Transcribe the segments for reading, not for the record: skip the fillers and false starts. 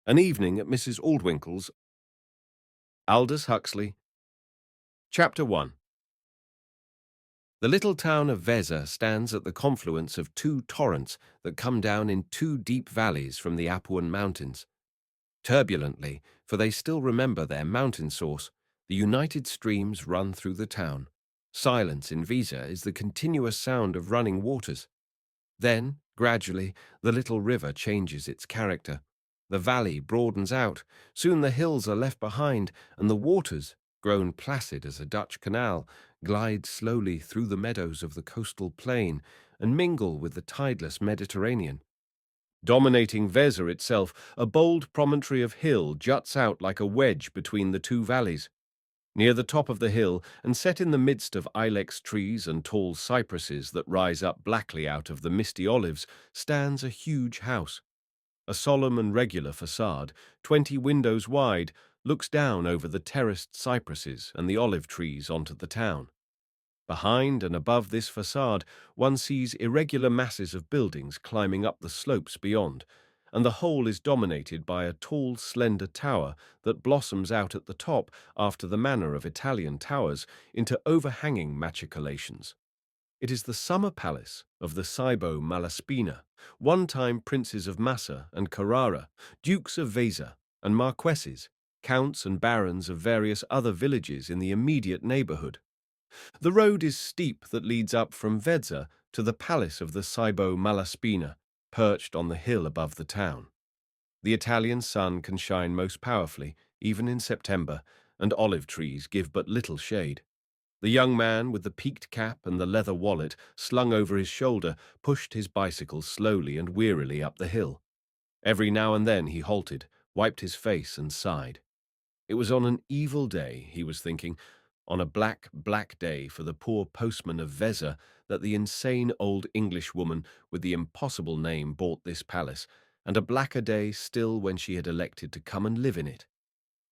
An Evening at Mrs. Aldwinkle's. Aldous Huxley. Chapter 1. The little town of Vezza stands at the confluence of two torrents that come down in two deep valleys from the Apuan Mountains. Turbulently, for they still remember their mountain source, the united streams run through the town. Silence in Vezza is the continuous sound of running waters. Then, gradually, the little river changes its character. The valley broadens out, soon the hills are left behind, and the waters, grown placid as a Dutch canal, glide slowly through the meadows of the coastal plain and mingle with the tideless Mediterranean. Dominating Vezza itself, a bold promontory of hill juts out like a wedge between the two valleys. Near the top of the hill, and set in the midst of ilex trees and tall cypresses that rise up blackly out of the misty olives, stands a huge house. A solemn and regular facade, 20 windows wide, looks down over the terraced cypresses and the olive trees onto the town. Behind and above this facade, one sees irregular masses of buildings climbing up the slopes beyond, and the whole is dominated by a tall, slender tower that blossoms out at the top, after the manner of Italian towers, into overhanging machicolations. It is the summer palace of the Cybo Malaspina, one-time princes of Massa and Carrara, dukes of Vezza and marquesses, counts and barons of various other villages in the immediate neighborhood. The road is steep that leads up from Vezza to the palace of the Cybo Malaspina, perched on the hill above the town. The Italian sun can shine most powerfully, even in September, and olive trees give but little shade. The young man with the peaked cap and the leather wallet slung over his shoulder pushed his bicycle slowly and wearily up the hill. Every now and then he halted, wiped his face and sighed. It was on an evil day, he was thinking, on a black, black day for the poor postman of Vezza, that the insane old Englishwoman with the impossible name bought this palace, and a blacker day still when she had elected to come and live in it.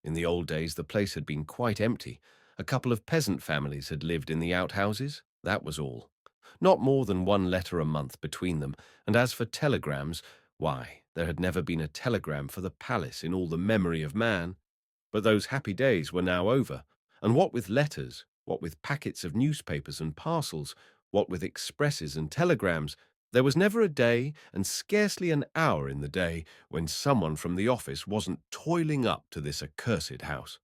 In the old days the place had been quite empty. A couple of peasant families had lived in the outhouses, that was all. Not more than one letter a month between them, and as for telegrams, why, there had never been a telegram for the palace in all the memory of man. But those happy days were now over, and what with letters, what with packets of newspapers and parcels, what with expresses and telegrams, there was never a day, and scarcely an hour in the day, when someone from the office wasn't toiling up to this accursed house.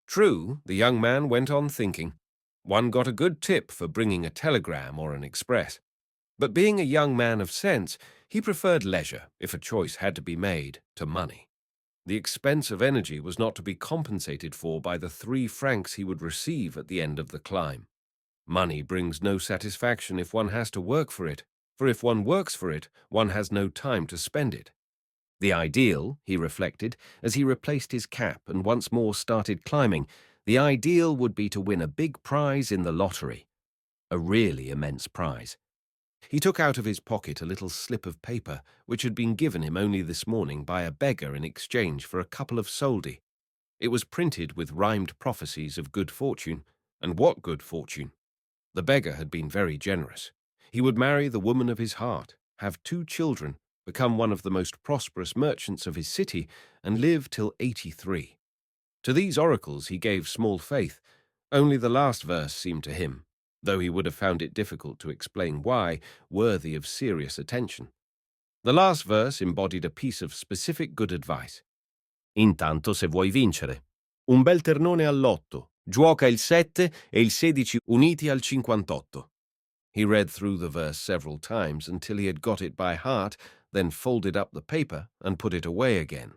True, the young man went on thinking. One got a good tip for bringing a telegram or an express. But being a young man of sense, he preferred leisure, if a choice had to be made, to money. The expense of energy was not to be compensated for by the 3 francs he would receive at the end of the climb. Money brings no satisfaction if one has to work for it, for if one works for it, one has no time to spend it. The ideal, he reflected, as he replaced his cap and once more started climbing, the ideal would be to win a big prize in the lottery. A really immense prize. He took out of his pocket a little slip of paper which had been given him only this morning by a beggar in exchange for a couple of soldi. It was printed with rhymed prophecies of good fortune, and what good fortune? The beggar had been very generous. He would marry the woman of his heart, have 2 children, become one of the most prosperous merchants of his city, and live till 83. To these oracles he gave small faith. Only the last verse seemed to him, though he would have found it difficult to explain why, worthy of serious attention. The last verse embodied a piece of specific good advice. Intanto, se vuoi vincere, un bel ternone all'8, giuoca il 7 e il 16 uniti al 58. He read through the verse several times until he had got it by heart, then folded up the paper and put it away again.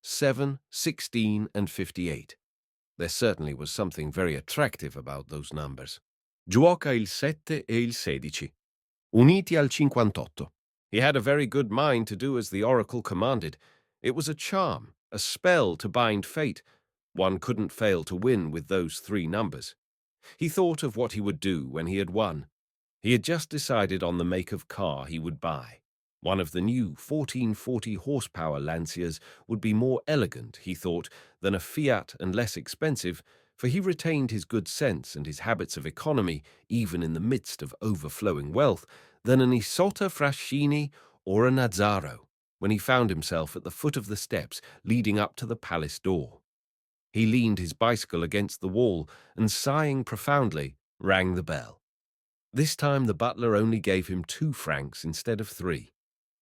7, 16, and 58. There certainly was something very attractive about those numbers. Giuoca il 7 e il 16, uniti al 58. He had a very good mind to do as the oracle commanded. It was a charm, a spell to bind fate. One couldn't fail to win with those 3 numbers. He thought of what he would do when he had won. He had just decided on the make of car he would buy. One of the new 1440 horsepower Lanciers would be more elegant, he thought, than a Fiat and less expensive, for he retained his good sense and his habits of economy, even in the midst of overflowing wealth, than an Isotta Fraschini or a Nazzaro. when he found himself at the foot of the steps leading up to the palace door. He leaned his bicycle against the wall and, sighing profoundly, rang the bell. This time the butler only gave him 2 francs instead of 3.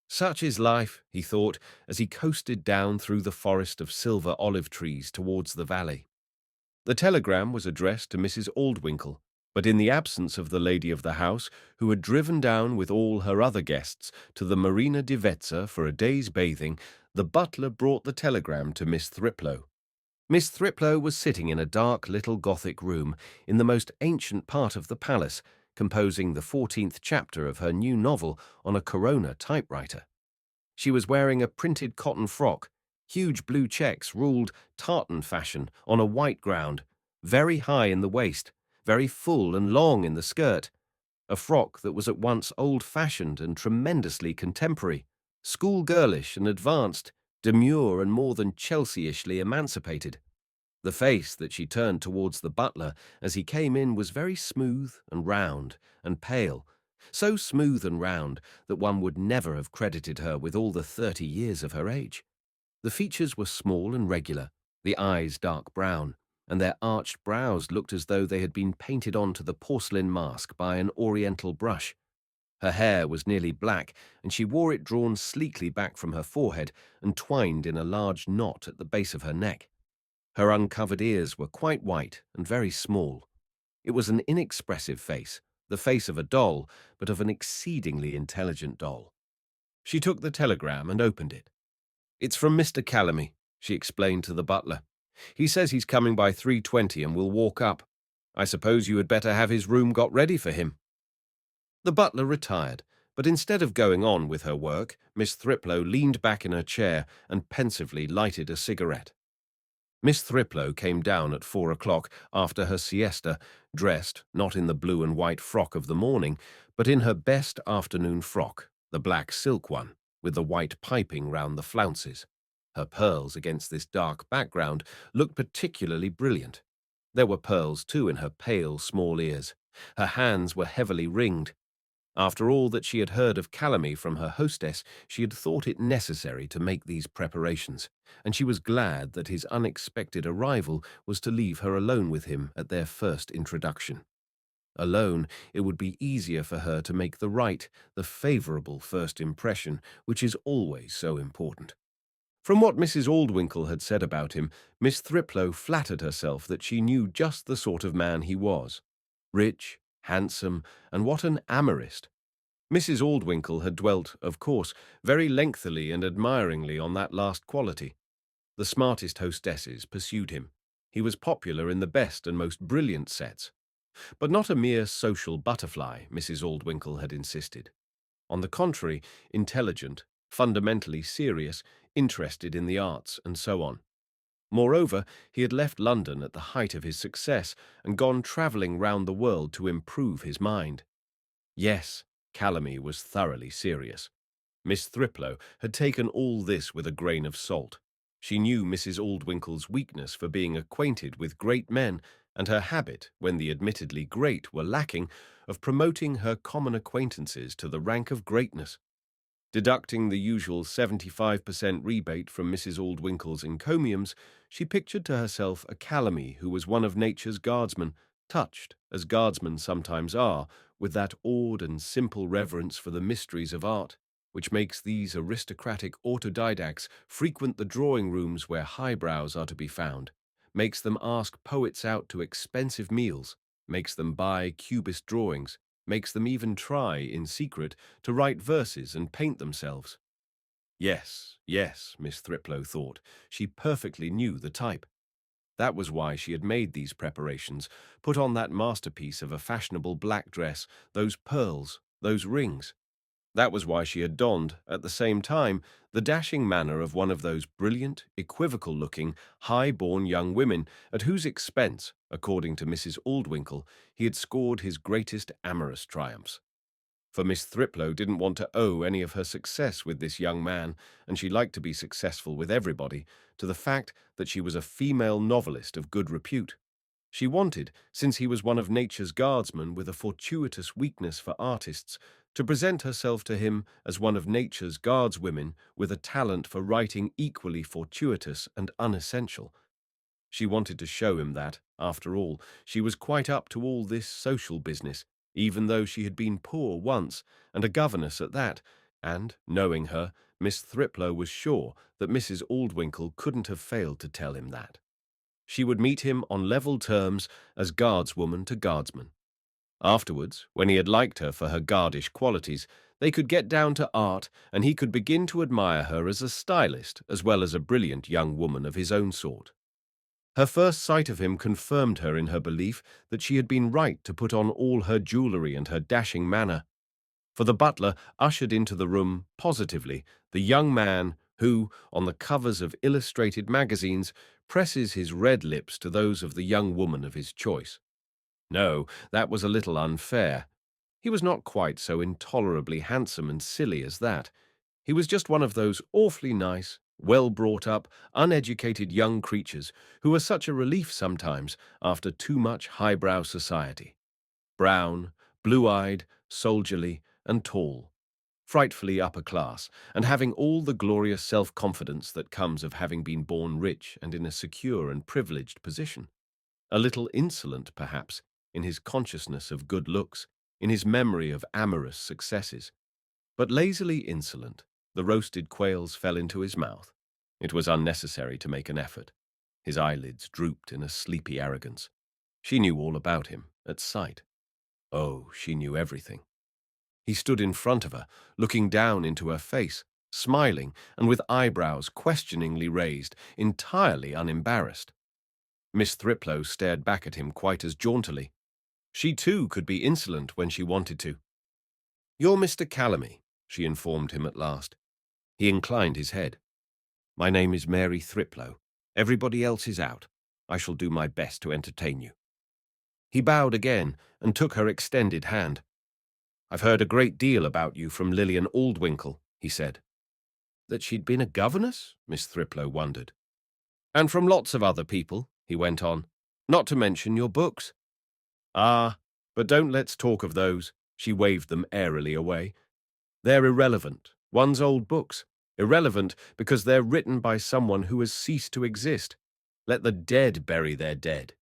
Such is life, he thought, as he coasted down through the forest of silver olive trees towards the valley. The telegram was addressed to Mrs. Aldwinkle, but in the absence of the lady of the house, who had driven down with all her other guests to the Marina di Vezza for a day's bathing, the butler brought the telegram to Miss Thriplow. Miss Thriplow was sitting in a dark little Gothic room in the most ancient part of the palace, composing the 14th chapter of her new novel on a Corona typewriter. She was wearing a printed cotton frock, huge blue checks ruled tartan fashion on a white ground, very high in the waist, very full and long in the skirt, a frock that was at once old-fashioned and tremendously contemporary, schoolgirlish and advanced, demure and more than Chelsea-ishly emancipated. The face that she turned towards the butler as he came in was very smooth and round and pale, so smooth and round that one would never have credited her with all the 30 years of her age. The features were small and regular, the eyes dark brown, and their arched brows looked as though they had been painted onto the porcelain mask by an oriental brush. Her hair was nearly black, and she wore it drawn sleekly back from her forehead and twined in a large knot at the base of her neck. Her uncovered ears were quite white and very small. It was an inexpressive face, the face of a doll, but of an exceedingly intelligent doll. She took the telegram and opened it. "It's from Mr. Calamy," she explained to the butler. "He says he's coming by 3:20 and will walk up. I suppose you had better have his room got ready for him." The butler retired, but instead of going on with her work, Miss Thriplow leaned back in her chair and pensively lighted a cigarette. Miss Thriplow came down at 4 o'clock after her siesta, dressed, not in the blue and white frock of the morning, but in her best afternoon frock, the black silk one, with the white piping round the flounces. Her pearls against this dark background looked particularly brilliant. There were pearls, too, in her pale, small ears. Her hands were heavily ringed. After all that she had heard of Calamy from her hostess, she had thought it necessary to make these preparations, and she was glad that his unexpected arrival was to leave her alone with him at their first introduction. Alone, it would be easier for her to make the right, the favourable first impression, which is always so important. From what Mrs. Aldwinkle had said about him, Miss Thriplow flattered herself that she knew just the sort of man he was. Rich, handsome, and what an amorist. Mrs. Aldwinkle had dwelt, of course, very lengthily and admiringly on that last quality. The smartest hostesses pursued him. He was popular in the best and most brilliant sets. But not a mere social butterfly, Mrs. Aldwinkle had insisted. On the contrary, intelligent, fundamentally serious, interested in the arts, and so on. Moreover, he had left London at the height of his success and gone travelling round the world to improve his mind. Yes, Calamy was thoroughly serious. Miss Thriplow had taken all this with a grain of salt. She knew Mrs. Aldwinkle's weakness for being acquainted with great men, and her habit, when the admittedly great were lacking, of promoting her common acquaintances to the rank of greatness. Deducting the usual 75% rebate from Mrs. Aldwinkle's encomiums, she pictured to herself a Calamy who was one of nature's guardsmen, touched, as guardsmen sometimes are, with that awed and simple reverence for the mysteries of art, which makes these aristocratic autodidacts frequent the drawing-rooms where highbrows are to be found, makes them ask poets out to expensive meals, makes them buy cubist drawings, makes them even try, in secret, to write verses and paint themselves. Yes, Miss Thriplow thought, she perfectly knew the type. That was why she had made these preparations, put on that masterpiece of a fashionable black dress, those pearls, those rings. That was why she had donned, at the same time, the dashing manner of one of those brilliant, equivocal-looking, high-born young women at whose expense, according to Mrs. Aldwinkle, he had scored his greatest amorous triumphs. For Miss Thriplow didn't want to owe any of her success with this young man, and she liked to be successful with everybody, to the fact that she was a female novelist of good repute. She wanted, since he was one of nature's guardsmen with a fortuitous weakness for artists, to present herself to him as one of nature's guardswomen with a talent for writing equally fortuitous and unessential. She wanted to show him that, after all, she was quite up to all this social business, even though she had been poor once, and a governess at that, and, knowing her, Miss Thriplow was sure that Mrs. Aldwinkle couldn't have failed to tell him that. She would meet him on level terms as guardswoman to guardsman. Afterwards, when he had liked her for her guardish qualities, they could get down to art, and he could begin to admire her as a stylist as well as a brilliant young woman of his own sort. Her first sight of him confirmed her in her belief that she had been right to put on all her jewellery and her dashing manner, for the butler ushered into the room, positively, the young man who, on the covers of illustrated magazines, presses his red lips to those of the young woman of his choice. No, that was a little unfair. He was not quite so intolerably handsome and silly as that. He was just one of those awfully nice, well-brought-up, uneducated young creatures who are such a relief sometimes after too much highbrow society. Brown, blue-eyed, soldierly, and tall, frightfully upper class, and having all the glorious self-confidence that comes of having been born rich and in a secure and privileged position. A little insolent, perhaps, in his consciousness of good looks, in his memory of amorous successes. But lazily insolent, the roasted quails fell into his mouth. It was unnecessary to make an effort. His eyelids drooped in a sleepy arrogance. She knew all about him, at sight. Oh, she knew everything. He stood in front of her, looking down into her face, smiling and with eyebrows questioningly raised, entirely unembarrassed. Miss Thriplow stared back at him quite as jauntily. She too could be insolent when she wanted to. "You're Mr. Calamy," she informed him at last. He inclined his head. "My name is Mary Thriplow. Everybody else is out. I shall do my best to entertain you." He bowed again and took her extended hand. "I've heard a great deal about you from Lillian Aldwinkle," he said. That she'd been a governess? Miss Thriplow wondered. "And from lots of other people," he went on, "not to mention your books." "Ah, but don't let's talk of those," she waved them airily away. "They're irrelevant, one's old books. Irrelevant because they're written by someone who has ceased to exist. Let the dead bury their dead.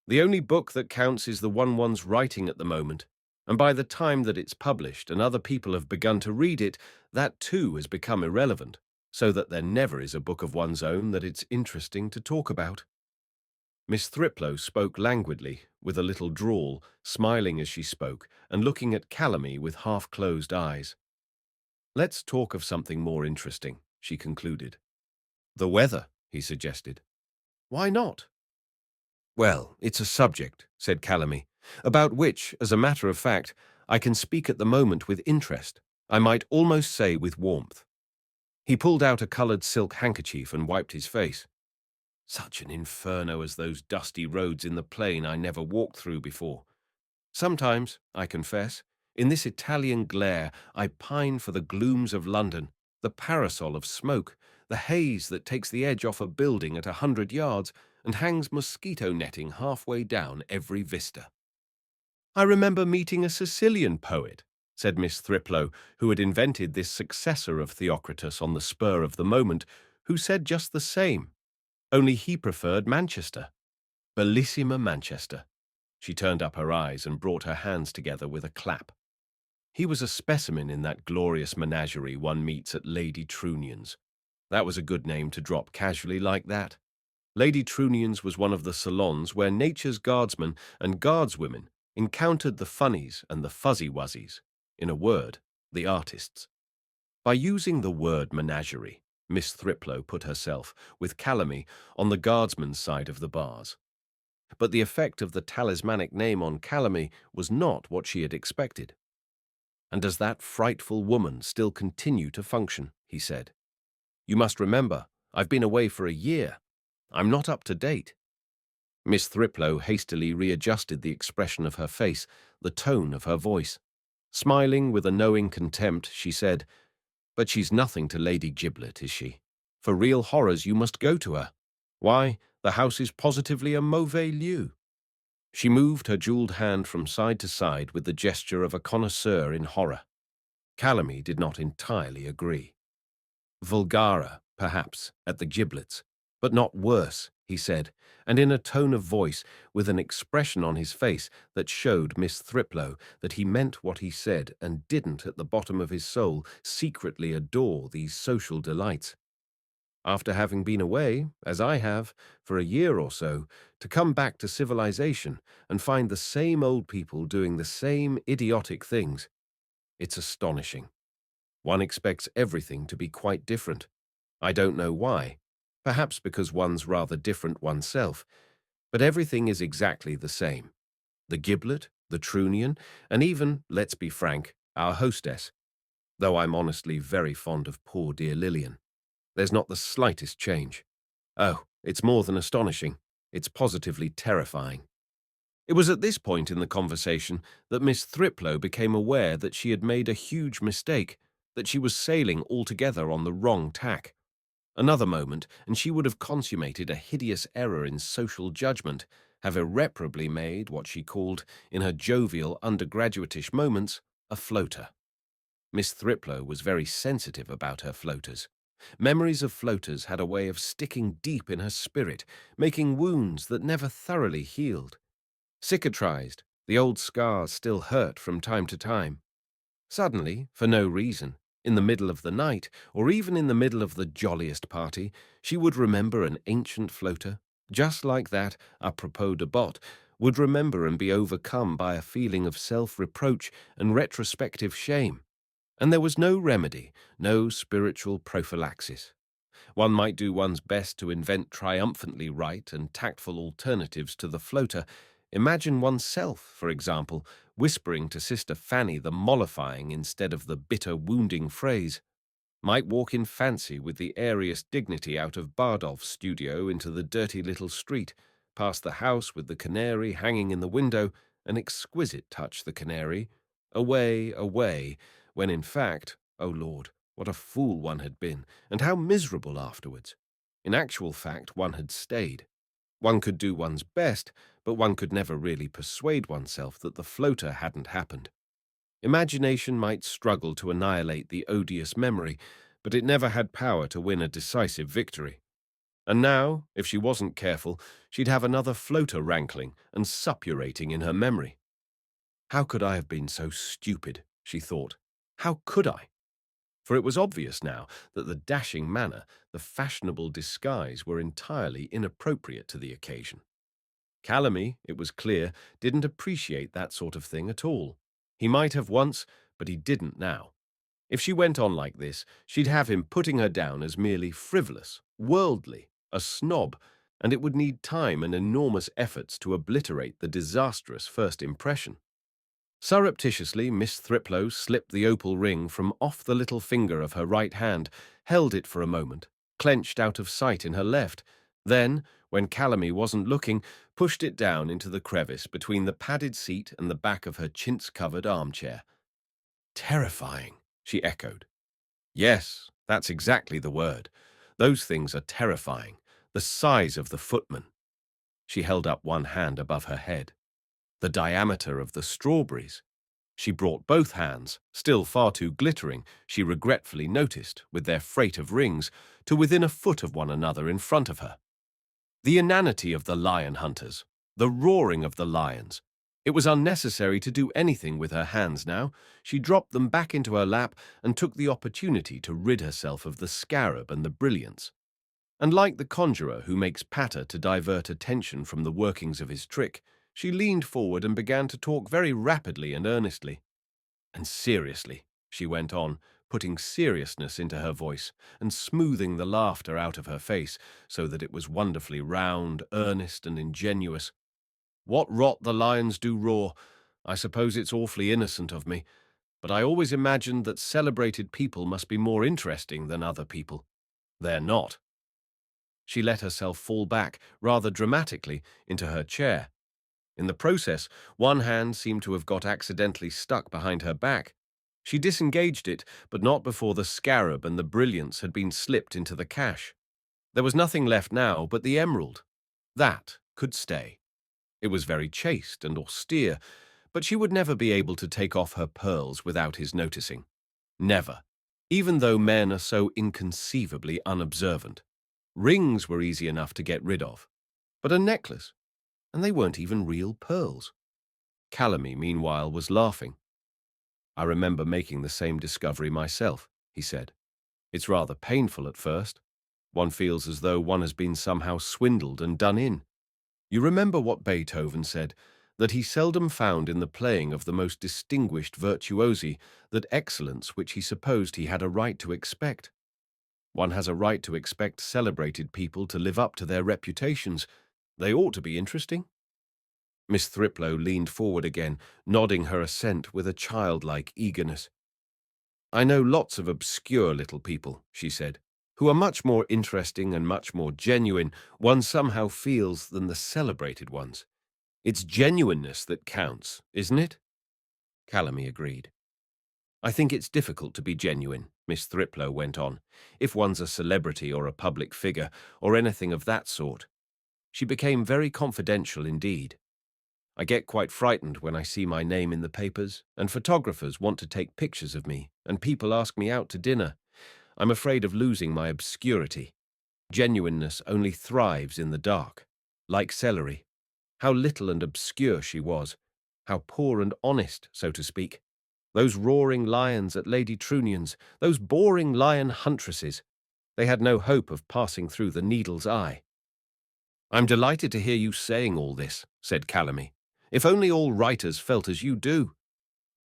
The only book that counts is the one one's writing at the moment, and by the time that it's published and other people have begun to read it, that too has become irrelevant, so that there never is a book of one's own that it's interesting to talk about." Miss Thriplow spoke languidly, with a little drawl, smiling as she spoke, and looking at Calamy with half-closed eyes. "Let's talk of something more interesting," she concluded. "The weather," he suggested. "Why not?" "Well, it's a subject," said Calamy, "about which, as a matter of fact, I can speak at the moment with interest, I might almost say with warmth." He pulled out a coloured silk handkerchief and wiped his face. "Such an inferno as those dusty roads in the plain I never walked through before. Sometimes, I confess, in this Italian glare, I pine for the glooms of London, the parasol of smoke, the haze that takes the edge off a building at 100 yards and hangs mosquito netting halfway down every vista." "I remember meeting a Sicilian poet," said Miss Thriplow, who had invented this successor of Theocritus on the spur of the moment, who said just the same, only he preferred Manchester. Bellissima Manchester. She turned up her eyes and brought her hands together with a clap. He was a specimen in that glorious menagerie one meets at Lady Trunnian's. That was a good name to drop casually like that. Lady Trunnian's was one of the salons where nature's guardsmen and guardswomen encountered the funnies and the fuzzy-wuzzies, in a word, the artists. By using the word menagerie, Miss Thriplow put herself, with Calamy, on the guardsman's side of the bars. But the effect of the talismanic name on Calamy was not what she had expected. "And does that frightful woman still continue to function?" he said. "You must remember, I've been away for a year. I'm not up to date." Miss Thriplow hastily readjusted the expression of her face, the tone of her voice. Smiling with a knowing contempt, she said, "But she's nothing to Lady Giblet, is she? For real horrors you must go to her. Why, the house is positively a mauvais lieu." She moved her jeweled hand from side to side with the gesture of a connoisseur in horror. Calamy did not entirely agree. Vulgara, perhaps, at the giblets, but not worse, he said, and in a tone of voice, with an expression on his face that showed Miss Thriplow that he meant what he said and didn't, at the bottom of his soul, secretly adore these social delights. After having been away, as I have, for a year or so, to come back to civilization and find the same old people doing the same idiotic things, it's astonishing. One expects everything to be quite different. I don't know why. Perhaps because one's rather different oneself. But everything is exactly the same. The giblet, the trunion, and even, let's be frank, our hostess. Though I'm honestly very fond of poor dear Lillian. There's not the slightest change. Oh, it's more than astonishing. It's positively terrifying. It was at this point in the conversation that Miss Thriplow became aware that she had made a huge mistake, that she was sailing altogether on the wrong tack. Another moment, and she would have consummated a hideous error in social judgment, have irreparably made what she called, in her jovial undergraduate-ish moments, a floater. Miss Thriplow was very sensitive about her floaters. Memories of floaters had a way of sticking deep in her spirit, making wounds that never thoroughly healed. Cicatrized, the old scars still hurt from time to time. Suddenly, for no reason, in the middle of the night, or even in the middle of the jolliest party, she would remember an ancient floater, just like that, apropos de botte, would remember and be overcome by a feeling of self-reproach and retrospective shame. And there was no remedy, no spiritual prophylaxis. One might do one's best to invent triumphantly right and tactful alternatives to the floater. Imagine oneself, for example, whispering to Sister Fanny the mollifying instead of the bitter, wounding phrase. Might walk in fancy with the airiest dignity out of Bardolph's studio into the dirty little street, past the house with the canary hanging in the window, an exquisite touch, the canary, away, away, when in fact, oh Lord, what a fool one had been, and how miserable afterwards. In actual fact, one had stayed. One could do one's best, but one could never really persuade oneself that the floater hadn't happened. Imagination might struggle to annihilate the odious memory, but it never had power to win a decisive victory. And now, if she wasn't careful, she'd have another floater rankling and suppurating in her memory. How could I have been so stupid, she thought. How could I? For it was obvious now that the dashing manner, the fashionable disguise were entirely inappropriate to the occasion. Calamy, it was clear, didn't appreciate that sort of thing at all. He might have once, but he didn't now. If she went on like this, she'd have him putting her down as merely frivolous, worldly, a snob, and it would need time and enormous efforts to obliterate the disastrous first impression. Surreptitiously, Miss Thriplow slipped the opal ring from off the little finger of her right hand, held it for a moment, clenched out of sight in her left, then, when Calamy wasn't looking, pushed it down into the crevice between the padded seat and the back of her chintz-covered armchair. Terrifying, she echoed. Yes, that's exactly the word. Those things are terrifying, the size of the footman. She held up one hand above her head. The diameter of the strawberries. She brought both hands, still far too glittering, she regretfully noticed, with their freight of rings, to within a foot of one another in front of her. The inanity of the lion hunters, the roaring of the lions. It was unnecessary to do anything with her hands now. She dropped them back into her lap and took the opportunity to rid herself of the scarab and the brilliance. And like the conjurer who makes patter to divert attention from the workings of his trick, she leaned forward and began to talk very rapidly and earnestly. And seriously, she went on, putting seriousness into her voice and smoothing the laughter out of her face so that it was wonderfully round, earnest, and ingenuous. What rot the lions do roar! I suppose it's awfully innocent of me, but I always imagined that celebrated people must be more interesting than other people. They're not. She let herself fall back, rather dramatically, into her chair. In the process, one hand seemed to have got accidentally stuck behind her back. She disengaged it, but not before the scarab and the brilliance had been slipped into the cache. There was nothing left now but the emerald. That could stay. It was very chaste and austere, but she would never be able to take off her pearls without his noticing. Never, even though men are so inconceivably unobservant. Rings were easy enough to get rid of, but a necklace, and they weren't even real pearls. Calamy, meanwhile, was laughing. I remember making the same discovery myself, he said. It's rather painful at first. One feels as though one has been somehow swindled and done in. You remember what Beethoven said, that he seldom found in the playing of the most distinguished virtuosi that excellence which he supposed he had a right to expect. One has a right to expect celebrated people to live up to their reputations. They ought to be interesting. Miss Thriplow leaned forward again, nodding her assent with a childlike eagerness. I know lots of obscure little people, she said, who are much more interesting and much more genuine, one somehow feels, than the celebrated ones. It's genuineness that counts, isn't it? Calamy agreed. I think it's difficult to be genuine, Miss Thriplow went on, if one's a celebrity or a public figure, or anything of that sort. She became very confidential indeed. I get quite frightened when I see my name in the papers, and photographers want to take pictures of me, and people ask me out to dinner. I'm afraid of losing my obscurity. Genuineness only thrives in the dark, like celery. How little and obscure she was. How poor and honest, so to speak. Those roaring lions at Lady Trunion's, those boring lion huntresses. They had no hope of passing through the needle's eye. I'm delighted to hear you saying all this, said Calamy. If only all writers felt as you do.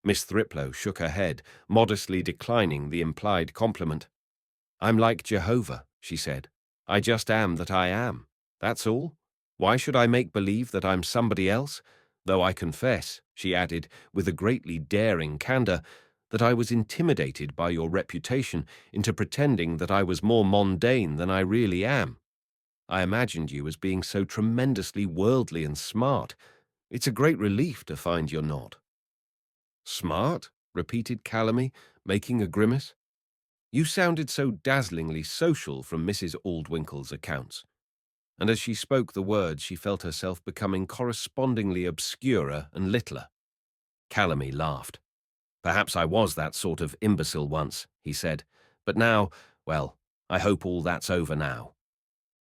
Miss Thriplow shook her head, modestly declining the implied compliment. I'm like Jehovah, she said. I just am that I am. That's all. Why should I make believe that I'm somebody else? Though I confess, she added, with a greatly daring candour, that I was intimidated by your reputation into pretending that I was more mundane than I really am. I imagined you as being so tremendously worldly and smart. It's a great relief to find you're not. Smart? Repeated Calamy, making a grimace. You sounded so dazzlingly social from Mrs. Aldwinkle'S accounts. And as she spoke the words, she felt herself becoming correspondingly obscurer and littler. Calamy laughed. Perhaps I was that sort of imbecile once, he said. But now, well, I hope all that's over now.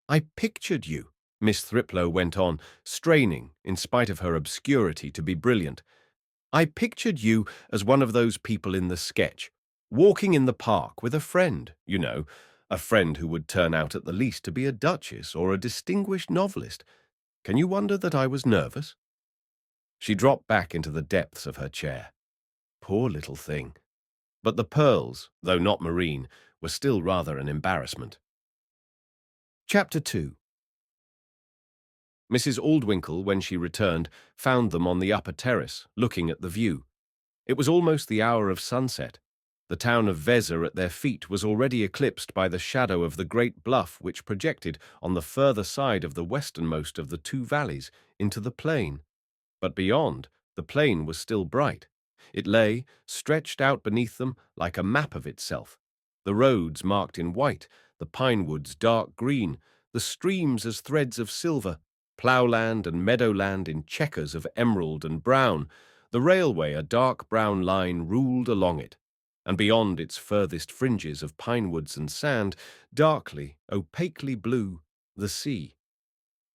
I pictured you, Miss Thriplow went on, straining, in spite of her obscurity, to be brilliant. I pictured you as one of those people in the sketch, walking in the park with a friend, you know, a friend who would turn out at the least to be a duchess or a distinguished novelist. Can you wonder that I was nervous? She dropped back into the depths of her chair. Poor little thing. But the pearls, though not marine, were still rather an embarrassment. Chapter 2. Mrs. Aldwinkle, when she returned, found them on the upper terrace, looking at the view. It was almost the hour of sunset. The town of Vezza at their feet was already eclipsed by the shadow of the great bluff which projected on the further side of the westernmost of the two valleys into the plain. But beyond, the plain was still bright. It lay, stretched out beneath them, like a map of itself. The roads marked in white, the pine woods dark green, the streams as threads of silver, ploughland and meadowland in chequers of emerald and brown, the railway a dark brown line ruled along it, and beyond its furthest fringes of pine woods and sand, darkly, opaquely blue, the sea.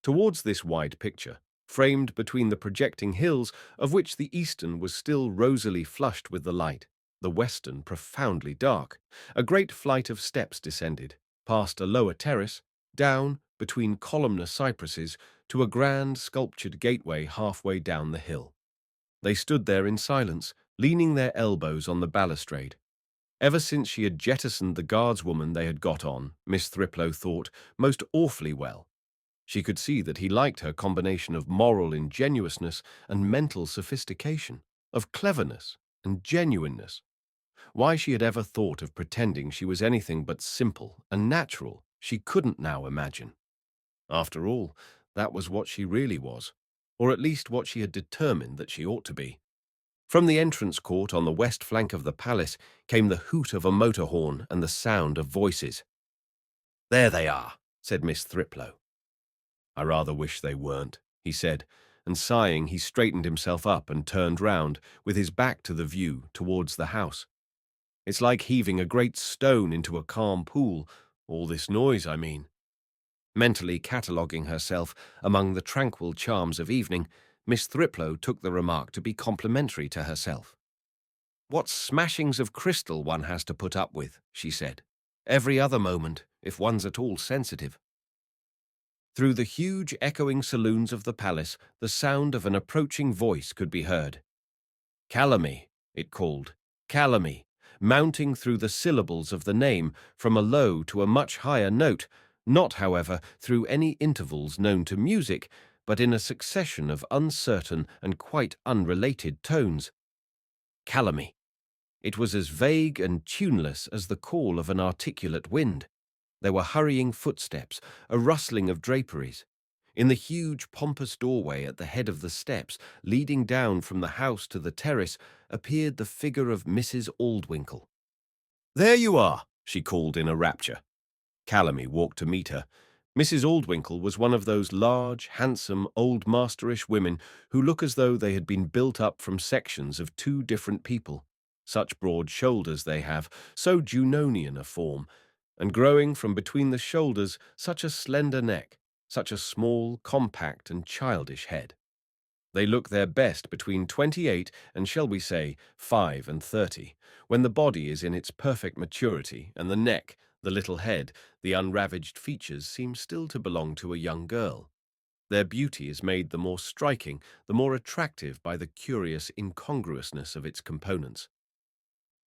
Towards this wide picture, framed between the projecting hills, of which the eastern was still rosily flushed with the light, the western profoundly dark, a great flight of steps descended, past a lower terrace, down, between columnar cypresses, to a grand sculptured gateway halfway down the hill. They stood there in silence, leaning their elbows on the balustrade. Ever since she had jettisoned the guardswoman they had got on, Miss Thriplow thought, most awfully well. She could see that he liked her combination of moral ingenuousness and mental sophistication, of cleverness and genuineness. Why she had ever thought of pretending she was anything but simple and natural, she couldn't now imagine. After all, that was what she really was, or at least what she had determined that she ought to be. From the entrance court on the west flank of the palace came the hoot of a motor horn and the sound of voices. "There they are," said Miss Thriplow. "I rather wish they weren't," he said, and sighing, he straightened himself up and turned round, with his back to the view, towards the house. "It's like heaving a great stone into a calm pool, all this noise, I mean." Mentally cataloguing herself among the tranquil charms of evening, Miss Thriplow took the remark to be complimentary to herself. "What smashings of crystal one has to put up with," she said. "Every other moment, if one's at all sensitive." Through the huge echoing saloons of the palace, the sound of an approaching voice could be heard. "Calamy," it called, "Calamy," mounting through the syllables of the name from a low to a much higher note, not, however, through any intervals known to music, but in a succession of uncertain and quite unrelated tones. Calamy. It was as vague and tuneless as the call of an articulate wind. There were hurrying footsteps, a rustling of draperies. In the huge, pompous doorway at the head of the steps, leading down from the house to the terrace, appeared the figure of Mrs. Aldwinkle. "There you are," she called in a rapture. Calamy walked to meet her. Mrs. Aldwinkle was one of those large, handsome, old-masterish women who look as though they had been built up from sections of two different people. Such broad shoulders they have, so Junonian a form, and growing from between the shoulders such a slender neck, such a small, compact, and childish head. They look their best between 28 and, shall we say, 35, when the body is in its perfect maturity, and the neck, the little head, the unravaged features seem still to belong to a young girl. Their beauty is made the more striking, the more attractive by the curious incongruousness of its components.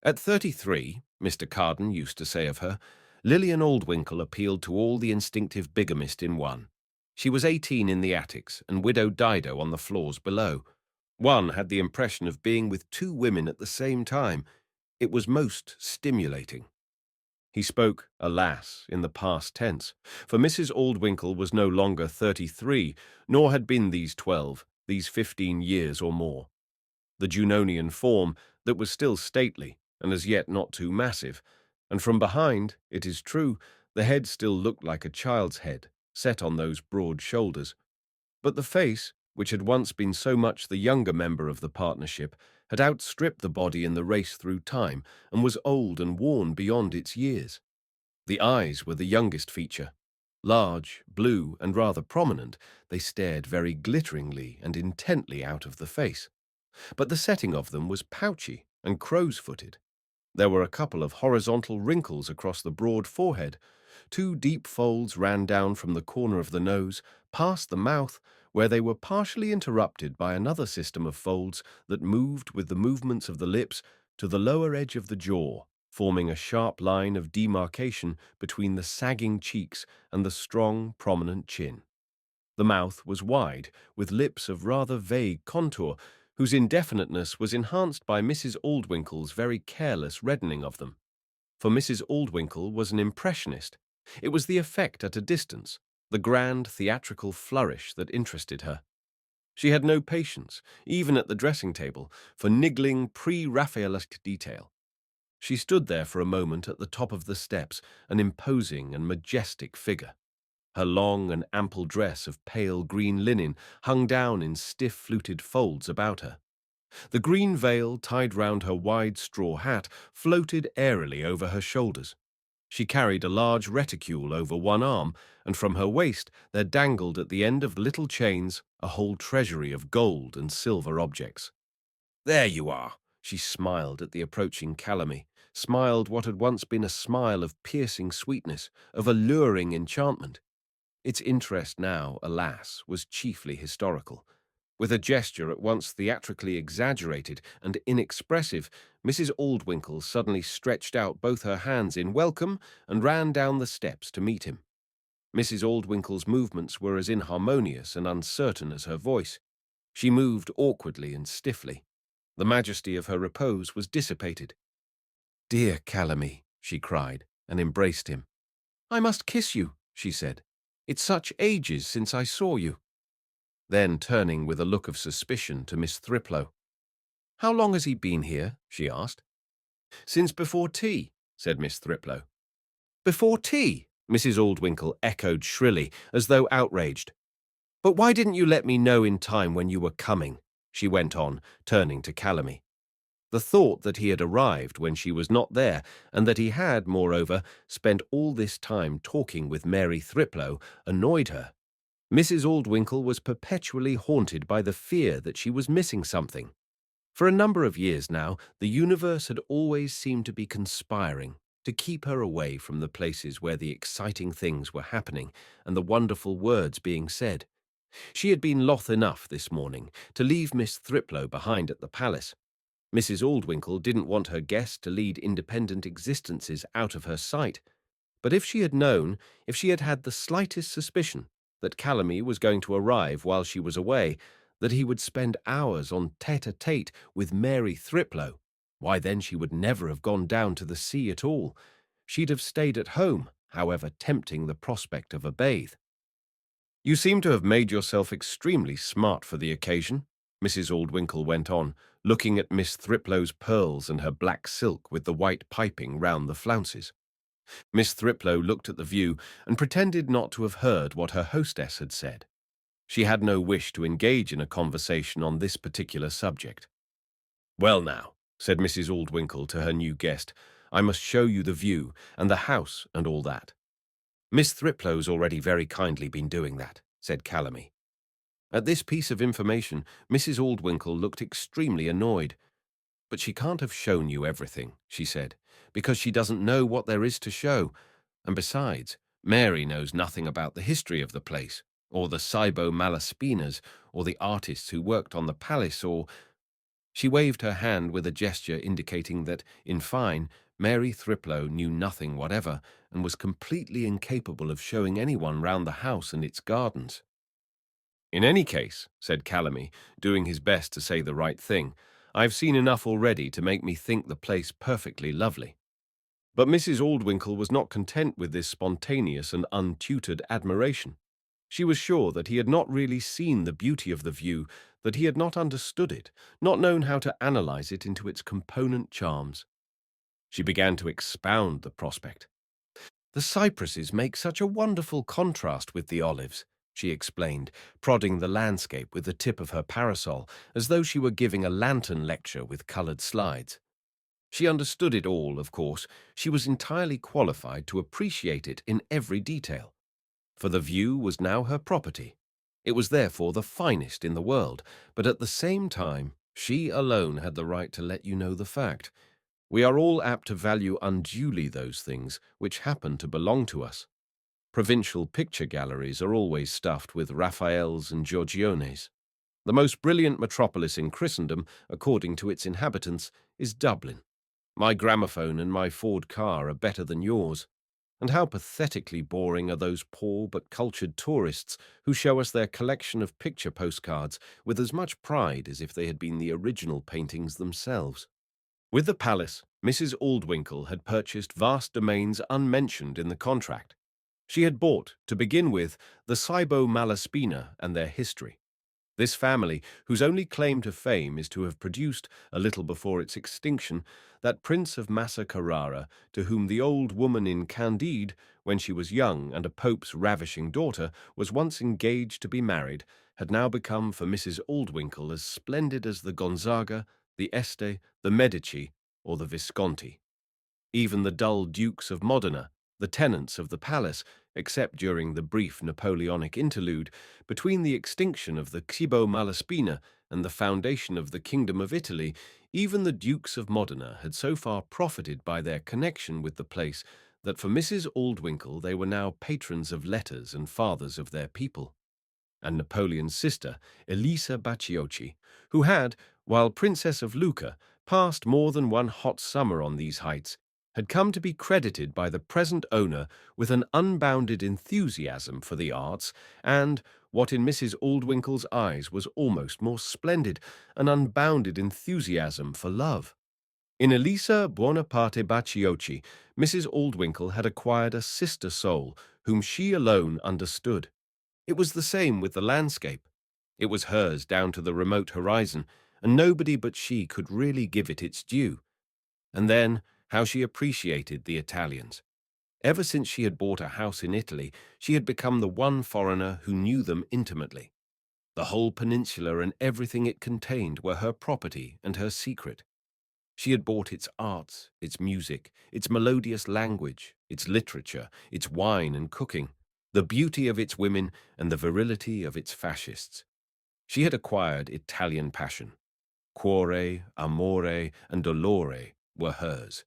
At 33, Mr. Carden used to say of her, Lilian Aldwinkle appealed to all the instinctive bigamist in one. She was 18 in the attics and Widow Dido on the floors below. One had the impression of being with two women at the same time. It was most stimulating. He spoke, alas, in the past tense, for Mrs. Aldwinkle was no longer 33, nor had been these 12, these 15 years or more. The Junonian form that was still stately, and as yet not too massive, and from behind, it is true, the head still looked like a child's head, set on those broad shoulders. But the face, which had once been so much the younger member of the partnership, had outstripped the body in the race through time, and was old and worn beyond its years. The eyes were the youngest feature. Large, blue, and rather prominent, they stared very glitteringly and intently out of the face. But the setting of them was pouchy and crow's-footed. There were a couple of horizontal wrinkles across the broad forehead. Two deep folds ran down from the corner of the nose, past the mouth, where they were partially interrupted by another system of folds that moved with the movements of the lips to the lower edge of the jaw, forming a sharp line of demarcation between the sagging cheeks and the strong, prominent chin. The mouth was wide, with lips of rather vague contour, whose indefiniteness was enhanced by Mrs. Aldwinkle's very careless reddening of them. For Mrs. Aldwinkle was an impressionist. It was the effect at a distance, the grand theatrical flourish that interested her. She had no patience, even at the dressing-table, for niggling pre-Raphaelite detail. She stood there for a moment at the top of the steps, an imposing and majestic figure. Her long and ample dress of pale green linen hung down in stiff fluted folds about her. The green veil tied round her wide straw hat floated airily over her shoulders. She carried a large reticule over one arm, and from her waist there dangled at the end of little chains a whole treasury of gold and silver objects. "There you are," she smiled at the approaching Calamy, smiled what had once been a smile of piercing sweetness, of alluring enchantment. Its interest now, alas, was chiefly historical. With a gesture at once theatrically exaggerated and inexpressive, Mrs. Aldwinkle suddenly stretched out both her hands in welcome and ran down the steps to meet him. Mrs. Aldwinkle's movements were as inharmonious and uncertain as her voice. She moved awkwardly and stiffly. The majesty of her repose was dissipated. "Dear Calamy," she cried, and embraced him. "I must kiss you," she said. "It's such ages since I saw you." Then, turning with a look of suspicion to Miss Thriplow. "How long has he been here?" she asked. "Since before tea," said Miss Thriplow. "Before tea?" Mrs. Aldwinkle echoed shrilly, as though outraged. But why didn't you let me know in time when you were coming? She went on, turning to Calamy. The thought that he had arrived when she was not there, and that he had, moreover, spent all this time talking with Mary Thriplow, annoyed her. Mrs. Aldwinkle was perpetually haunted by the fear that she was missing something. For a number of years now, the universe had always seemed to be conspiring to keep her away from the places where the exciting things were happening and the wonderful words being said. She had been loth enough this morning to leave Miss Thriplow behind at the palace. Mrs. Aldwinkle didn't want her guest to lead independent existences out of her sight. But if she had known, if she had had the slightest suspicion that Calamy was going to arrive while she was away, that he would spend hours on tete-a-tete with Mary Thriplow, why then she would never have gone down to the sea at all. She'd have stayed at home, however tempting the prospect of a bathe. You seem to have made yourself extremely smart for the occasion, Mrs. Aldwinkle went on, looking at Miss Thriplow's pearls and her black silk with the white piping round the flounces. Miss Thriplow looked at the view and pretended not to have heard what her hostess had said. She had no wish to engage in a conversation on this particular subject. "Well now," said Mrs. Aldwinkle to her new guest, "I must show you the view and the house and all that." "Miss Thriplow's already very kindly been doing that," said Calamy. At this piece of information, Mrs. Aldwinkle looked extremely annoyed. "But she can't have shown you everything," she said, "because she doesn't know what there is to show. And besides, Mary knows nothing about the history of the place, or the Cybo Malaspinas, or the artists who worked on the palace, or—" She waved her hand with a gesture indicating that, in fine, Mary Thriplow knew nothing whatever and was completely incapable of showing anyone round the house and its gardens. "In any case," said Calamy, doing his best to say the right thing, "I've seen enough already to make me think the place perfectly lovely." But Mrs. Aldwinkle was not content with this spontaneous and untutored admiration. She was sure that he had not really seen the beauty of the view, that he had not understood it, not known how to analyze it into its component charms. She began to expound the prospect. "The cypresses make such a wonderful contrast with the olives," she explained, prodding the landscape with the tip of her parasol, as though she were giving a lantern lecture with coloured slides. She understood it all, of course. She was entirely qualified to appreciate it in every detail. For the view was now her property. It was therefore the finest in the world, but at the same time, she alone had the right to let you know the fact. We are all apt to value unduly those things which happen to belong to us. Provincial picture galleries are always stuffed with Raphaels and Giorgiones. The most brilliant metropolis in Christendom, according to its inhabitants, is Dublin. My gramophone and my Ford car are better than yours. And how pathetically boring are those poor but cultured tourists who show us their collection of picture postcards with as much pride as if they had been the original paintings themselves. With the palace, Mrs. Aldwinkle had purchased vast domains unmentioned in the contract. She had bought, to begin with, the Cybo Malaspina and their history. This family, whose only claim to fame is to have produced, a little before its extinction, that prince of Massa Carrara to whom the old woman in Candide, when she was young and a pope's ravishing daughter, was once engaged to be married, had now become for Mrs. Aldwinkle as splendid as the Gonzaga, the Este, the Medici, or the Visconti. Even the dull dukes of Modena, the tenants of the palace, except during the brief Napoleonic interlude, between the extinction of the Cybo Malaspina and the foundation of the Kingdom of Italy, even the dukes of Modena had so far profited by their connection with the place that for Mrs. Aldwinkle they were now patrons of letters and fathers of their people. And Napoleon's sister, Elisa Bacciochi, who had, while Princess of Lucca, passed more than one hot summer on these heights, had come to be credited by the present owner with an unbounded enthusiasm for the arts and, what in Mrs. Aldwinkle's eyes was almost more splendid, an unbounded enthusiasm for love. In Elisa Buonaparte Bacciochi, Mrs. Aldwinkle had acquired a sister soul whom she alone understood. It was the same with the landscape. It was hers down to the remote horizon, and nobody but she could really give it its due. And then, how she appreciated the Italians. Ever since she had bought a house in Italy, she had become the one foreigner who knew them intimately. The whole peninsula and everything it contained were her property and her secret. She had bought its arts, its music, its melodious language, its literature, its wine and cooking, the beauty of its women and the virility of its fascists. She had acquired Italian passion. Cuore, amore, and dolore were hers.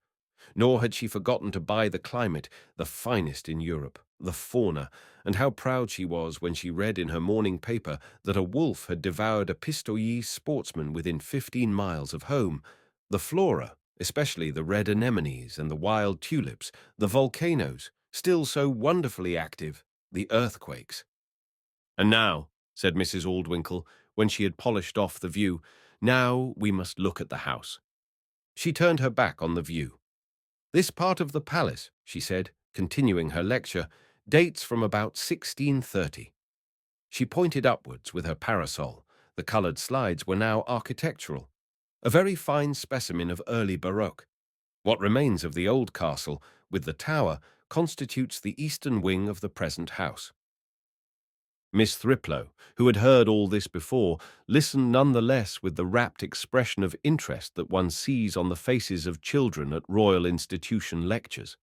Nor had she forgotten to buy the climate, the finest in Europe, the fauna, and how proud she was when she read in her morning paper that a wolf had devoured a Pistoiese sportsman within 15 miles of home, the flora, especially the red anemones and the wild tulips, the volcanoes, still so wonderfully active, the earthquakes. "And now," said Mrs. Aldwinkle, when she had polished off the view, "now we must look at the house." She turned her back on the view. "This part of the palace," she said, continuing her lecture, "dates from about 1630. She pointed upwards with her parasol. The coloured slides were now architectural. A very fine specimen of early Baroque. What remains of the old castle, with the tower, constitutes the eastern wing of the present house. Miss Thriplow, who had heard all this before, listened none the less with the rapt expression of interest that one sees on the faces of children at Royal Institution lectures,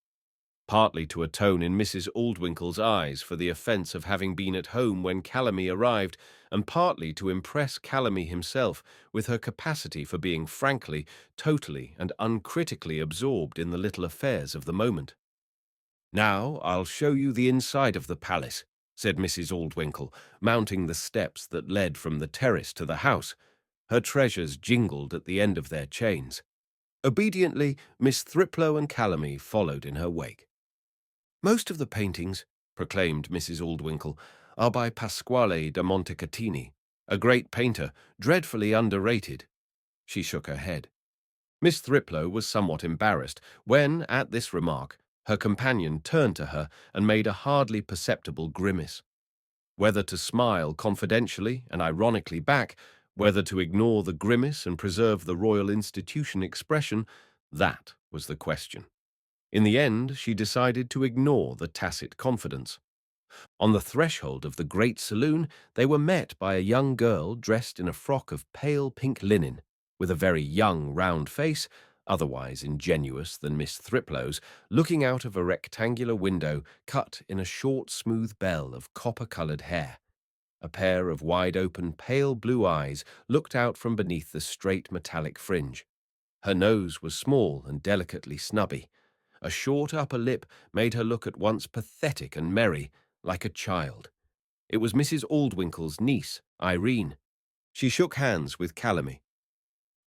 partly to atone in Mrs. Aldwinkle's eyes for the offence of having been at home when Calamy arrived, and partly to impress Calamy himself with her capacity for being frankly, totally, and uncritically absorbed in the little affairs of the moment. "Now I'll show you the inside of the palace," said Mrs. Aldwinkle, mounting the steps that led from the terrace to the house. Her treasures jingled at the end of their chains. Obediently, Miss Thriplow and Calamy followed in her wake. "Most of the paintings," proclaimed Mrs. Aldwinkle, "are by Pasquale da Montecatini, a great painter, dreadfully underrated." She shook her head. Miss Thriplow was somewhat embarrassed when, at this remark, her companion turned to her and made a hardly perceptible grimace. Whether to smile confidentially and ironically back, whether to ignore the grimace and preserve the Royal Institution expression, that was the question. In the end, she decided to ignore the tacit confidence. On the threshold of the great saloon, they were met by a young girl dressed in a frock of pale pink linen, with a very young round face, otherwise ingenuous than Miss Thriplow's, looking out of a rectangular window cut in a short smooth bell of copper-coloured hair. A pair of wide-open pale blue eyes looked out from beneath the straight metallic fringe. Her nose was small and delicately snubby. A short upper lip made her look at once pathetic and merry, like a child. It was Mrs. Aldwinkle's niece, Irene. She shook hands with Calamy.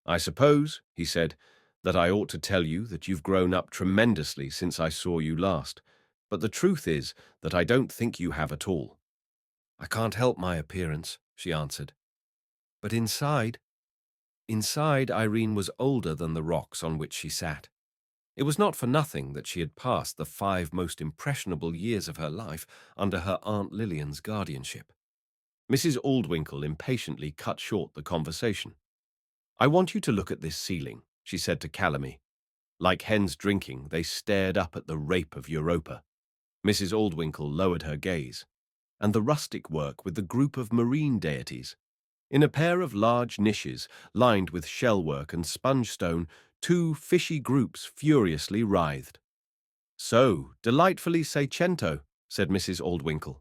"I suppose," he said, "that I ought to tell you that you've grown up tremendously since I saw you last, but the truth is that I don't think you have at all." "I can't help my appearance," she answered. But inside Irene was older than the rocks on which she sat. It was not for nothing that she had passed the 5 most impressionable years of her life under her Aunt Lillian's guardianship. Mrs. Aldwinkle impatiently cut short the conversation. "I want you to look at this ceiling," she said to Calamy. Like hens drinking, they stared up at the rape of Europa. Mrs. Aldwinkle lowered her gaze. "And the rustic work with the group of marine deities. In a pair of large niches, lined with shellwork and sponge stone, 2 fishy groups furiously writhed." "So, delightfully seicento," said Mrs. Aldwinkle.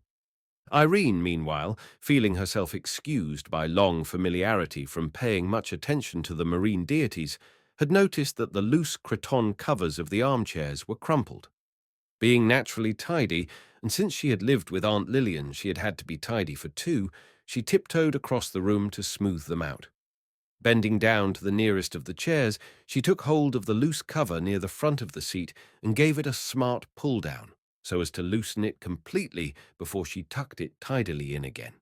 Irene, meanwhile, feeling herself excused by long familiarity from paying much attention to the marine deities, had noticed that the loose cretonne covers of the armchairs were crumpled. Being naturally tidy, and since she had lived with Aunt Lillian she had had to be tidy for 2, she tiptoed across the room to smooth them out. Bending down to the nearest of the chairs, she took hold of the loose cover near the front of the seat and gave it a smart pull-down, so as to loosen it completely before she tucked it tidily in again.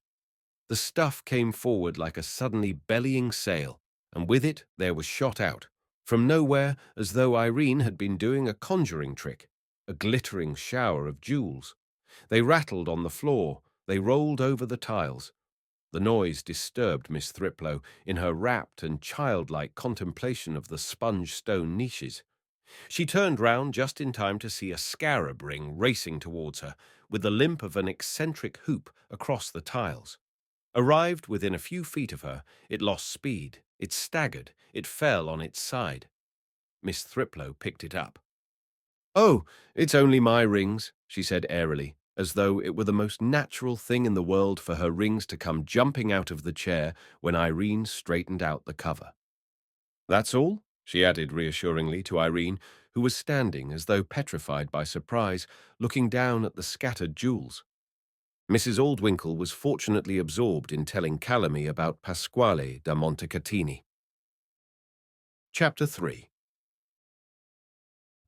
The stuff came forward like a suddenly bellying sail, and with it there was shot out, from nowhere, as though Irene had been doing a conjuring trick, a glittering shower of jewels. They rattled on the floor, they rolled over the tiles. The noise disturbed Miss Thriplow in her rapt and childlike contemplation of the sponge-stone niches. She turned round just in time to see a scarab ring racing towards her, with the limp of an eccentric hoop across the tiles. Arrived within a few feet of her, it lost speed, it staggered, it fell on its side. Miss Thriplow picked it up. "Oh, it's only my rings," she said airily, as though it were the most natural thing in the world for her rings to come jumping out of the chair when Irene straightened out the cover. "That's all?" she added reassuringly to Irene, who was standing as though petrified by surprise, looking down at the scattered jewels. Mrs. Aldwinkle was fortunately absorbed in telling Calamy about Pasquale da Montecatini. Chapter 3.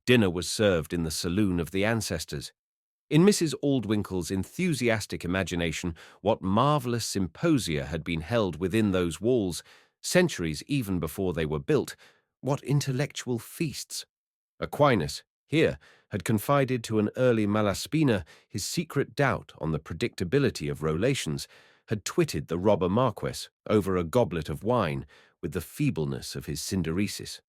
Dinner was served in the saloon of the ancestors. In Mrs. Aldwinkle's enthusiastic imagination, what marvellous symposia had been held within those walls, centuries even before they were built, what intellectual feasts! Aquinas, here, had confided to an early Malaspina his secret doubt on the predictability of relations, had twitted the robber Marquess over a goblet of wine with the feebleness of his synderesis.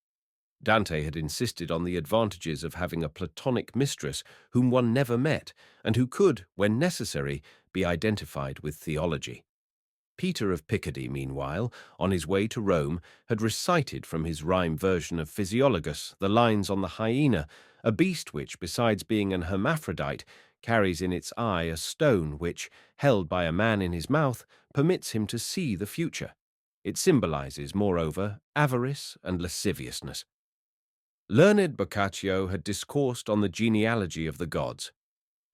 Dante had insisted on the advantages of having a platonic mistress whom one never met and who could, when necessary, be identified with theology. Peter of Picardy, meanwhile, on his way to Rome, had recited from his rhyme version of Physiologus the lines on the hyena, a beast which, besides being an hermaphrodite, carries in its eye a stone which, held by a man in his mouth, permits him to see the future. It symbolizes, moreover, avarice and lasciviousness. Learned Boccaccio had discoursed on the genealogy of the gods.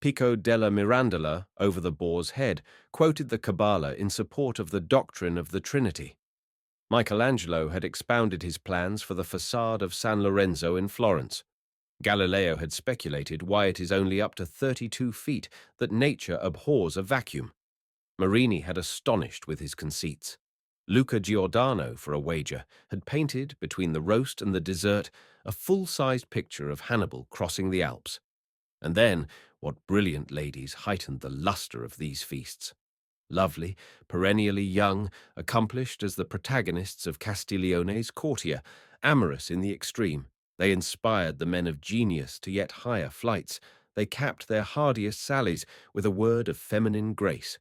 Pico della Mirandola, over the boar's head, quoted the Kabbalah in support of the doctrine of the Trinity. Michelangelo had expounded his plans for the facade of San Lorenzo in Florence. Galileo had speculated why it is only up to 32 feet that nature abhors a vacuum. Marini had astonished with his conceits. Luca Giordano, for a wager, had painted, between the roast and the dessert, a full-sized picture of Hannibal crossing the Alps. And then, what brilliant ladies heightened the lustre of these feasts. Lovely, perennially young, accomplished as the protagonists of Castiglione's Courtier, amorous in the extreme, they inspired the men of genius to yet higher flights. They capped their hardiest sallies with a word of feminine grace.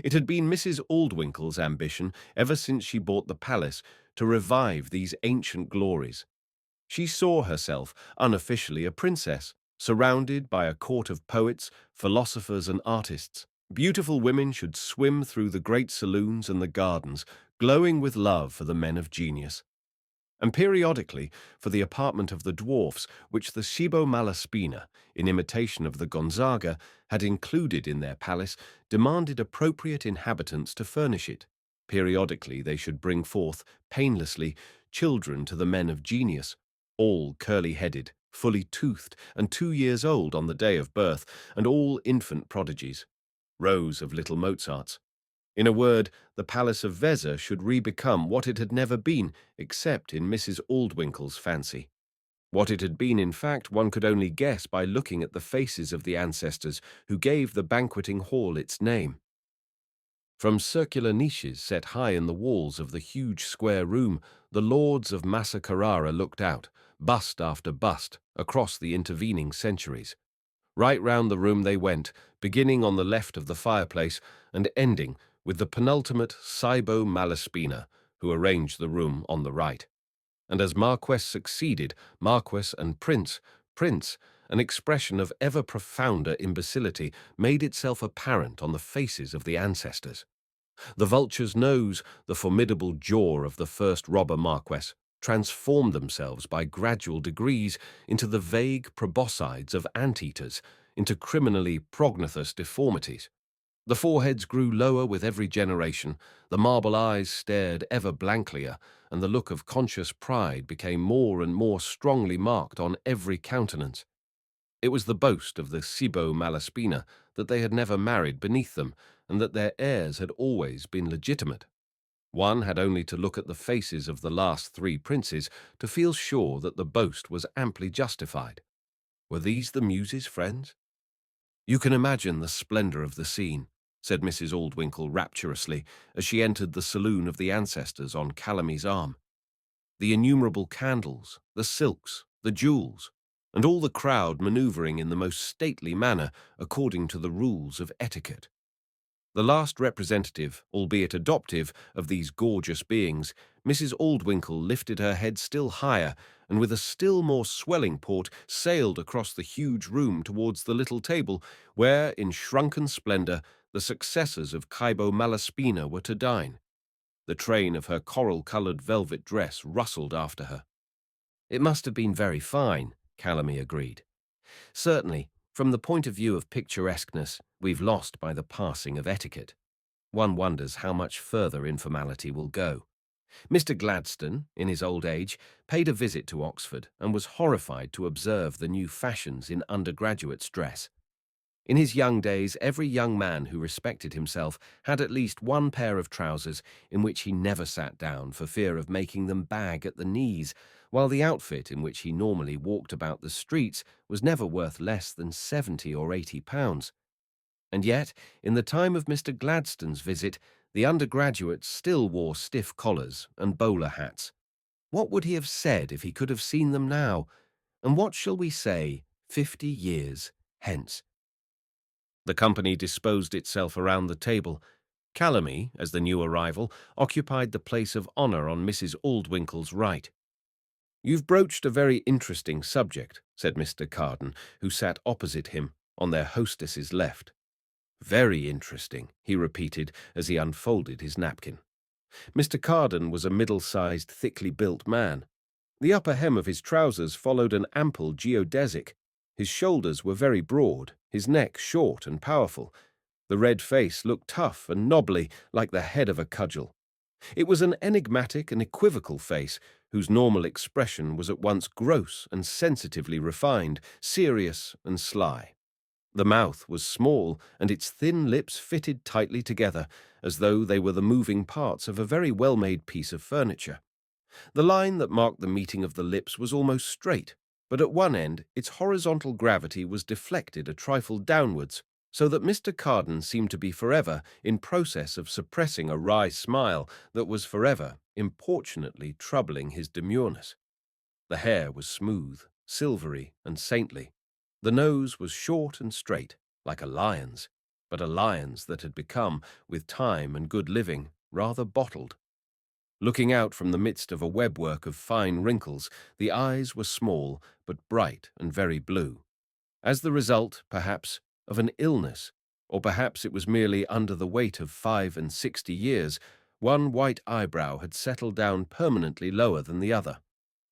It had been Mrs. Aldwinkle's ambition, ever since she bought the palace, to revive these ancient glories. She saw herself, unofficially, a princess, surrounded by a court of poets, philosophers, and artists. Beautiful women should swim through the great saloons and the gardens, glowing with love for the men of genius. And periodically, for the apartment of the dwarfs, which the Cybo Malaspina, in imitation of the Gonzaga, had included in their palace, demanded appropriate inhabitants to furnish it. Periodically they should bring forth, painlessly, children to the men of genius, all curly-headed, fully toothed, and 2 years old on the day of birth, and all infant prodigies, rows of little Mozarts. In a word, the palace of Vezza should re-become what it had never been, except in Mrs. Aldwinkle's fancy. What it had been, in fact, one could only guess by looking at the faces of the ancestors who gave the banqueting hall its name. From circular niches set high in the walls of the huge square room, the lords of Massa Carrara looked out, bust after bust, across the intervening centuries. Right round the room they went, beginning on the left of the fireplace and ending with the penultimate Cybo Malaspina, who arranged the room on the right. And as Marquess succeeded, Marquess and Prince, an expression of ever profounder imbecility made itself apparent on the faces of the ancestors. The vulture's nose, the formidable jaw of the first robber Marquess, transformed themselves by gradual degrees into the vague proboscides of anteaters, into criminally prognathous deformities. The foreheads grew lower with every generation, the marble eyes stared ever blanklier, and the look of conscious pride became more and more strongly marked on every countenance. It was the boast of the Cybo Malaspina that they had never married beneath them, and that their heirs had always been legitimate. One had only to look at the faces of the last 3 princes to feel sure that the boast was amply justified. Were these the Muses' friends? "You can imagine the splendor of the scene," said Mrs. Aldwinkle rapturously as she entered the saloon of the ancestors on Calamy's arm. The innumerable candles, the silks, the jewels, and all the crowd manoeuvring in the most stately manner according to the rules of etiquette. The last representative, albeit adoptive, of these gorgeous beings, Mrs. Aldwinkle lifted her head still higher and with a still more swelling port sailed across the huge room towards the little table where, in shrunken splendour, the successors of Cybo Malaspina were to dine. The train of her coral-coloured velvet dress rustled after her. It must have been very fine, Calamy agreed. Certainly, from the point of view of picturesqueness, we've lost by the passing of etiquette. One wonders how much further informality will go. Mr. Gladstone, in his old age, paid a visit to Oxford and was horrified to observe the new fashions in undergraduates' dress. In his young days, every young man who respected himself had at least one pair of trousers in which he never sat down for fear of making them bag at the knees, while the outfit in which he normally walked about the streets was never worth less than £70 or £80. And yet, in the time of Mr. Gladstone's visit, the undergraduates still wore stiff collars and bowler hats. What would he have said if he could have seen them now? And what shall we say 50 years hence? The company disposed itself around the table. Calamy, as the new arrival, occupied the place of honour on Mrs. Aldwinkle's right. "You've broached a very interesting subject," said Mr. Carden, who sat opposite him, on their hostess's left. "Very interesting," he repeated as he unfolded his napkin. Mr. Carden was a middle-sized, thickly built man. The upper hem of his trousers followed an ample geodesic. His shoulders were very broad, his neck short and powerful. The red face looked tough and knobbly, like the head of a cudgel. It was an enigmatic and equivocal face, whose normal expression was at once gross and sensitively refined, serious and sly. The mouth was small, and its thin lips fitted tightly together, as though they were the moving parts of a very well-made piece of furniture. The line that marked the meeting of the lips was almost straight, but at one end its horizontal gravity was deflected a trifle downwards, so that Mr. Carden seemed to be forever in process of suppressing a wry smile that was forever importunately troubling his demureness. The hair was smooth, silvery, and saintly. The nose was short and straight, like a lion's, but a lion's that had become, with time and good living, rather bottled. Looking out from the midst of a webwork of fine wrinkles, the eyes were small, but bright and very blue. As the result, perhaps, of an illness, or perhaps it was merely under the weight of 65 years, one white eyebrow had settled down permanently lower than the other.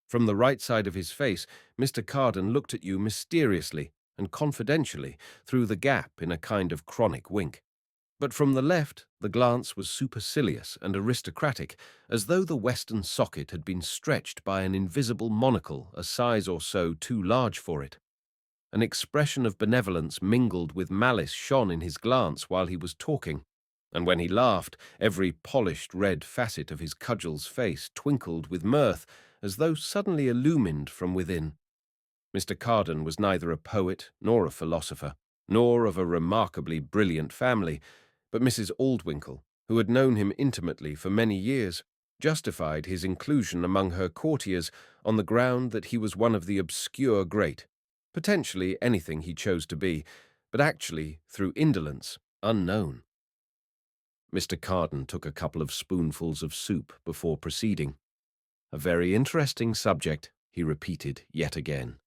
From the right side of his face, Mr. Carden looked at you mysteriously and confidentially through the gap in a kind of chronic wink. But from the left, the glance was supercilious and aristocratic, as though the western socket had been stretched by an invisible monocle a size or so too large for it. An expression of benevolence mingled with malice shone in his glance while he was talking, and when he laughed, every polished red facet of his cudgel's face twinkled with mirth, as though suddenly illumined from within. Mr. Carden was neither a poet nor a philosopher, nor of a remarkably brilliant family, but Mrs. Aldwinkle, who had known him intimately for many years, justified his inclusion among her courtiers on the ground that he was one of the obscure great, potentially anything he chose to be, but actually, through indolence, unknown. Mr. Carden took a couple of spoonfuls of soup before proceeding. "A very interesting subject," he repeated yet again.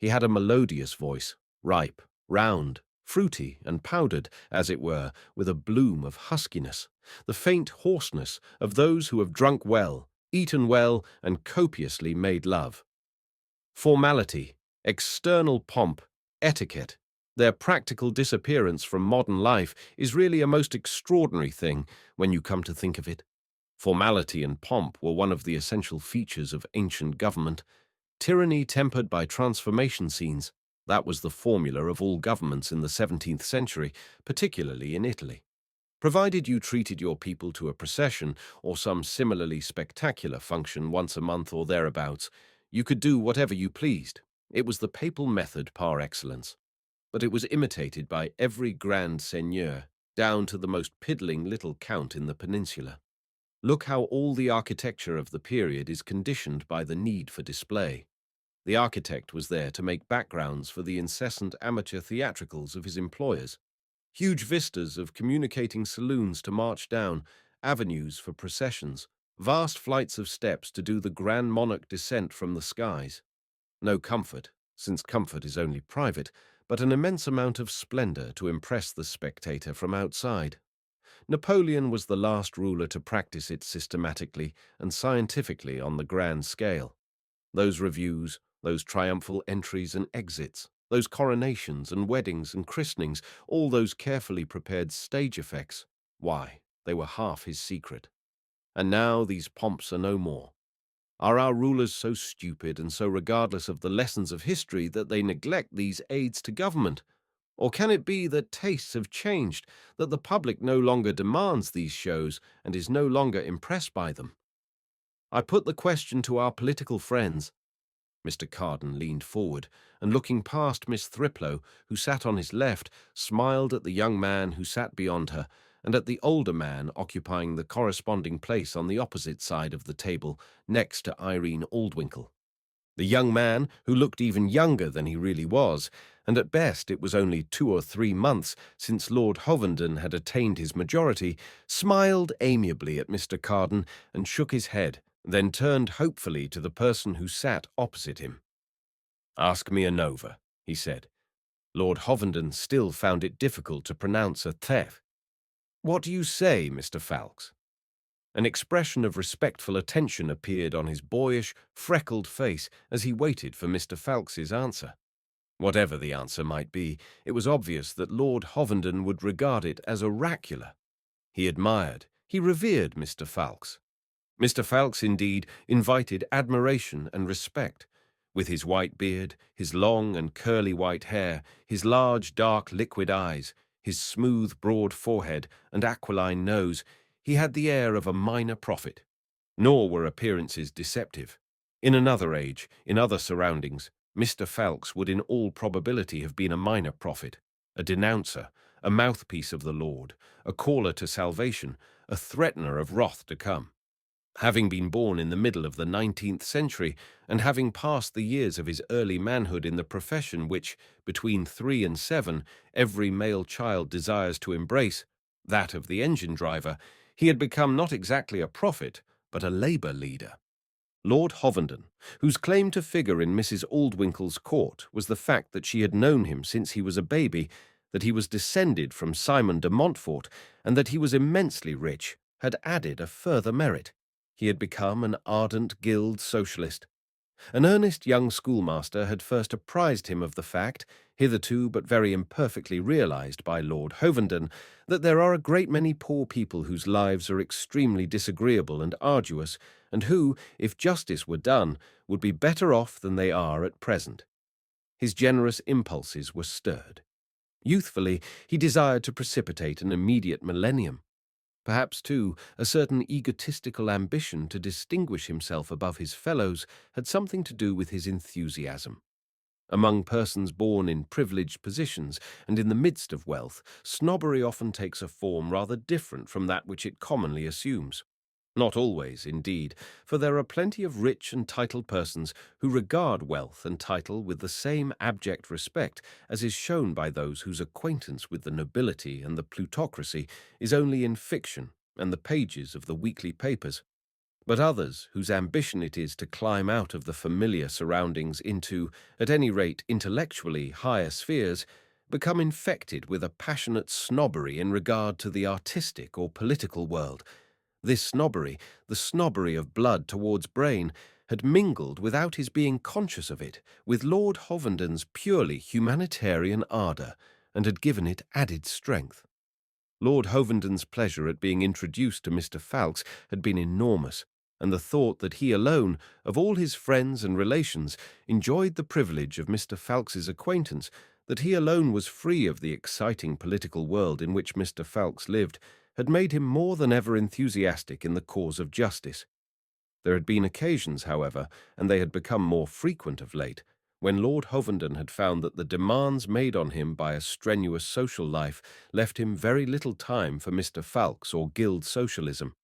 He had a melodious voice, ripe, round, fruity and powdered, as it were, with a bloom of huskiness, the faint hoarseness of those who have drunk well, eaten well, and copiously made love. Formality, external pomp, etiquette, their practical disappearance from modern life is really a most extraordinary thing when you come to think of it. Formality and pomp were one of the essential features of ancient government. Tyranny tempered by transformation scenes, that was the formula of all governments in the 17th century, particularly in Italy. Provided you treated your people to a procession or some similarly spectacular function once a month or thereabouts, you could do whatever you pleased. It was the papal method par excellence. But it was imitated by every grand seigneur, down to the most piddling little count in the peninsula. Look how all the architecture of the period is conditioned by the need for display. The architect was there to make backgrounds for the incessant amateur theatricals of his employers. Huge vistas of communicating saloons to march down, avenues for processions, vast flights of steps to do the grand monarch descent from the skies. No comfort, since comfort is only private, but an immense amount of splendor to impress the spectator from outside. Napoleon was the last ruler to practice it systematically and scientifically on the grand scale. Those reviews, those triumphal entries and exits, those coronations and weddings and christenings, all those carefully prepared stage effects, why, they were half his secret. And now these pomps are no more. Are our rulers so stupid and so regardless of the lessons of history that they neglect these aids to government? Or can it be that tastes have changed, that the public no longer demands these shows and is no longer impressed by them? I put the question to our political friends. Mr. Carden leaned forward, and looking past Miss Thriplow, who sat on his left, smiled at the young man who sat beyond her, and at the older man occupying the corresponding place on the opposite side of the table, next to Irene Aldwinkle. The young man, who looked even younger than he really was, and at best it was only 2 or 3 months since Lord Hovenden had attained his majority, smiled amiably at Mr. Carden and shook his head, then turned hopefully to the person who sat opposite him. "Ask me a nova," he said. Lord Hovenden still found it difficult to pronounce a th. "What do you say, Mr. Falx?" An expression of respectful attention appeared on his boyish, freckled face as he waited for Mr. Falx's answer. Whatever the answer might be, it was obvious that Lord Hovenden would regard it as oracular. He admired, he revered Mr. Falx. Mr. Falx, indeed, invited admiration and respect. With his white beard, his long and curly white hair, his large, dark, liquid eyes, his smooth, broad forehead and aquiline nose, he had the air of a minor prophet. Nor were appearances deceptive. In another age, in other surroundings, Mr. Falx would in all probability have been a minor prophet, a denouncer, a mouthpiece of the Lord, a caller to salvation, a threatener of wrath to come. Having been born in the middle of the 19th century, and having passed the years of his early manhood in the profession which, between 3 and 7, every male child desires to embrace, that of the engine driver, he had become not exactly a prophet, but a labour leader. Lord Hovenden, whose claim to figure in Mrs. Aldwinkle's court was the fact that she had known him since he was a baby, that he was descended from Simon de Montfort, and that he was immensely rich, had added a further merit. He had become an ardent guild socialist. An earnest young schoolmaster had first apprised him of the fact, hitherto but very imperfectly realized by Lord Hovenden, that there are a great many poor people whose lives are extremely disagreeable and arduous, and who, if justice were done, would be better off than they are at present. His generous impulses were stirred. Youthfully, he desired to precipitate an immediate millennium. Perhaps, too, a certain egotistical ambition to distinguish himself above his fellows had something to do with his enthusiasm. Among persons born in privileged positions and in the midst of wealth, snobbery often takes a form rather different from that which it commonly assumes. Not always, indeed, for there are plenty of rich and titled persons who regard wealth and title with the same abject respect as is shown by those whose acquaintance with the nobility and the plutocracy is only in fiction and the pages of the weekly papers, but others whose ambition it is to climb out of the familiar surroundings into, at any rate intellectually, higher spheres, become infected with a passionate snobbery in regard to the artistic or political world. This snobbery, the snobbery of blood towards brain, had mingled without his being conscious of it with Lord Hovenden's purely humanitarian ardour, and had given it added strength. Lord Hovenden's pleasure at being introduced to Mr. Falx had been enormous, and the thought that he alone, of all his friends and relations, enjoyed the privilege of Mr. Falx's acquaintance, that he alone was free of the exciting political world in which Mr. Falx lived, had made him more than ever enthusiastic in the cause of justice. There had been occasions, however, and they had become more frequent of late, when Lord Hovenden had found that the demands made on him by a strenuous social life left him very little time for Mr. Falx or guild socialism.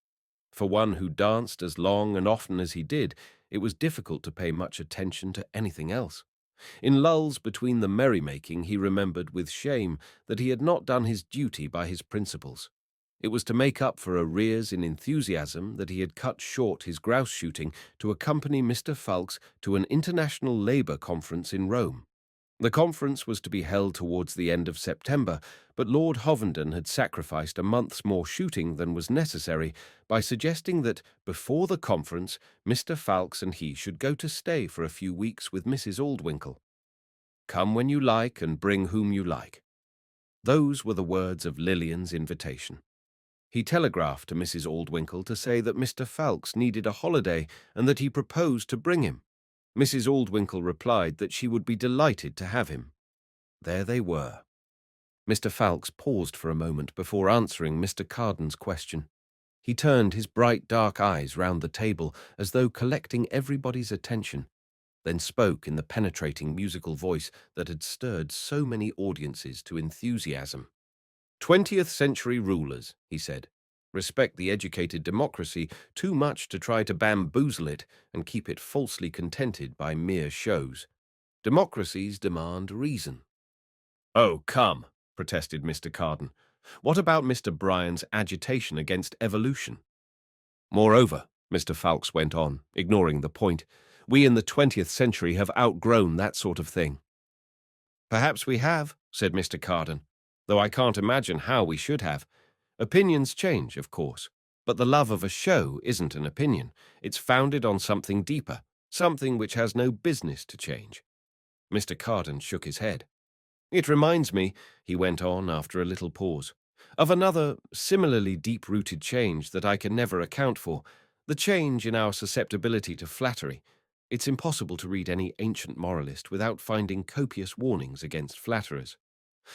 For one who danced as long and often as he did, it was difficult to pay much attention to anything else. In lulls between the merrymaking, he remembered with shame that he had not done his duty by his principles. It was to make up for arrears in enthusiasm that he had cut short his grouse shooting to accompany Mr. Falx to an international labour conference in Rome. The conference was to be held towards the end of September, but Lord Hovenden had sacrificed a month's more shooting than was necessary by suggesting that, before the conference, Mr. Falx and he should go to stay for a few weeks with Mrs. Aldwinkle. "Come when you like and bring whom you like." Those were the words of Lillian's invitation. He telegraphed to Mrs. Aldwinkle to say that Mr. Falx needed a holiday and that he proposed to bring him. Mrs. Aldwinkle replied that she would be delighted to have him. There they were. Mr. Falx paused for a moment before answering Mr. Carden's question. He turned his bright dark eyes round the table as though collecting everybody's attention, then spoke in the penetrating musical voice that had stirred so many audiences to enthusiasm. "20th century rulers," he said, "respect the educated democracy too much to try to bamboozle it and keep it falsely contented by mere shows. Democracies demand reason." "Oh, come," protested Mr. Carden. "What about Mr. Bryan's agitation against evolution?" "Moreover," Mr. Falx went on, ignoring the point, "we in the 20th century have outgrown that sort of thing." "Perhaps we have," said Mr. Carden, "though I can't imagine how we should have. Opinions change, of course, but the love of a show isn't an opinion. It's founded on something deeper, something which has no business to change." Mr. Carden shook his head. "It reminds me," he went on after a little pause, "of another similarly deep-rooted change that I can never account for, the change in our susceptibility to flattery. It's impossible to read any ancient moralist without finding copious warnings against flatterers.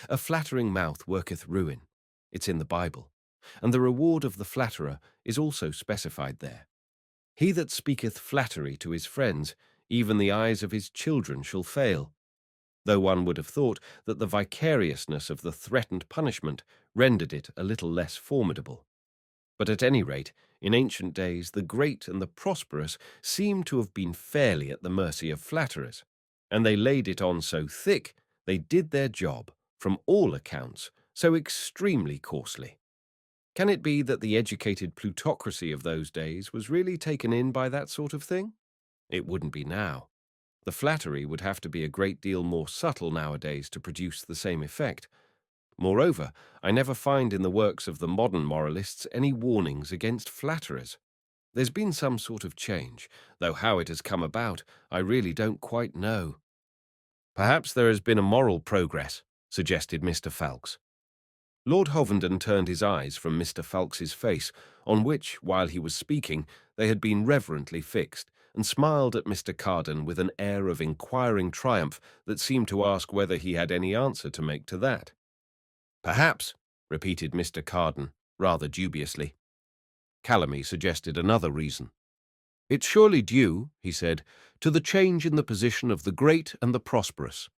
A flattering mouth worketh ruin. It's in the Bible. And the reward of the flatterer is also specified there. He that speaketh flattery to his friends, even the eyes of his children shall fail. Though one would have thought that the vicariousness of the threatened punishment rendered it a little less formidable. But at any rate, in ancient days, the great and the prosperous seem to have been fairly at the mercy of flatterers, and they laid it on so thick they did their job, from all accounts, so extremely coarsely. Can it be that the educated plutocracy of those days was really taken in by that sort of thing? It wouldn't be now. The flattery would have to be a great deal more subtle nowadays to produce the same effect. Moreover, I never find in the works of the modern moralists any warnings against flatterers. There's been some sort of change, though how it has come about, I really don't quite know." "Perhaps there has been a moral progress," suggested Mr. Falx. Lord Hovenden turned his eyes from Mr. Falx's face, on which, while he was speaking, they had been reverently fixed, and smiled at Mr. Carden with an air of inquiring triumph that seemed to ask whether he had any answer to make to that. "Perhaps," repeated Mr. Carden, rather dubiously. Calamy suggested another reason. "It's surely due," he said, "to the change in the position of the great and the prosperous.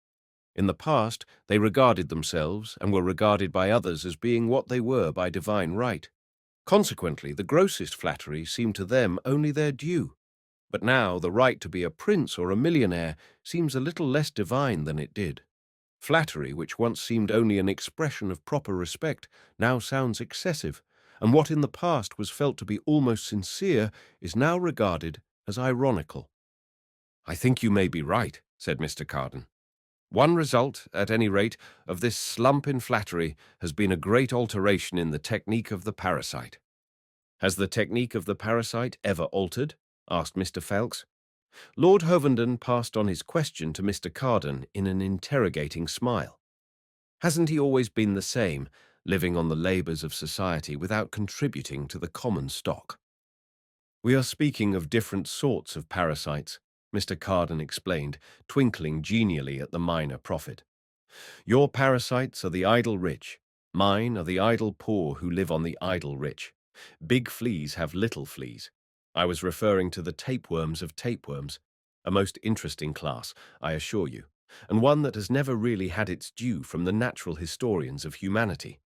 In the past, they regarded themselves and were regarded by others as being what they were by divine right. Consequently, the grossest flattery seemed to them only their due. But now the right to be a prince or a millionaire seems a little less divine than it did. Flattery, which once seemed only an expression of proper respect, now sounds excessive, and what in the past was felt to be almost sincere is now regarded as ironical." "I think you may be right," said Mr. Carden. "One result, at any rate, of this slump in flattery has been a great alteration in the technique of the parasite." "Has the technique of the parasite ever altered?" asked Mr. Falx. Lord Hovenden passed on his question to Mr. Carden in an interrogating smile. "Hasn't he always been the same, living on the labours of society without contributing to the common stock?" "We are speaking of different sorts of parasites," Mr. Carden explained, twinkling genially at the minor prophet. "Your parasites are the idle rich. Mine are the idle poor who live on the idle rich. Big fleas have little fleas. I was referring to the tapeworms of tapeworms, a most interesting class, I assure you, and one that has never really had its due from the natural historians of humanity.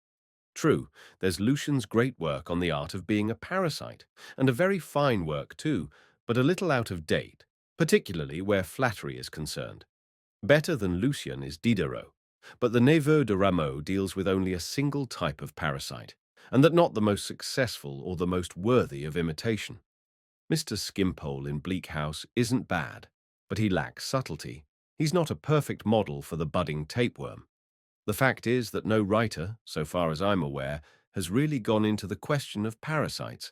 True, there's Lucian's great work on the art of being a parasite, and a very fine work too, but a little out of date, particularly where flattery is concerned. Better than Lucien is Diderot, but the Neveu de Rameau deals with only a single type of parasite, and that not the most successful or the most worthy of imitation. Mr. Skimpole in Bleak House isn't bad, but he lacks subtlety. He's not a perfect model for the budding tapeworm. The fact is that no writer, so far as I'm aware, has really gone into the question of parasites.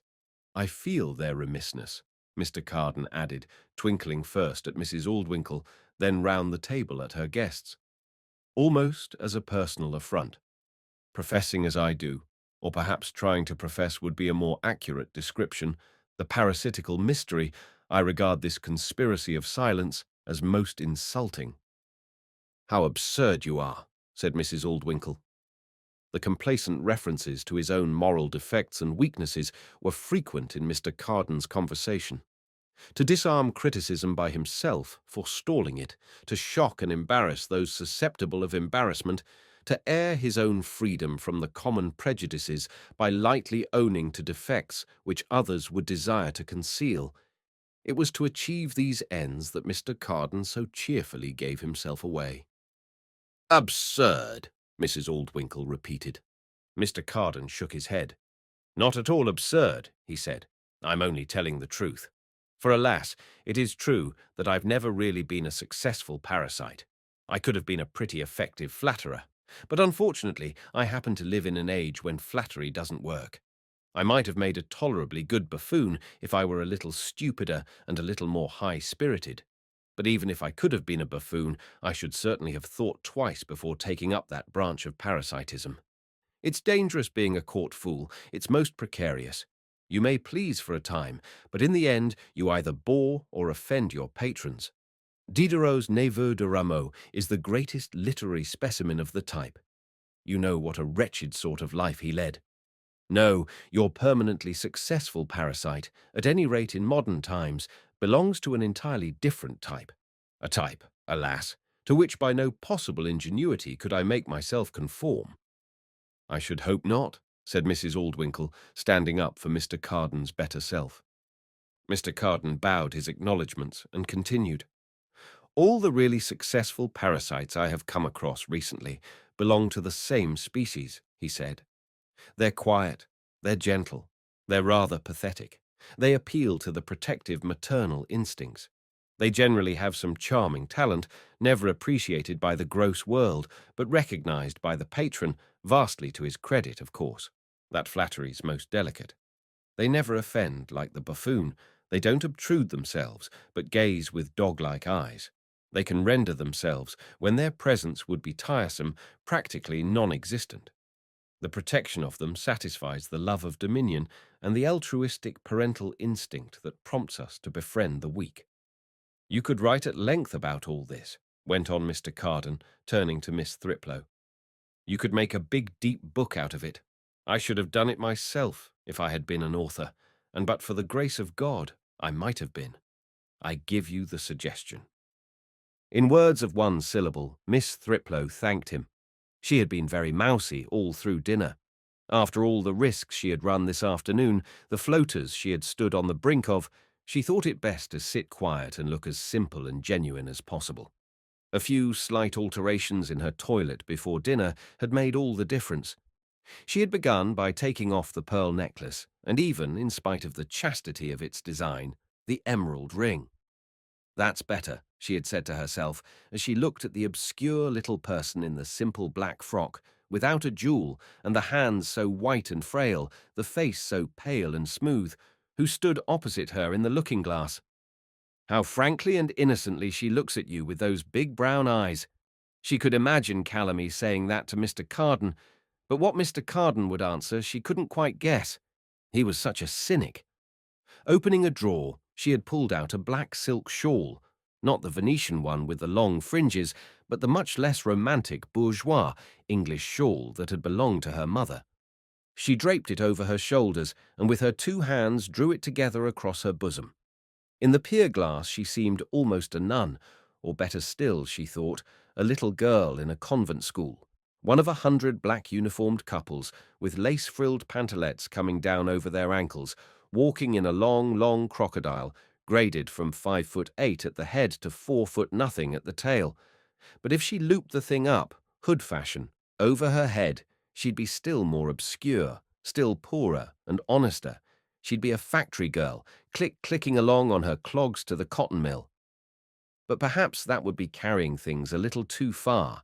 I feel their remissness, Mr. Carden added, twinkling first at Mrs. Aldwinkle, then round the table at her guests, almost as a personal affront. Professing as I do, or perhaps trying to profess would be a more accurate description, the parasitical mystery, I regard this conspiracy of silence as most insulting. "How absurd you are," said Mrs. Aldwinkle. The complacent references to his own moral defects and weaknesses were frequent in Mr. Carden's conversation. To disarm criticism by himself, forestalling it, to shock and embarrass those susceptible of embarrassment, to air his own freedom from the common prejudices by lightly owning to defects which others would desire to conceal. It was to achieve these ends that Mr. Carden so cheerfully gave himself away. "Absurd," Mrs. Aldwinkle repeated. Mr. Carden shook his head. "Not at all absurd," he said. "I'm only telling the truth. For alas, it is true that I've never really been a successful parasite. I could have been a pretty effective flatterer, but unfortunately I happen to live in an age when flattery doesn't work. I might have made a tolerably good buffoon if I were a little stupider and a little more high-spirited. But even if I could have been a buffoon, I should certainly have thought twice before taking up that branch of parasitism. It's dangerous being a court fool. It's most precarious. You may please for a time, but in the end you either bore or offend your patrons. Diderot's Neveu de Rameau is the greatest literary specimen of the type. You know what a wretched sort of life he led. No, your permanently successful parasite, at any rate in modern times, belongs to an entirely different type. A type, alas, to which by no possible ingenuity could I make myself conform." "I should hope not," said Mrs. Aldwinkle, standing up for Mr. Carden's better self. Mr. Carden bowed his acknowledgments and continued. "All the really successful parasites I have come across recently belong to the same species," he said. "They're quiet, they're gentle, they're rather pathetic. They appeal to the protective maternal instincts. They generally have some charming talent, never appreciated by the gross world, but recognized by the patron, vastly to his credit, of course. That flattery's most delicate. They never offend like the buffoon. They don't obtrude themselves, but gaze with dog-like eyes. They can render themselves, when their presence would be tiresome, practically non-existent. The protection of them satisfies the love of dominion and the altruistic parental instinct that prompts us to befriend the weak. You could write at length about all this," went on Mr. Carden, turning to Miss Thriplow. "You could make a big, deep book out of it. I should have done it myself if I had been an author, and but for the grace of God, I might have been. I give you the suggestion." In words of one syllable, Miss Thriplow thanked him. She had been very mousy all through dinner. After all the risks she had run this afternoon, the floaters she had stood on the brink of, she thought it best to sit quiet and look as simple and genuine as possible. A few slight alterations in her toilet before dinner had made all the difference. She had begun by taking off the pearl necklace, and even, in spite of the chastity of its design, the emerald ring. "That's better," she had said to herself, as she looked at the obscure little person in the simple black frock, without a jewel, and the hands so white and frail, the face so pale and smooth, who stood opposite her in the looking-glass. "How frankly and innocently she looks at you with those big brown eyes." She could imagine Calamy saying that to Mr. Carden, but what Mr. Carden would answer she couldn't quite guess. He was such a cynic. Opening a drawer, she had pulled out a black silk shawl, not the Venetian one with the long fringes, but the much less romantic bourgeois English shawl that had belonged to her mother. She draped it over her shoulders, and with her two hands drew it together across her bosom. In the pier-glass she seemed almost a nun, or better still, she thought, a little girl in a convent school, one of 100 black-uniformed couples with lace-frilled pantalettes coming down over their ankles, walking in a long, long crocodile, graded from 5'8" at the head to 4 foot nothing at the tail. But if she looped the thing up, hood fashion, over her head, she'd be still more obscure, still poorer and honester. She'd be a factory girl, clicking along on her clogs to the cotton mill. But perhaps that would be carrying things a little too far.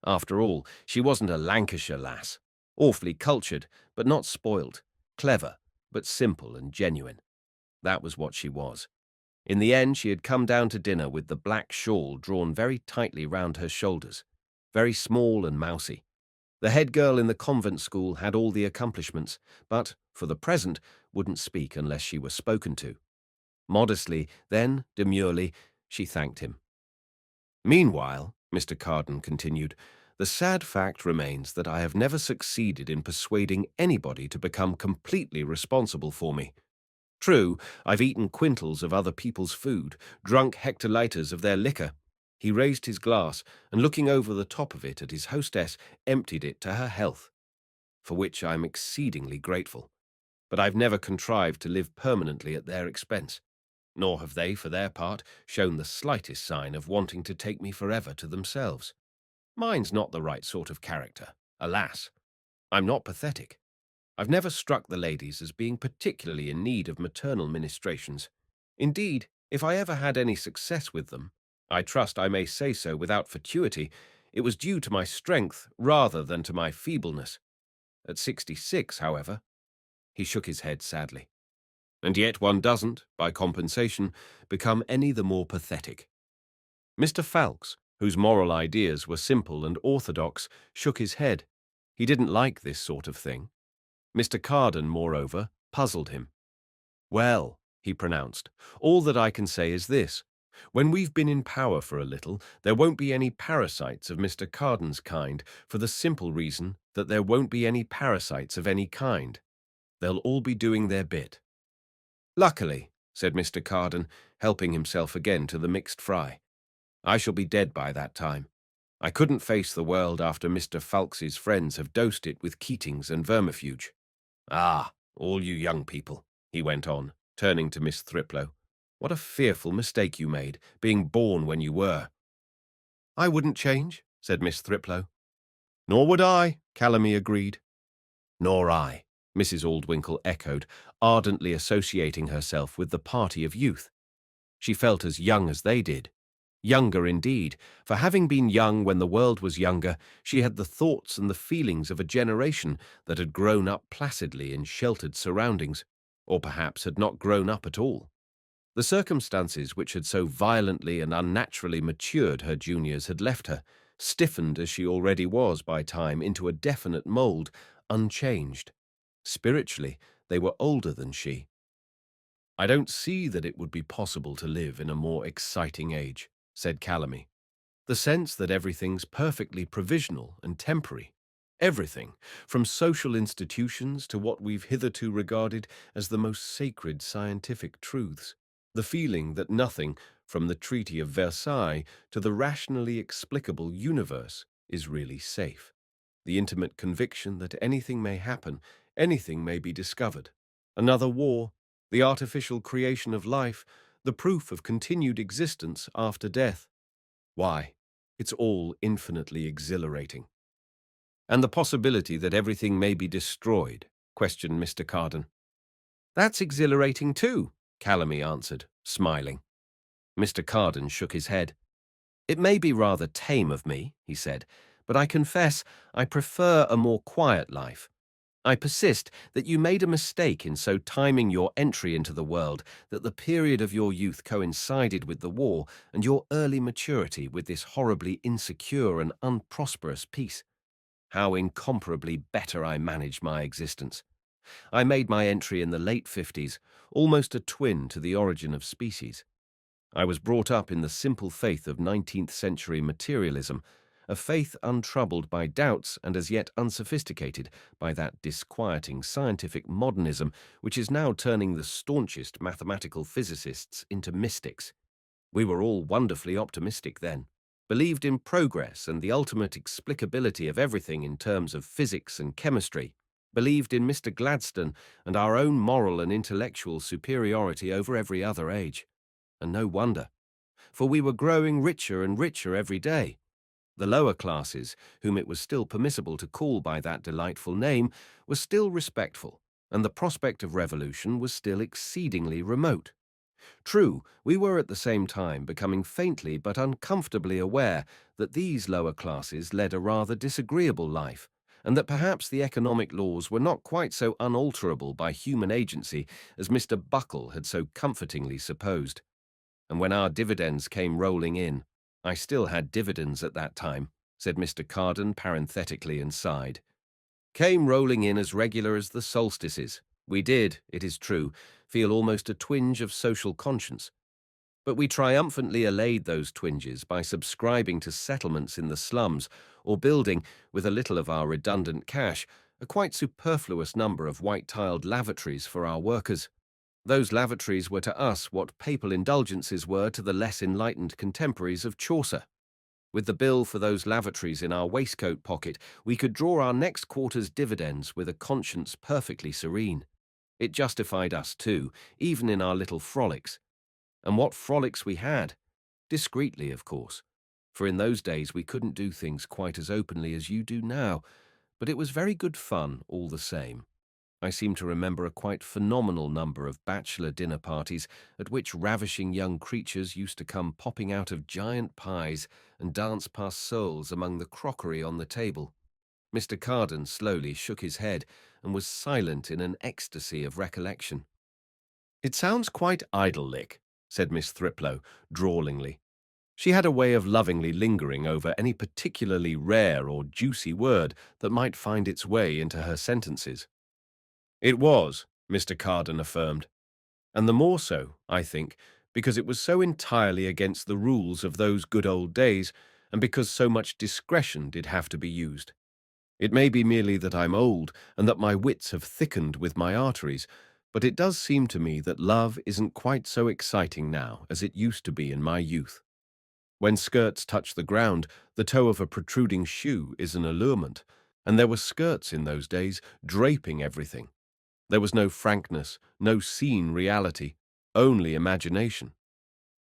After all, she wasn't a Lancashire lass. Awfully cultured, but not spoilt. Clever, but simple and genuine. That was what she was. In the end, she had come down to dinner with the black shawl drawn very tightly round her shoulders, very small and mousy. The head girl in the convent school had all the accomplishments, but, for the present, wouldn't speak unless she were spoken to. Modestly, then, demurely, she thanked him. Meanwhile, Mr. Carden continued, the sad fact remains that I have never succeeded in persuading anybody to become completely responsible for me. True, I've eaten quintals of other people's food, drunk hectoliters of their liquor. He raised his glass and, looking over the top of it at his hostess, emptied it to her health, for which I am exceedingly grateful. But I've never contrived to live permanently at their expense, nor have they, for their part, shown the slightest sign of wanting to take me forever to themselves. Mine's not the right sort of character, alas. I'm not pathetic. I've never struck the ladies as being particularly in need of maternal ministrations. Indeed, if I ever had any success with them, I trust I may say so without fatuity, it was due to my strength rather than to my feebleness. At 66, however, he shook his head sadly. And yet one doesn't, by compensation, become any the more pathetic. Mr. Falx, whose moral ideas were simple and orthodox, shook his head. He didn't like this sort of thing. Mr. Carden, moreover, puzzled him. Well, he pronounced, all that I can say is this. When we've been in power for a little, there won't be any parasites of Mr. Carden's kind, for the simple reason that there won't be any parasites of any kind. They'll all be doing their bit. Luckily, said Mr. Carden, helping himself again to the mixed fry. I shall be dead by that time. I couldn't face the world after Mr. Falx's friends have dosed it with Keatings and vermifuge. Ah, all you young people, he went on, turning to Miss Thriplow. What a fearful mistake you made, being born when you were. I wouldn't change, said Miss Thriplow. Nor would I, Calamy agreed. Nor I, Mrs. Aldwinkle echoed, ardently associating herself with the party of youth. She felt as young as they did. Younger indeed, for having been young when the world was younger, she had the thoughts and the feelings of a generation that had grown up placidly in sheltered surroundings, or perhaps had not grown up at all. The circumstances which had so violently and unnaturally matured her juniors had left her, stiffened as she already was by time into a definite mould, unchanged. Spiritually, they were older than she. I don't see that it would be possible to live in a more exciting age, said Calamy. The sense that everything's perfectly provisional and temporary. Everything, from social institutions to what we've hitherto regarded as the most sacred scientific truths. The feeling that nothing, from the Treaty of Versailles to the rationally explicable universe, is really safe. The intimate conviction that anything may happen, anything may be discovered. Another war, the artificial creation of life, the proof of continued existence after death. Why, it's all infinitely exhilarating. And the possibility that everything may be destroyed, questioned Mr. Carden. That's exhilarating too, Calamy answered, smiling. Mr. Carden shook his head. It may be rather tame of me, he said, but I confess I prefer a more quiet life. I persist that you made a mistake in so timing your entry into the world that the period of your youth coincided with the war and your early maturity with this horribly insecure and unprosperous peace. How incomparably better I managed my existence. I made my entry in the late 50s, almost a twin to the origin of species. I was brought up in the simple faith of 19th century materialism, a faith untroubled by doubts and as yet unsophisticated by that disquieting scientific modernism which is now turning the staunchest mathematical physicists into mystics. We were all wonderfully optimistic then, believed in progress and the ultimate explicability of everything in terms of physics and chemistry, believed in Mr. Gladstone and our own moral and intellectual superiority over every other age. and no wonder, for we were growing richer and richer every day. The lower classes, whom it was still permissible to call by that delightful name, were still respectful, and the prospect of revolution was still exceedingly remote. True, we were at the same time becoming faintly but uncomfortably aware that these lower classes led a rather disagreeable life, and that perhaps the economic laws were not quite so unalterable by human agency as Mr. Buckle had so comfortingly supposed. And when our dividends came rolling in, I still had dividends at that time, said Mr. Carden parenthetically and sighed. Came rolling in as regular as the solstices. We did, it is true, feel almost a twinge of social conscience. But we triumphantly allayed those twinges by subscribing to settlements in the slums or building, with a little of our redundant cash, a quite superfluous number of white-tiled lavatories for our workers. Those lavatories were to us what papal indulgences were to the less enlightened contemporaries of Chaucer. With the bill for those lavatories in our waistcoat pocket, we could draw our next quarter's dividends with a conscience perfectly serene. It justified us, too, even in our little frolics. And what frolics we had! Discreetly, of course, for in those days we couldn't do things quite as openly as you do now, but it was very good fun all the same. I seem to remember a quite phenomenal number of bachelor dinner parties at which ravishing young creatures used to come popping out of giant pies and dance past souls among the crockery on the table. Mr. Carden slowly shook his head and was silent in an ecstasy of recollection. "It sounds quite idyllic," said Miss Thriplow, drawlingly. She had a way of lovingly lingering over any particularly rare or juicy word that might find its way into her sentences. "It was," Mr. Carden affirmed, "and the more so, I think, because it was so entirely against the rules of those good old days, and because so much discretion did have to be used. It may be merely that I'm old and that my wits have thickened with my arteries, but it does seem to me that love isn't quite so exciting now as it used to be in my youth. When skirts touch the ground, the toe of a protruding shoe is an allurement, and there were skirts in those days draping everything. There was no frankness, no seen reality, only imagination.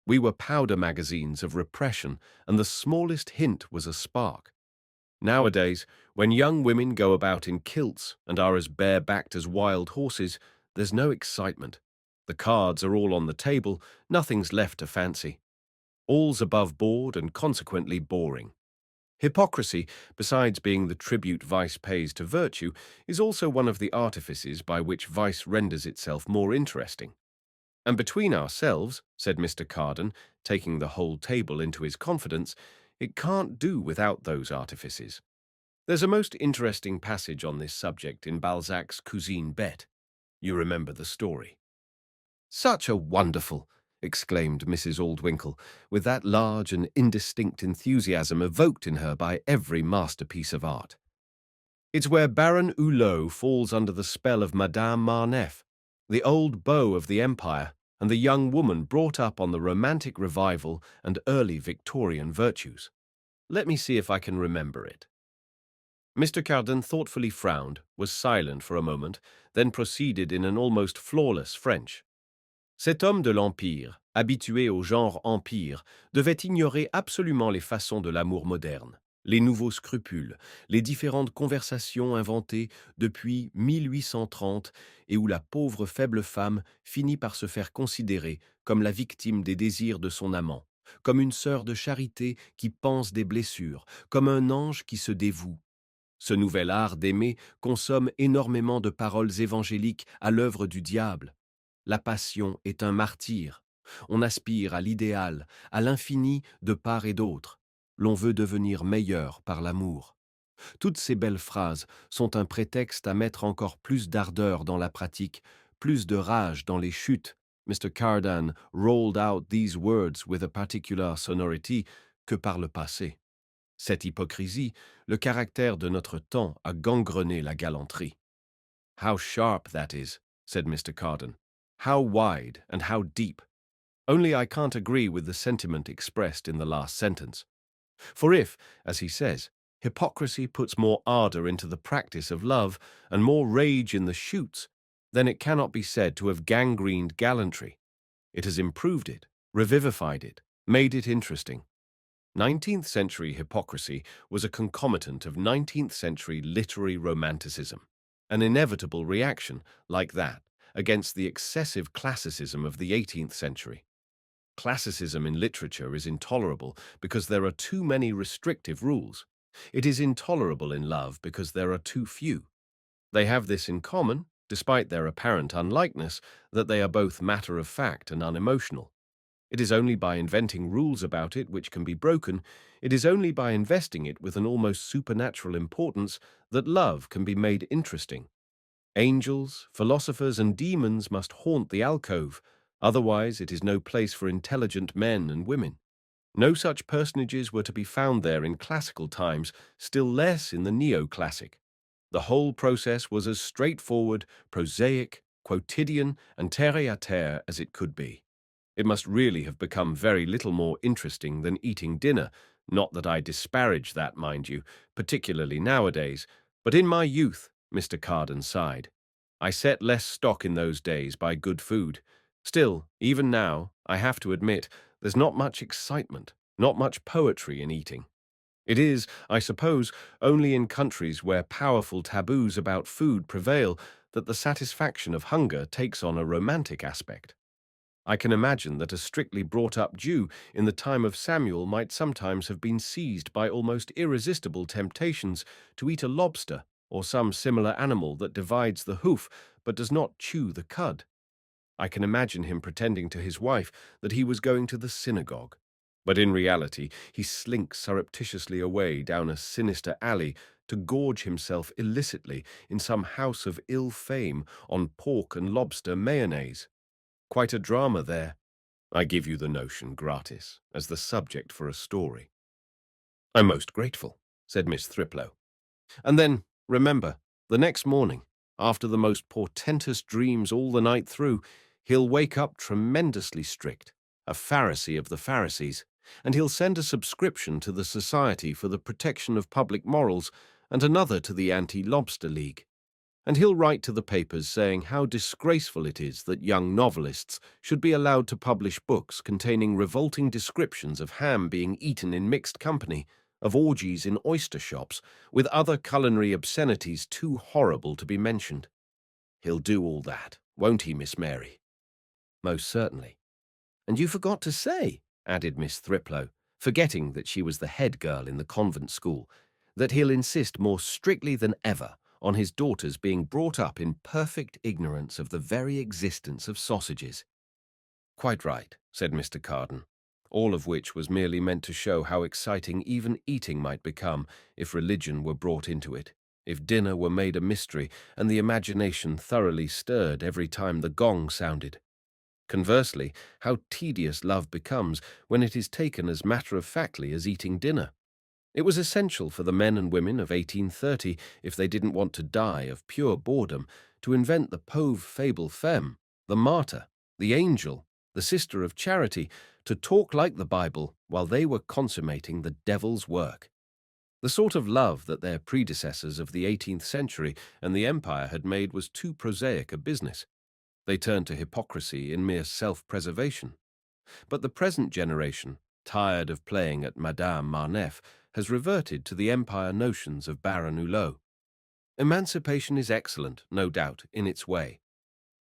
We were powder magazines of repression, and the smallest hint was a spark. Nowadays, when young women go about in kilts and are as bare-backed as wild horses, there's no excitement. The cards are all on the table, nothing's left to fancy. All's above board and consequently boring. Hypocrisy, besides being the tribute vice pays to virtue, is also one of the artifices by which vice renders itself more interesting. And between ourselves, said Mr. Carden, taking the whole table into his confidence, it can't do without those artifices. There's a most interesting passage on this subject in Balzac's Cousine Bette. You remember the story. "Such a wonderful," exclaimed Mrs. Aldwinkle, with that large and indistinct enthusiasm evoked in her by every masterpiece of art. "It's where Baron Hulot falls under the spell of Madame Marneffe, the old beau of the Empire, and the young woman brought up on the romantic revival and early Victorian virtues. Let me see if I can remember it." Mr. Carden thoughtfully frowned, was silent for a moment, then proceeded in an almost flawless French. "Cet homme de l'Empire, habitué au genre empire, devait ignorer absolument les façons de l'amour moderne, les nouveaux scrupules, les différentes conversations inventées depuis 1830 et où la pauvre faible femme finit par se faire considérer comme la victime des désirs de son amant, comme une sœur de charité qui panse des blessures, comme un ange qui se dévoue. Ce nouvel art d'aimer consomme énormément de paroles évangéliques à l'œuvre du diable. La passion est un martyr. On aspire à l'idéal, à l'infini de part et d'autre. L'on veut devenir meilleur par l'amour. Toutes ces belles phrases sont un prétexte à mettre encore plus d'ardeur dans la pratique, plus de rage dans les chutes. Mr. Carden rolled out these words with a particular sonority que par le passé. Cette hypocrisie, le caractère de notre temps a gangrené la galanterie. How sharp that is, said Mr. Carden. How wide and how deep. Only I can't agree with the sentiment expressed in the last sentence. For if, as he says, hypocrisy puts more ardor into the practice of love and more rage in the shoots, then it cannot be said to have gangrened gallantry. It has improved it, revivified it, made it interesting. 19th century hypocrisy was a concomitant of 19th century literary romanticism, an inevitable reaction, like that, against the excessive classicism of the 18th century. Classicism in literature is intolerable because there are too many restrictive rules. It is intolerable in love because there are too few. They have this in common, despite their apparent unlikeness, that they are both matter of fact and unemotional. It is only by inventing rules about it which can be broken, it is only by investing it with an almost supernatural importance that love can be made interesting. Angels, philosophers, and demons must haunt the alcove, otherwise it is no place for intelligent men and women. No such personages were to be found there in classical times, still less in the neoclassic. The whole process was as straightforward, prosaic, quotidian, and terre-à-terre as it could be. It must really have become very little more interesting than eating dinner, not that I disparage that, mind you, particularly nowadays, but in my youth, Mr. Carden sighed. I set less stock in those days by good food. Still, even now, I have to admit, there's not much excitement, not much poetry in eating. It is, I suppose, only in countries where powerful taboos about food prevail that the satisfaction of hunger takes on a romantic aspect. I can imagine that a strictly brought-up Jew in the time of Samuel might sometimes have been seized by almost irresistible temptations to eat a lobster or some similar animal that divides the hoof but does not chew the cud. I can imagine him pretending to his wife that he was going to the synagogue, but in reality he slinks surreptitiously away down a sinister alley to gorge himself illicitly in some house of ill fame on pork and lobster mayonnaise. Quite a drama there. I give you the notion gratis, as the subject for a story. I'm most grateful, said Miss Thriplow. And then, remember, the next morning, after the most portentous dreams all the night through, he'll wake up tremendously strict, a Pharisee of the Pharisees, and he'll send a subscription to the Society for the Protection of Public Morals and another to the Anti-Lobster League. And he'll write to the papers saying how disgraceful it is that young novelists should be allowed to publish books containing revolting descriptions of ham being eaten in mixed company, of orgies in oyster shops, with other culinary obscenities too horrible to be mentioned. He'll do all that, won't he, Miss Mary? Most certainly. And you forgot to say, added Miss Thriplow, forgetting that she was the head girl in the convent school, that he'll insist more strictly than ever on his daughters being brought up in perfect ignorance of the very existence of sausages. Quite right, said Mr. Carden, all of which was merely meant to show how exciting even eating might become if religion were brought into it, if dinner were made a mystery and the imagination thoroughly stirred every time the gong sounded. Conversely, how tedious love becomes when it is taken as matter-of-factly as eating dinner. It was essential for the men and women of 1830, if they didn't want to die of pure boredom, to invent the pauvre fable femme, the martyr, the angel, the sister of charity, to talk like the Bible while they were consummating the devil's work. The sort of love that their predecessors of the 18th century and the Empire had made was too prosaic a business. They turned to hypocrisy in mere self-preservation. But the present generation, tired of playing at Madame Marneffe, has reverted to the Empire notions of Baron Hulot. Emancipation is excellent, no doubt, in its way.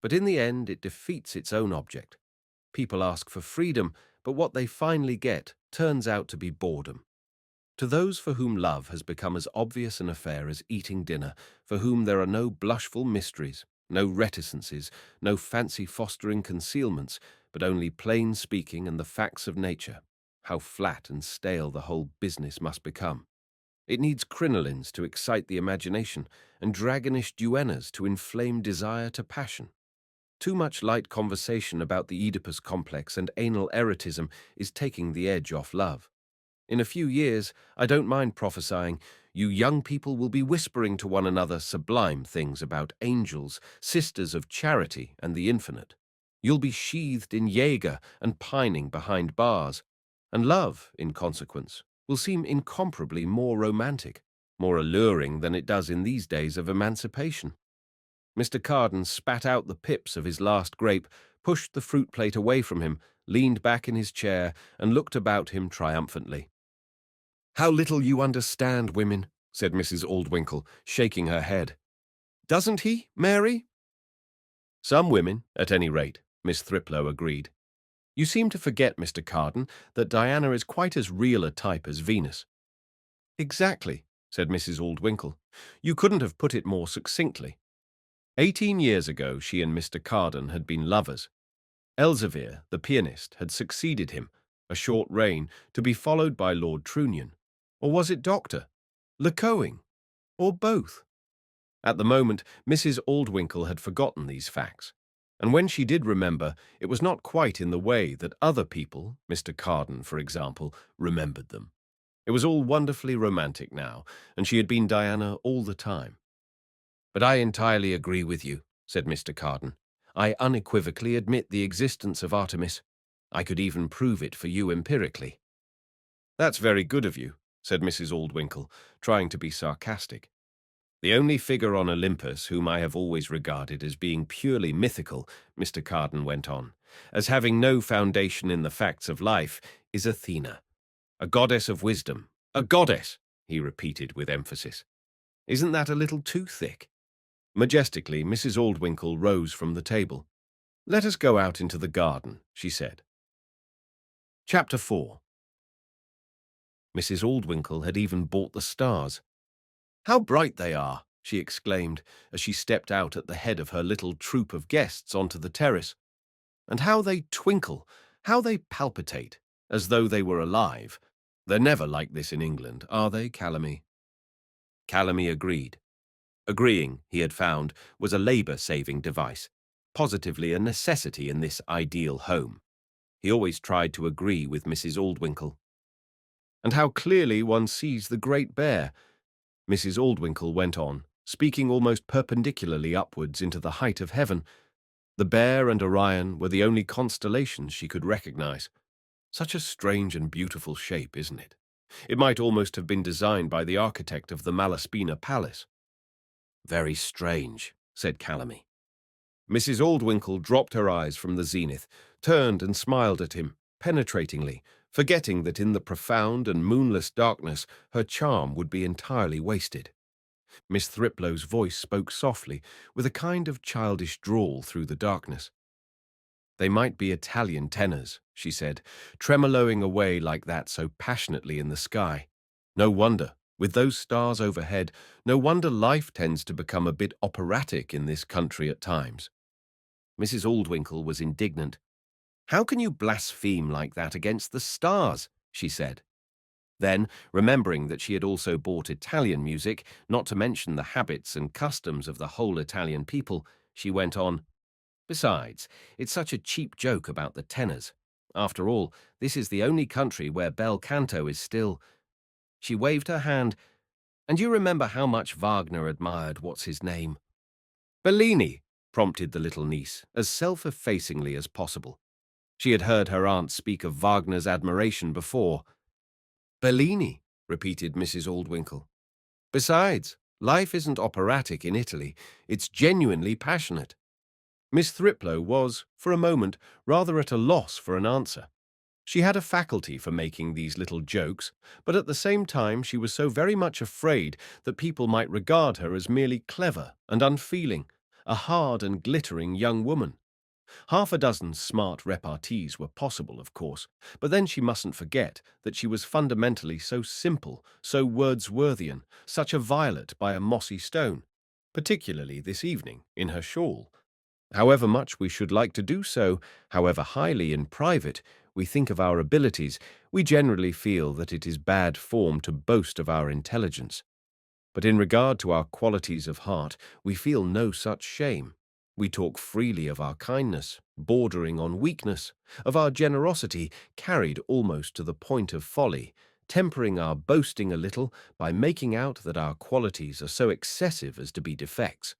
But in the end it defeats its own object. People ask for freedom, but what they finally get turns out to be boredom. To those for whom love has become as obvious an affair as eating dinner, for whom there are no blushful mysteries, no reticences, no fancy-fostering concealments, but only plain speaking and the facts of nature, how flat and stale the whole business must become. It needs crinolines to excite the imagination and dragonish duennas to inflame desire to passion. Too much light conversation about the Oedipus complex and anal erotism is taking the edge off love. In a few years, I don't mind prophesying, you young people will be whispering to one another sublime things about angels, sisters of charity, and the infinite. You'll be sheathed in Jaeger and pining behind bars, and love, in consequence, will seem incomparably more romantic, more alluring than it does in these days of emancipation. Mr. Carden spat out the pips of his last grape, pushed the fruit plate away from him, leaned back in his chair, and looked about him triumphantly. "How little you understand women," said Mrs. Aldwinkle, shaking her head. "Doesn't he, Mary?" "Some women, at any rate," Miss Thriplow agreed. "You seem to forget, Mr. Carden, that Diana is quite as real a type as Venus." "Exactly," said Mrs. Aldwinkle. "You couldn't have put it more succinctly. 18 years ago she and Mr. Carden had been lovers. Elzevir, the pianist, had succeeded him, a short reign, to be followed by Lord Trunnion. Or was it Dr. Lecoing? Or both? At the moment, Mrs. Aldwinkle had forgotten these facts, and when she did remember, it was not quite in the way that other people, Mr. Carden, for example, remembered them. It was all wonderfully romantic now, and she had been Diana all the time. "But I entirely agree with you," said Mr. Carden. "I unequivocally admit the existence of Artemis. I could even prove it for you empirically." "That's very good of you," said Mrs. Aldwinkle, trying to be sarcastic. "The only figure on Olympus whom I have always regarded as being purely mythical," Mr. Carden went on, "as having no foundation in the facts of life, is Athena. A goddess of wisdom. A goddess," he repeated with emphasis. "Isn't that a little too thick?" Majestically, Mrs. Aldwinkle rose from the table. "Let us go out into the garden," she said. Chapter 4. Mrs. Aldwinkle had even bought the stars. "How bright they are!" she exclaimed as she stepped out at the head of her little troop of guests onto the terrace. "And how they twinkle, how they palpitate, as though they were alive. They're never like this in England, are they, Calamy?" Calamy agreed. Agreeing, he had found, was a labor-saving device, positively a necessity in this ideal home. He always tried to agree with Mrs. Aldwinkle. "And how clearly one sees the Great Bear," Mrs. Aldwinkle went on, speaking almost perpendicularly upwards into the height of heaven. The Bear and Orion were the only constellations she could recognize. "Such a strange and beautiful shape, isn't it? It might almost have been designed by the architect of the Malaspina Palace." "Very strange," said Calamy. Mrs. Aldwinkle dropped her eyes from the zenith, turned and smiled at him, penetratingly, forgetting that in the profound and moonless darkness her charm would be entirely wasted. Miss Thriplow's voice spoke softly, with a kind of childish drawl through the darkness. "They might be Italian tenors," she said, tremoloing away like that so passionately in the sky. "No wonder. With those stars overhead, no wonder life tends to become a bit operatic in this country at times." Mrs. Aldwinkle was indignant. "How can you blaspheme like that against the stars?" she said. Then, remembering that she had also bought Italian music, not to mention the habits and customs of the whole Italian people, she went on, "Besides, it's such a cheap joke about the tenors. After all, this is the only country where bel canto is still—" She waved her hand. "And you remember how much Wagner admired what's-his-name?" "Bellini," prompted the little niece, as self-effacingly as possible. She had heard her aunt speak of Wagner's admiration before. "Bellini," repeated Mrs. Aldwinkle. "Besides, life isn't operatic in Italy. It's genuinely passionate." Miss Thriplow was, for a moment, rather at a loss for an answer. She had a faculty for making these little jokes, but at the same time she was so very much afraid that people might regard her as merely clever and unfeeling, a hard and glittering young woman. Half a dozen smart repartees were possible, of course, but then she mustn't forget that she was fundamentally so simple, so Wordsworthian, such a violet by a mossy stone, particularly this evening, in her shawl. However much we should like to do so, however highly in private we think of our abilities, we generally feel that it is bad form to boast of our intelligence. But in regard to our qualities of heart, we feel no such shame. We talk freely of our kindness, bordering on weakness, of our generosity, carried almost to the point of folly, tempering our boasting a little by making out that our qualities are so excessive as to be defects.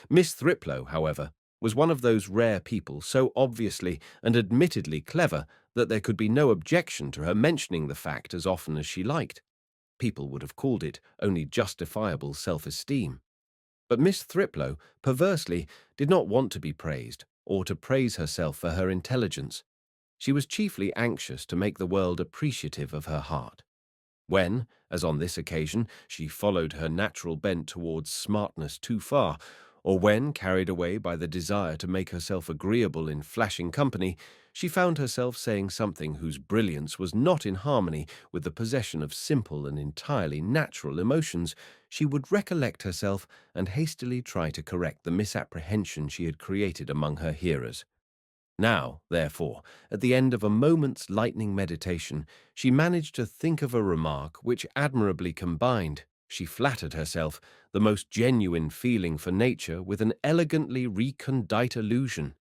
Miss Thriplow, however, was one of those rare people so obviously and admittedly clever that there could be no objection to her mentioning the fact as often as she liked. People would have called it only justifiable self-esteem. But Miss Thriplow, perversely, did not want to be praised, or to praise herself for her intelligence. She was chiefly anxious to make the world appreciative of her heart. When, as on this occasion, she followed her natural bent towards smartness too far, or when, carried away by the desire to make herself agreeable in flashing company, she found herself saying something whose brilliance was not in harmony with the possession of simple and entirely natural emotions, she would recollect herself and hastily try to correct the misapprehension she had created among her hearers. Now, therefore, at the end of a moment's lightning meditation, she managed to think of a remark which admirably combined, she flattered herself, the most genuine feeling for nature with an elegantly recondite illusion.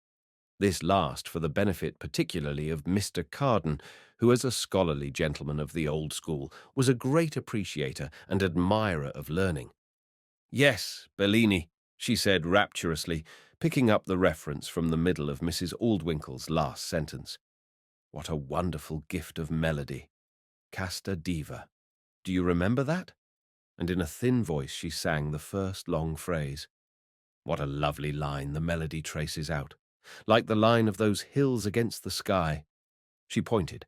This last for the benefit particularly of Mr. Carden, who, as a scholarly gentleman of the old school, was a great appreciator and admirer of learning. "Yes, Bellini," she said rapturously, picking up the reference from the middle of Mrs. Aldwinkle's last sentence. "What a wonderful gift of melody. Casta diva. Do you remember that?" And in a thin voice she sang the first long phrase. What a lovely line the melody traces out, like the line of those hills against the sky. She pointed.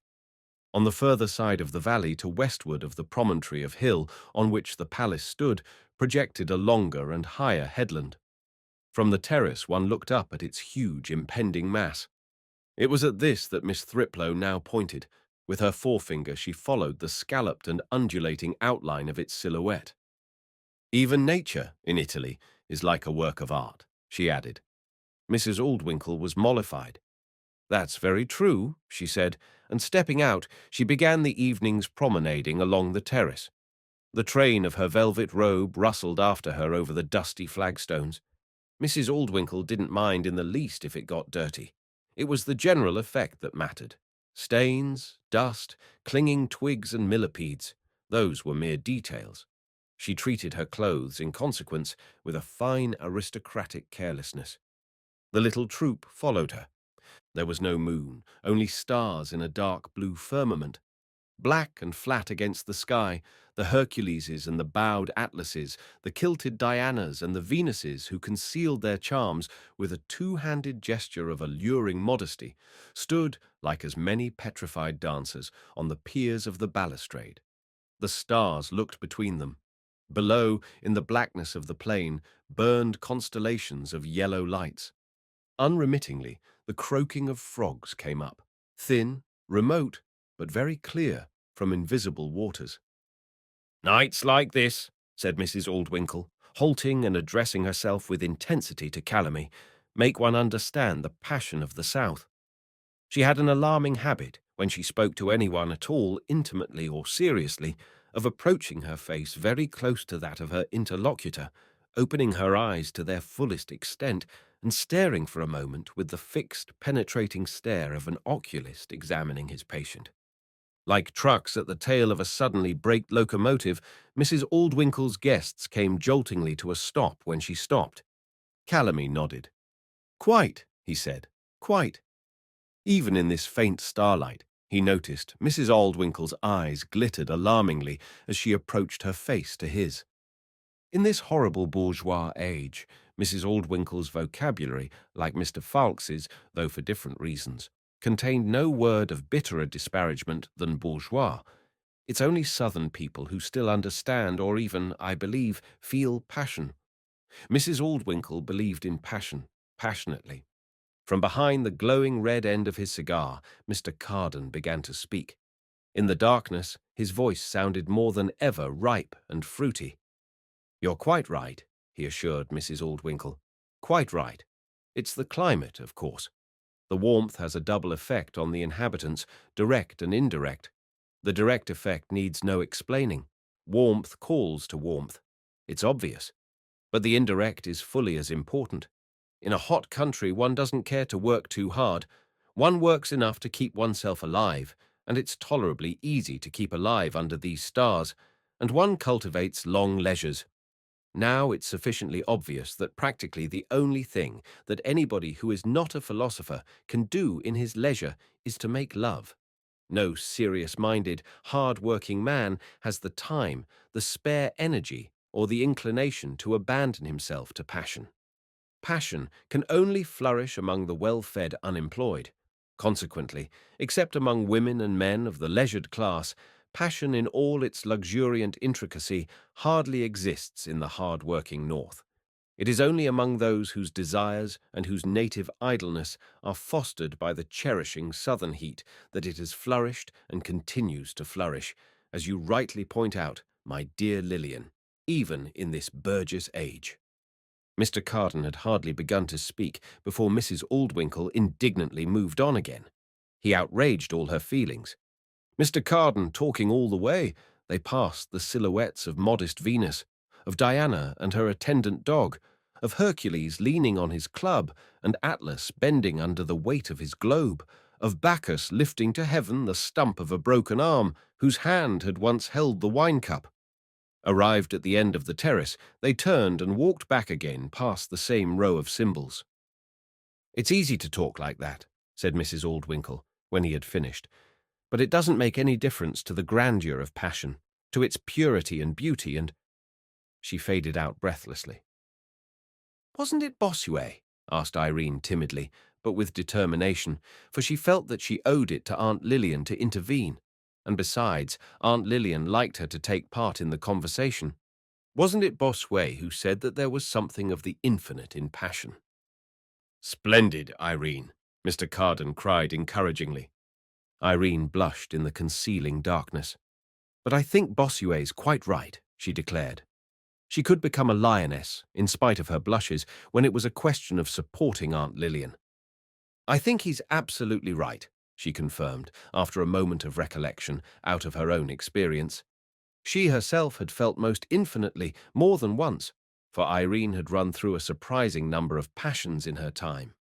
On the further side of the valley to westward of the promontory of hill on which the palace stood projected a longer and higher headland. From the terrace one looked up at its huge impending mass. It was at this that Miss Thriplow now pointed. With her forefinger she followed the scalloped and undulating outline of its silhouette. "Even nature, in Italy, is like a work of art," she added. Mrs. Aldwinkle was mollified. "That's very true," she said, and stepping out, she began the evening's promenading along the terrace. The train of her velvet robe rustled after her over the dusty flagstones. Mrs. Aldwinkle didn't mind in the least if it got dirty. It was the general effect that mattered. Stains, dust, clinging twigs and millipedes, those were mere details. She treated her clothes, in consequence, with a fine aristocratic carelessness. The little troop followed her. There was no moon, only stars in a dark blue firmament. Black and flat against the sky, the Herculeses and the bowed Atlases, the kilted Dianas and the Venuses who concealed their charms with a two-handed gesture of alluring modesty, stood, like as many petrified dancers, on the piers of the balustrade. The stars looked between them. Below, in the blackness of the plain, burned constellations of yellow lights. Unremittingly, the croaking of frogs came up, thin, remote, but very clear, from invisible waters. "Nights like this," said Mrs. Aldwinkle, halting and addressing herself with intensity to Calamy, "make one understand the passion of the South." She had an alarming habit, when she spoke to anyone at all intimately or seriously, of approaching her face very close to that of her interlocutor, opening her eyes to their fullest extent, and staring for a moment with the fixed, penetrating stare of an oculist examining his patient. Like trucks at the tail of a suddenly braked locomotive, Mrs. Aldwinkle's guests came joltingly to a stop when she stopped. Calamy nodded. "Quite," he said, "quite." Even in this faint starlight, he noticed Mrs. Aldwinkle's eyes glittered alarmingly as she approached her face to his. In this horrible bourgeois age, Mrs. Aldwinkle's vocabulary, like Mr. Falx's, though for different reasons, contained no word of bitterer disparagement than bourgeois. It's only southern people who still understand or even, I believe, feel passion. Mrs. Aldwinkle believed in passion, passionately. From behind the glowing red end of his cigar, Mr. Carden began to speak. In the darkness, his voice sounded more than ever ripe and fruity. "You're quite right," he assured Mrs. Aldwinkle. "Quite right. It's the climate, of course. The warmth has a double effect on the inhabitants, direct and indirect. The direct effect needs no explaining. Warmth calls to warmth. It's obvious. But the indirect is fully as important. In a hot country, one doesn't care to work too hard. One works enough to keep oneself alive, and it's tolerably easy to keep alive under these stars, and one cultivates long leisures. Now it's sufficiently obvious that practically the only thing that anybody who is not a philosopher can do in his leisure is to make love. No serious-minded, hard-working man has the time, the spare energy, or the inclination to abandon himself to passion. Passion can only flourish among the well-fed unemployed. Consequently, except among women and men of the leisured class, passion in all its luxuriant intricacy hardly exists in the hard-working North. It is only among those whose desires and whose native idleness are fostered by the cherishing southern heat that it has flourished and continues to flourish, as you rightly point out, my dear Lillian, even in this Burgess age. Mr. Carden had hardly begun to speak before Mrs. Aldwinkle indignantly moved on again. He outraged all her feelings. Mr. Carden talking all the way, they passed the silhouettes of modest Venus, of Diana and her attendant dog, of Hercules leaning on his club and Atlas bending under the weight of his globe, of Bacchus lifting to heaven the stump of a broken arm whose hand had once held the wine cup. Arrived at the end of the terrace, they turned and walked back again past the same row of symbols. "It's easy to talk like that," said Mrs. Aldwinkle, when he had finished, "but it doesn't make any difference to the grandeur of passion, to its purity and beauty, and—" She faded out breathlessly. "Wasn't it Bossuet?" asked Irene timidly, but with determination, for she felt that she owed it to Aunt Lillian to intervene. And besides, Aunt Lillian liked her to take part in the conversation. Wasn't it Bossuet who said that there was something of the infinite in passion? "Splendid, Irene," Mr. Carden cried encouragingly. Irene blushed in the concealing darkness. "But I think Bossuet's quite right," she declared. She could become a lioness, in spite of her blushes, when it was a question of supporting Aunt Lillian. "I think he's absolutely right," she confirmed, after a moment of recollection, out of her own experience. She herself had felt most infinitely, more than once, for Irene had run through a surprising number of passions in her time.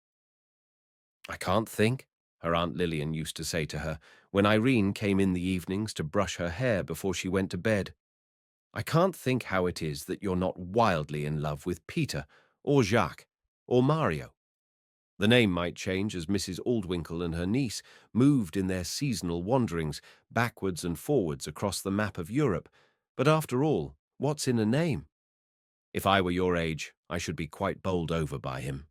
"I can't think," her Aunt Lillian used to say to her, when Irene came in the evenings to brush her hair before she went to bed. "I can't think how it is that you're not wildly in love with Peter, or Jacques, or Mario." The name might change as Mrs. Aldwinkle and her niece moved in their seasonal wanderings backwards and forwards across the map of Europe, but after all, what's in a name? If I were your age, I should be quite bowled over by him.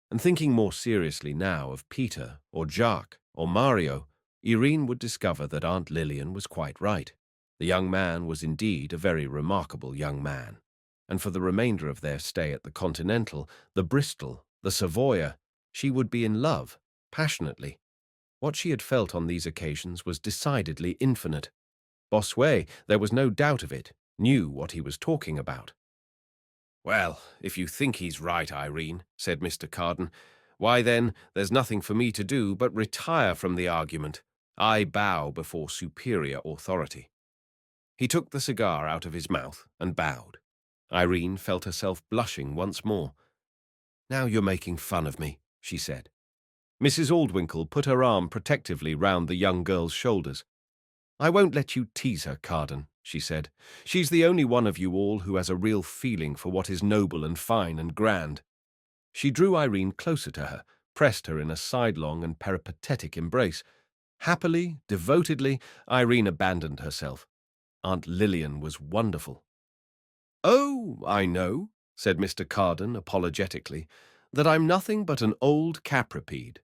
And thinking more seriously now of Peter, or Jacques, or Mario, Irene would discover that Aunt Lillian was quite right. The young man was indeed a very remarkable young man, and for the remainder of their stay at the Continental, the Bristol, the Savoy, she would be in love, passionately. What she had felt on these occasions was decidedly infinite. Bossuet, there was no doubt of it, knew what he was talking about. "Well, if you think he's right, Irene," said Mr. Carden, "why then, there's nothing for me to do but retire from the argument. I bow before superior authority." He took the cigar out of his mouth and bowed. Irene felt herself blushing once more. "Now you're making fun of me," she said. Mrs. Aldwinkle put her arm protectively round the young girl's shoulders. "I won't let you tease her, Carden," she said. "She's the only one of you all who has a real feeling for what is noble and fine and grand." She drew Irene closer to her, pressed her in a sidelong and peripatetic embrace. Happily, devotedly, Irene abandoned herself. Aunt Lillian was wonderful. "Oh, I know," said Mr. Carden apologetically, "that I'm nothing but an old capripede."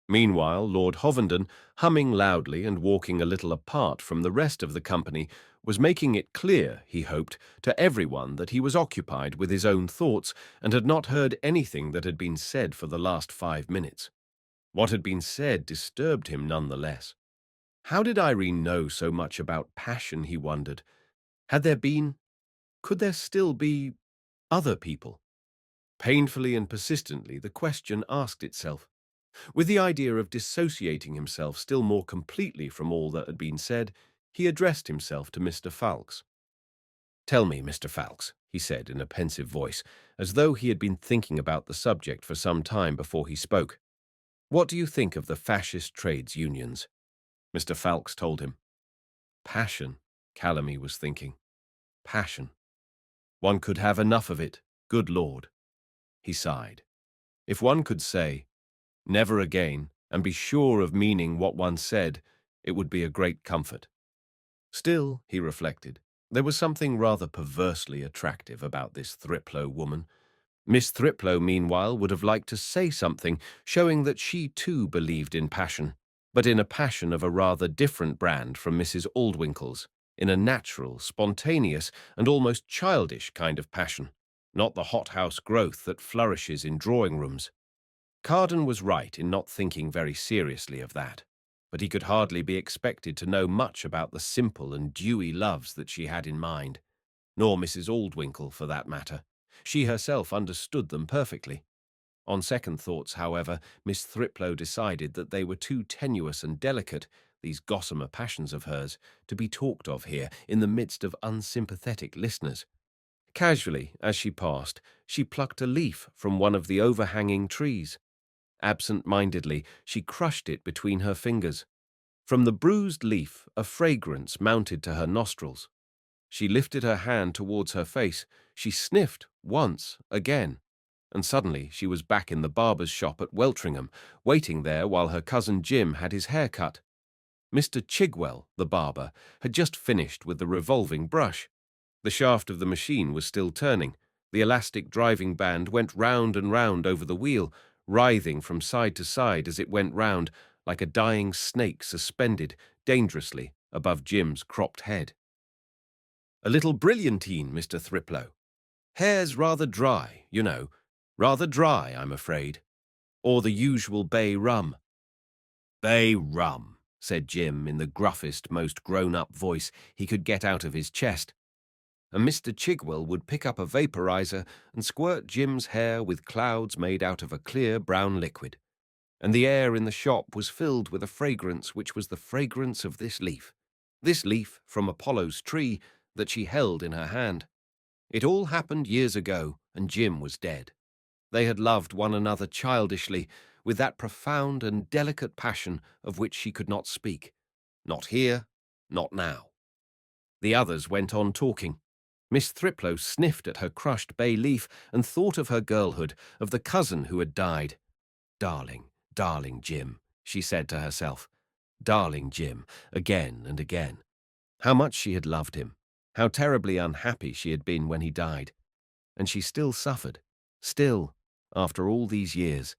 Meanwhile, Lord Hovenden, humming loudly and walking a little apart from the rest of the company, was making it clear, he hoped, to everyone that he was occupied with his own thoughts and had not heard anything that had been said for the last 5 minutes. What had been said disturbed him none the less. How did Irene know so much about passion, he wondered? Could there still be other people? Painfully and persistently, the question asked itself. With the idea of dissociating himself still more completely from all that had been said, he addressed himself to Mr. Falx. "Tell me, Mr. Falx," he said in a pensive voice, as though he had been thinking about the subject for some time before he spoke. "What do you think of the fascist trades unions?" Mr. Falx told him. Passion, Calamy was thinking. Passion. One could have enough of it, good Lord. He sighed. If one could say, "Never again," and be sure of meaning what one said, it would be a great comfort. Still, he reflected, there was something rather perversely attractive about this Thriplow woman. Miss Thriplow, meanwhile, would have liked to say something, showing that she too believed in passion, but in a passion of a rather different brand from Mrs. Aldwinkle's, in a natural, spontaneous, and almost childish kind of passion, not the hothouse growth that flourishes in drawing-rooms. Carden was right in not thinking very seriously of that, but he could hardly be expected to know much about the simple and dewy loves that she had in mind, nor Mrs. Aldwinkle, for that matter. She herself understood them perfectly. On second thoughts, however, Miss Thriplow decided that they were too tenuous and delicate, these gossamer passions of hers, to be talked of here in the midst of unsympathetic listeners. Casually, as she passed, she plucked a leaf from one of the overhanging trees. Absent-mindedly, she crushed it between her fingers. From the bruised leaf, a fragrance mounted to her nostrils. She lifted her hand towards her face. She sniffed once, again, and suddenly she was back in the barber's shop at Weltringham, waiting there while her cousin Jim had his hair cut. Mr. Chigwell, the barber, had just finished with the revolving brush. The shaft of the machine was still turning. The elastic driving band went round and round over the wheel, writhing from side to side as it went round, like a dying snake suspended dangerously above Jim's cropped head. "A little brilliantine, Mr. Thriplow. Hair's rather dry, you know. Rather dry, I'm afraid. Or the usual bay rum." "Bay rum," said Jim in the gruffest, most grown-up voice he could get out of his chest. And Mr. Chigwell would pick up a vaporizer and squirt Jim's hair with clouds made out of a clear brown liquid. And the air in the shop was filled with a fragrance which was the fragrance of this leaf from Apollo's tree that she held in her hand. It all happened years ago, and Jim was dead. They had loved one another childishly, with that profound and delicate passion of which she could not speak. Not here, not now. The others went on talking. Miss Thriplow sniffed at her crushed bay leaf and thought of her girlhood, of the cousin who had died. "Darling, darling Jim," she said to herself. "Darling Jim," again and again. How much she had loved him. How terribly unhappy she had been when he died. And she still suffered. Still, after all these years.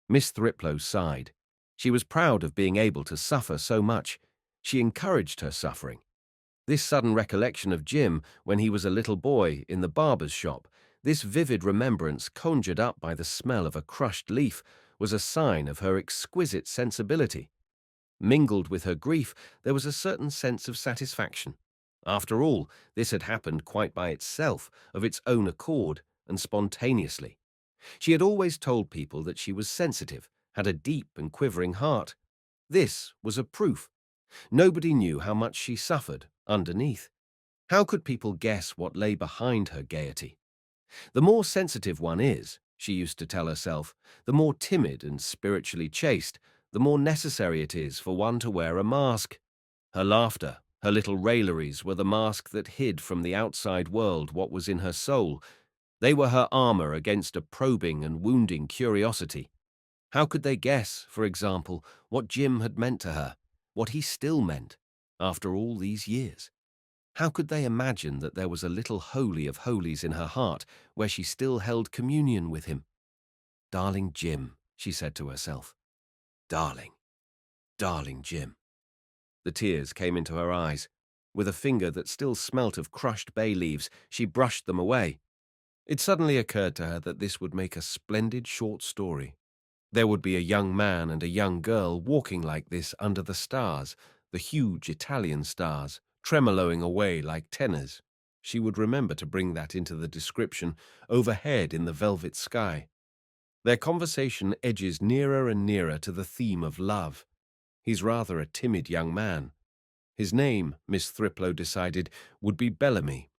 Miss Thriplow sighed. She was proud of being able to suffer so much. She encouraged her suffering. This sudden recollection of Jim when he was a little boy in the barber's shop, this vivid remembrance conjured up by the smell of a crushed leaf, was a sign of her exquisite sensibility. Mingled with her grief, there was a certain sense of satisfaction. After all, this had happened quite by itself, of its own accord, and spontaneously. She had always told people that she was sensitive, had a deep and quivering heart. This was a proof. Nobody knew how much she suffered underneath. How could people guess what lay behind her gaiety? The more sensitive one is, she used to tell herself, the more timid and spiritually chaste, the more necessary it is for one to wear a mask. Her laughter, her little railleries were the mask that hid from the outside world what was in her soul. They were her armor against a probing and wounding curiosity. How could they guess, for example, what Jim had meant to her, what he still meant, after all these years? How could they imagine that there was a little holy of holies in her heart where she still held communion with him? "Darling Jim," she said to herself. "Darling, darling Jim." The tears came into her eyes. With a finger that still smelt of crushed bay leaves, she brushed them away. It suddenly occurred to her that this would make a splendid short story. There would be a young man and a young girl walking like this under the stars, the huge Italian stars, tremoloing away like tenors. She would remember to bring that into the description, overhead in the velvet sky. Their conversation edges nearer and nearer to the theme of love. He's rather a timid young man. His name, Miss Thriplow decided, would be Bellamy.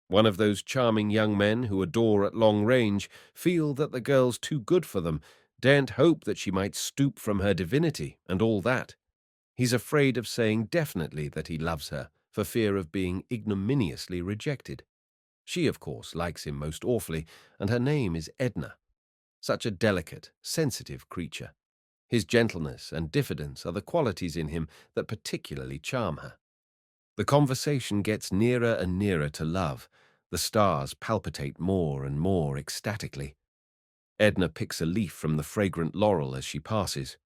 One of those charming young men who adore at long range, feel that the girl's too good for them, daren't hope that she might stoop from her divinity, and all that. He's afraid of saying definitely that he loves her, for fear of being ignominiously rejected. She, of course, likes him most awfully, and her name is Edna. Such a delicate, sensitive creature. His gentleness and diffidence are the qualities in him that particularly charm her. The conversation gets nearer and nearer to love. The stars palpitate more and more ecstatically. Edna picks a leaf from the fragrant laurel as she passes.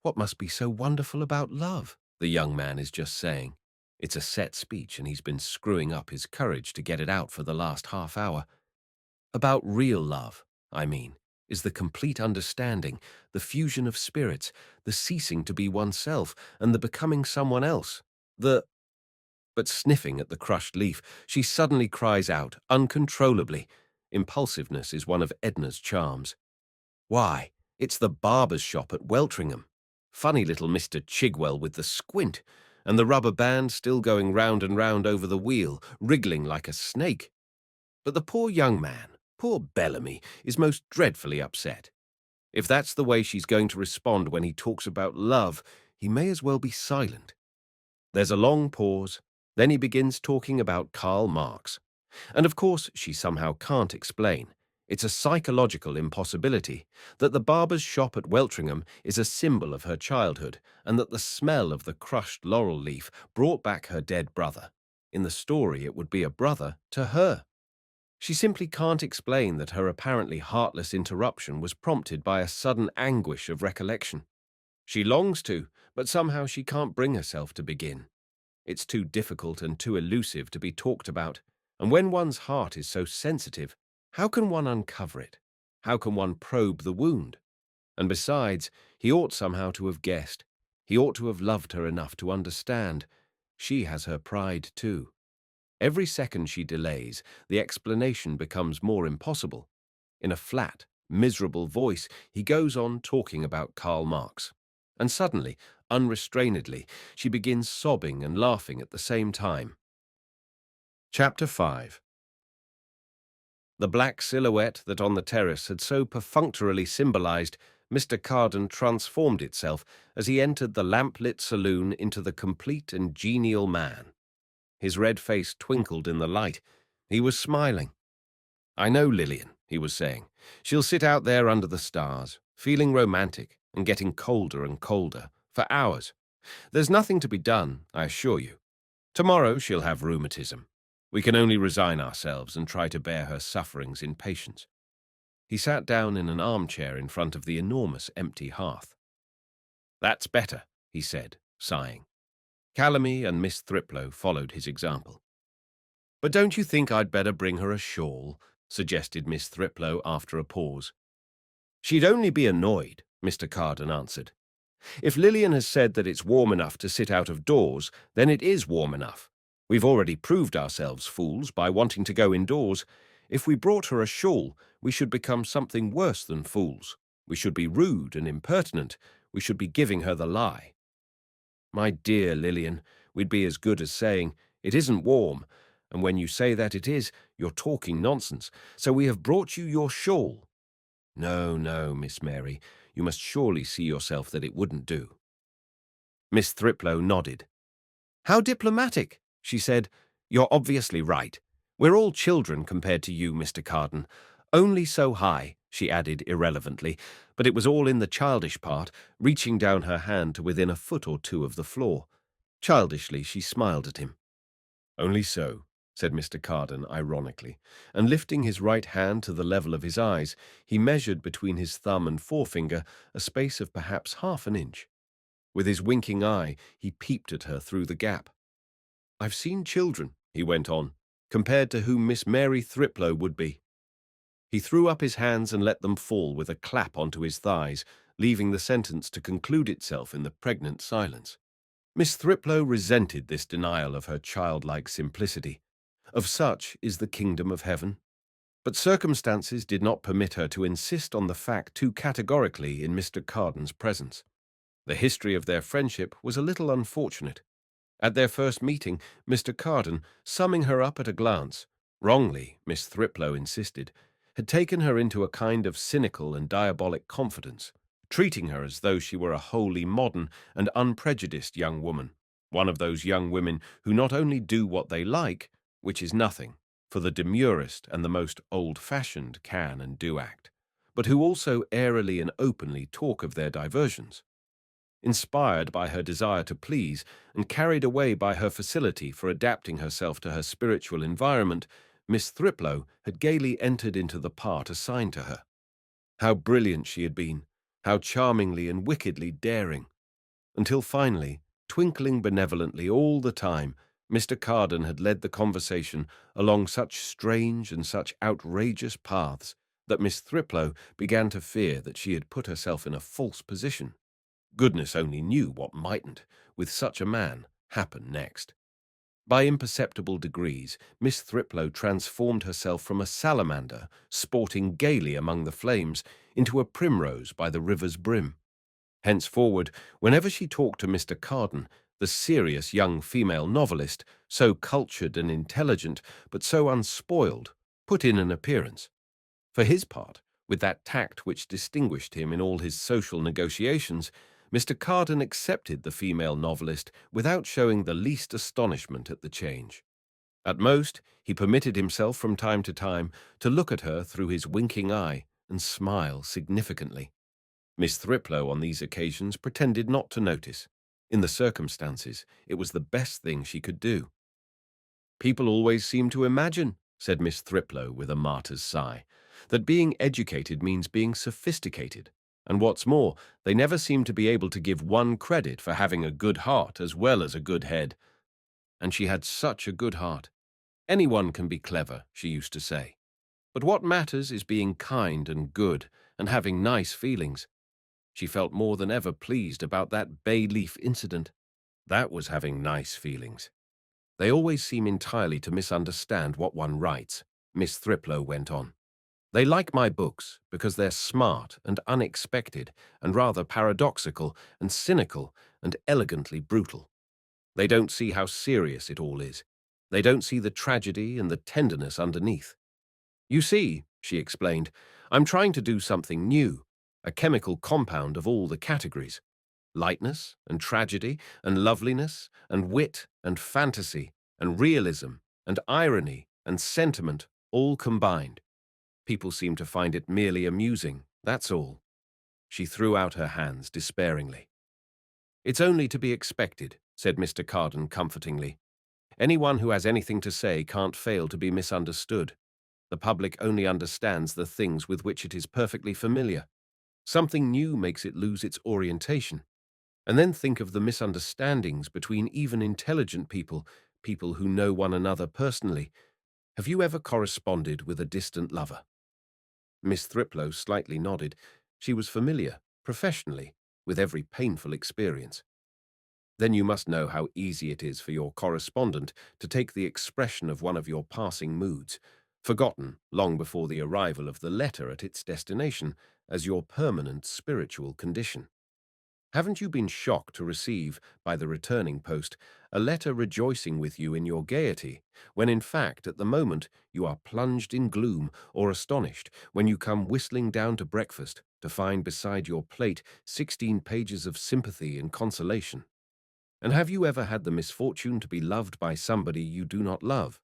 "What must be so wonderful about love?" the young man is just saying. It's a set speech, and he's been screwing up his courage to get it out for the last half hour. About real love, I mean, is the complete understanding, the fusion of spirits, the ceasing to be oneself, and the becoming someone else. But sniffing at the crushed leaf, she suddenly cries out, uncontrollably. Impulsiveness is one of Edna's charms. "Why, it's the barber's shop at Weltringham. Funny little Mr. Chigwell with the squint, and the rubber band still going round and round over the wheel, wriggling like a snake. But the poor young man, poor Bellamy, is most dreadfully upset. If that's the way she's going to respond when he talks about love, he may as well be silent." There's a long pause, then he begins talking about Karl Marx. And of course, she somehow can't explain. It's a psychological impossibility that the barber's shop at Weltringham is a symbol of her childhood, and that the smell of the crushed laurel leaf brought back her dead brother. In the story, it would be a brother to her. She simply can't explain that her apparently heartless interruption was prompted by a sudden anguish of recollection. She longs to, but somehow she can't bring herself to begin. It's too difficult and too elusive to be talked about, and when one's heart is so sensitive, how can one uncover it? How can one probe the wound? And besides, he ought somehow to have guessed. He ought to have loved her enough to understand. She has her pride too. Every second she delays, the explanation becomes more impossible. In a flat, miserable voice, he goes on talking about Karl Marx. And suddenly, unrestrainedly, she begins sobbing and laughing at the same time. Chapter 5. The black silhouette that on the terrace had so perfunctorily symbolized Mr. Carden transformed itself as he entered the lamp-lit saloon into the complete and genial man. His red face twinkled in the light. He was smiling. "I know Lillian," he was saying. "She'll sit out there under the stars, feeling romantic and getting colder and colder, for hours. There's nothing to be done, I assure you. Tomorrow she'll have rheumatism. We can only resign ourselves and try to bear her sufferings in patience." He sat down in an armchair in front of the enormous empty hearth. "That's better," he said, sighing. Calamy and Miss Thriplow followed his example. "But don't you think I'd better bring her a shawl?" suggested Miss Thriplow after a pause. "She'd only be annoyed," Mr. Carden answered. "If Lillian has said that it's warm enough to sit out of doors, then it is warm enough. We've already proved ourselves fools by wanting to go indoors. If we brought her a shawl, we should become something worse than fools. We should be rude and impertinent. We should be giving her the lie." "My dear Lillian, we'd be as good as saying, 'It isn't warm,' and when you say that it is, you're talking nonsense. So we have brought you your shawl." "No, no, Miss Mary, you must surely see yourself that it wouldn't do." Miss Thriplow nodded. "How diplomatic," she said. "You're obviously right. We're all children compared to you, Mr. Carden. Only so high," she added irrelevantly, but it was all in the childish part, reaching down her hand to within a foot or two of the floor. Childishly, she smiled at him. "Only so," said Mr. Carden ironically, and lifting his right hand to the level of his eyes, he measured between his thumb and forefinger a space of perhaps half an inch. With his winking eye, he peeped at her through the gap. "I've seen children," he went on, "compared to whom Miss Mary Thriplow would be." He threw up his hands and let them fall with a clap onto his thighs, leaving the sentence to conclude itself in the pregnant silence. Miss Thriplow resented this denial of her childlike simplicity. Of such is the kingdom of heaven. But circumstances did not permit her to insist on the fact too categorically in Mr. Carden's presence. The history of their friendship was a little unfortunate. At their first meeting, Mr. Carden, summing her up at a glance, wrongly, Miss Thriplow insisted, had taken her into a kind of cynical and diabolic confidence, treating her as though she were a wholly modern and unprejudiced young woman, one of those young women who not only do what they like, which is nothing, for the demurest and the most old-fashioned can and do act, but who also airily and openly talk of their diversions. Inspired by her desire to please and carried away by her facility for adapting herself to her spiritual environment, Miss Thriplow had gaily entered into the part assigned to her. How brilliant she had been, how charmingly and wickedly daring, until finally, twinkling benevolently all the time, Mr. Carden had led the conversation along such strange and such outrageous paths that Miss Thriplow began to fear that she had put herself in a false position. Goodness only knew what mightn't, with such a man, happen next. By imperceptible degrees, Miss Thriplow transformed herself from a salamander, sporting gaily among the flames, into a primrose by the river's brim. Henceforward, whenever she talked to Mr. Carden, the serious young female novelist, so cultured and intelligent, but so unspoiled, put in an appearance. For his part, with that tact which distinguished him in all his social negotiations, Mr. Carden accepted the female novelist without showing the least astonishment at the change. At most, he permitted himself from time to time to look at her through his winking eye and smile significantly. Miss Thriplow on these occasions pretended not to notice. In the circumstances, it was the best thing she could do. "People always seem to imagine," said Miss Thriplow with a martyr's sigh, "that being educated means being sophisticated. And what's more, they never seem to be able to give one credit for having a good heart as well as a good head. And she had such a good heart. Anyone can be clever, she used to say. But what matters is being kind and good and having nice feelings. She felt more than ever pleased about that bay leaf incident. That was having nice feelings. They always seem entirely to misunderstand what one writes," Miss Thriplow went on. "They like my books because they're smart and unexpected and rather paradoxical and cynical and elegantly brutal. They don't see how serious it all is. They don't see the tragedy and the tenderness underneath. You see," she explained, "I'm trying to do something new, a chemical compound of all the categories. Lightness and tragedy and loveliness and wit and fantasy and realism and irony and sentiment all combined. People seem to find it merely amusing, that's all." She threw out her hands despairingly. "It's only to be expected," said Mr. Carden comfortingly. "Anyone who has anything to say can't fail to be misunderstood. The public only understands the things with which it is perfectly familiar. Something new makes it lose its orientation. And then think of the misunderstandings between even intelligent people, people who know one another personally. Have you ever corresponded with a distant lover?" Miss Thriplow slightly nodded. She was familiar, professionally, with every painful experience. "Then you must know how easy it is for your correspondent to take the expression of one of your passing moods, forgotten long before the arrival of the letter at its destination, as your permanent spiritual condition. Haven't you been shocked to receive, by the returning post, a letter rejoicing with you in your gaiety, when in fact at the moment you are plunged in gloom, or astonished when you come whistling down to breakfast to find beside your plate 16 pages of sympathy and consolation? And have you ever had the misfortune to be loved by somebody you do not love?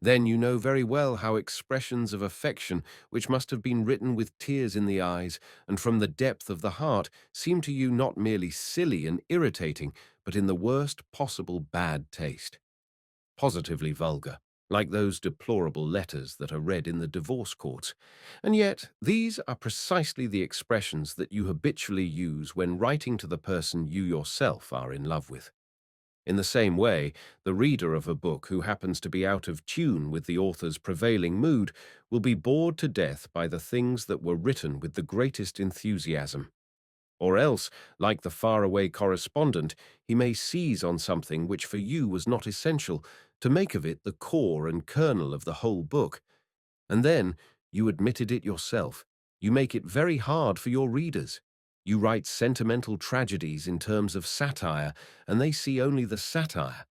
Then you know very well how expressions of affection, which must have been written with tears in the eyes and from the depth of the heart, seem to you not merely silly and irritating, but in the worst possible bad taste. Positively vulgar, like those deplorable letters that are read in the divorce courts. And yet these are precisely the expressions that you habitually use when writing to the person you yourself are in love with. In the same way, the reader of a book who happens to be out of tune with the author's prevailing mood will be bored to death by the things that were written with the greatest enthusiasm. Or else, like the faraway correspondent, he may seize on something which for you was not essential, to make of it the core and kernel of the whole book. And then, you admitted it yourself, you make it very hard for your readers. You write sentimental tragedies in terms of satire, and they see only the satire.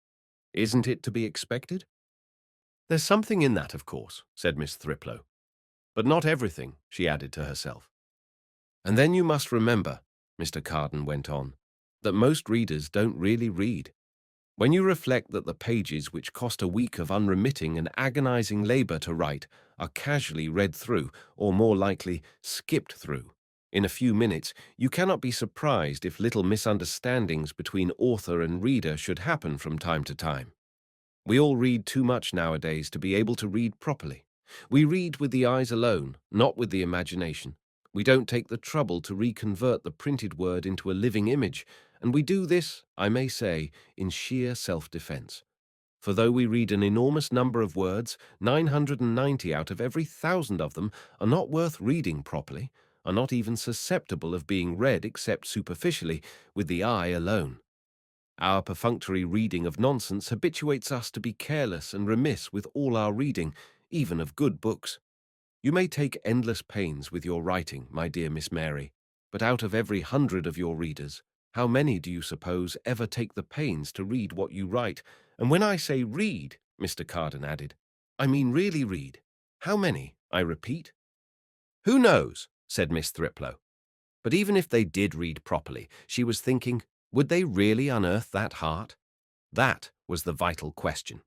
Isn't it to be expected? "There's something in that, of course," said Miss Thriplow. "But not everything," she added to herself. "And then you must remember," Mr. Carden went on, "that most readers don't really read. When you reflect that the pages which cost a week of unremitting and agonizing labor to write are casually read through, or more likely, skipped through, in a few minutes, you cannot be surprised if little misunderstandings between author and reader should happen from time to time. We all read too much nowadays to be able to read properly. We read with the eyes alone, not with the imagination. We don't take the trouble to reconvert the printed word into a living image, and we do this, I may say, in sheer self-defense. For though we read an enormous number of words, 990 out of every 1,000 of them are not worth reading properly, are not even susceptible of being read except superficially, with the eye alone. Our perfunctory reading of nonsense habituates us to be careless and remiss with all our reading, even of good books. You may take endless pains with your writing, my dear Miss Mary, but out of every 100 of your readers, how many do you suppose ever take the pains to read what you write? And when I say read, Mr. Carden added, I mean really read. How many, I repeat? Who knows, said Miss Thriplow. But even if they did read properly, she was thinking, would they really unearth that heart? That was the vital question.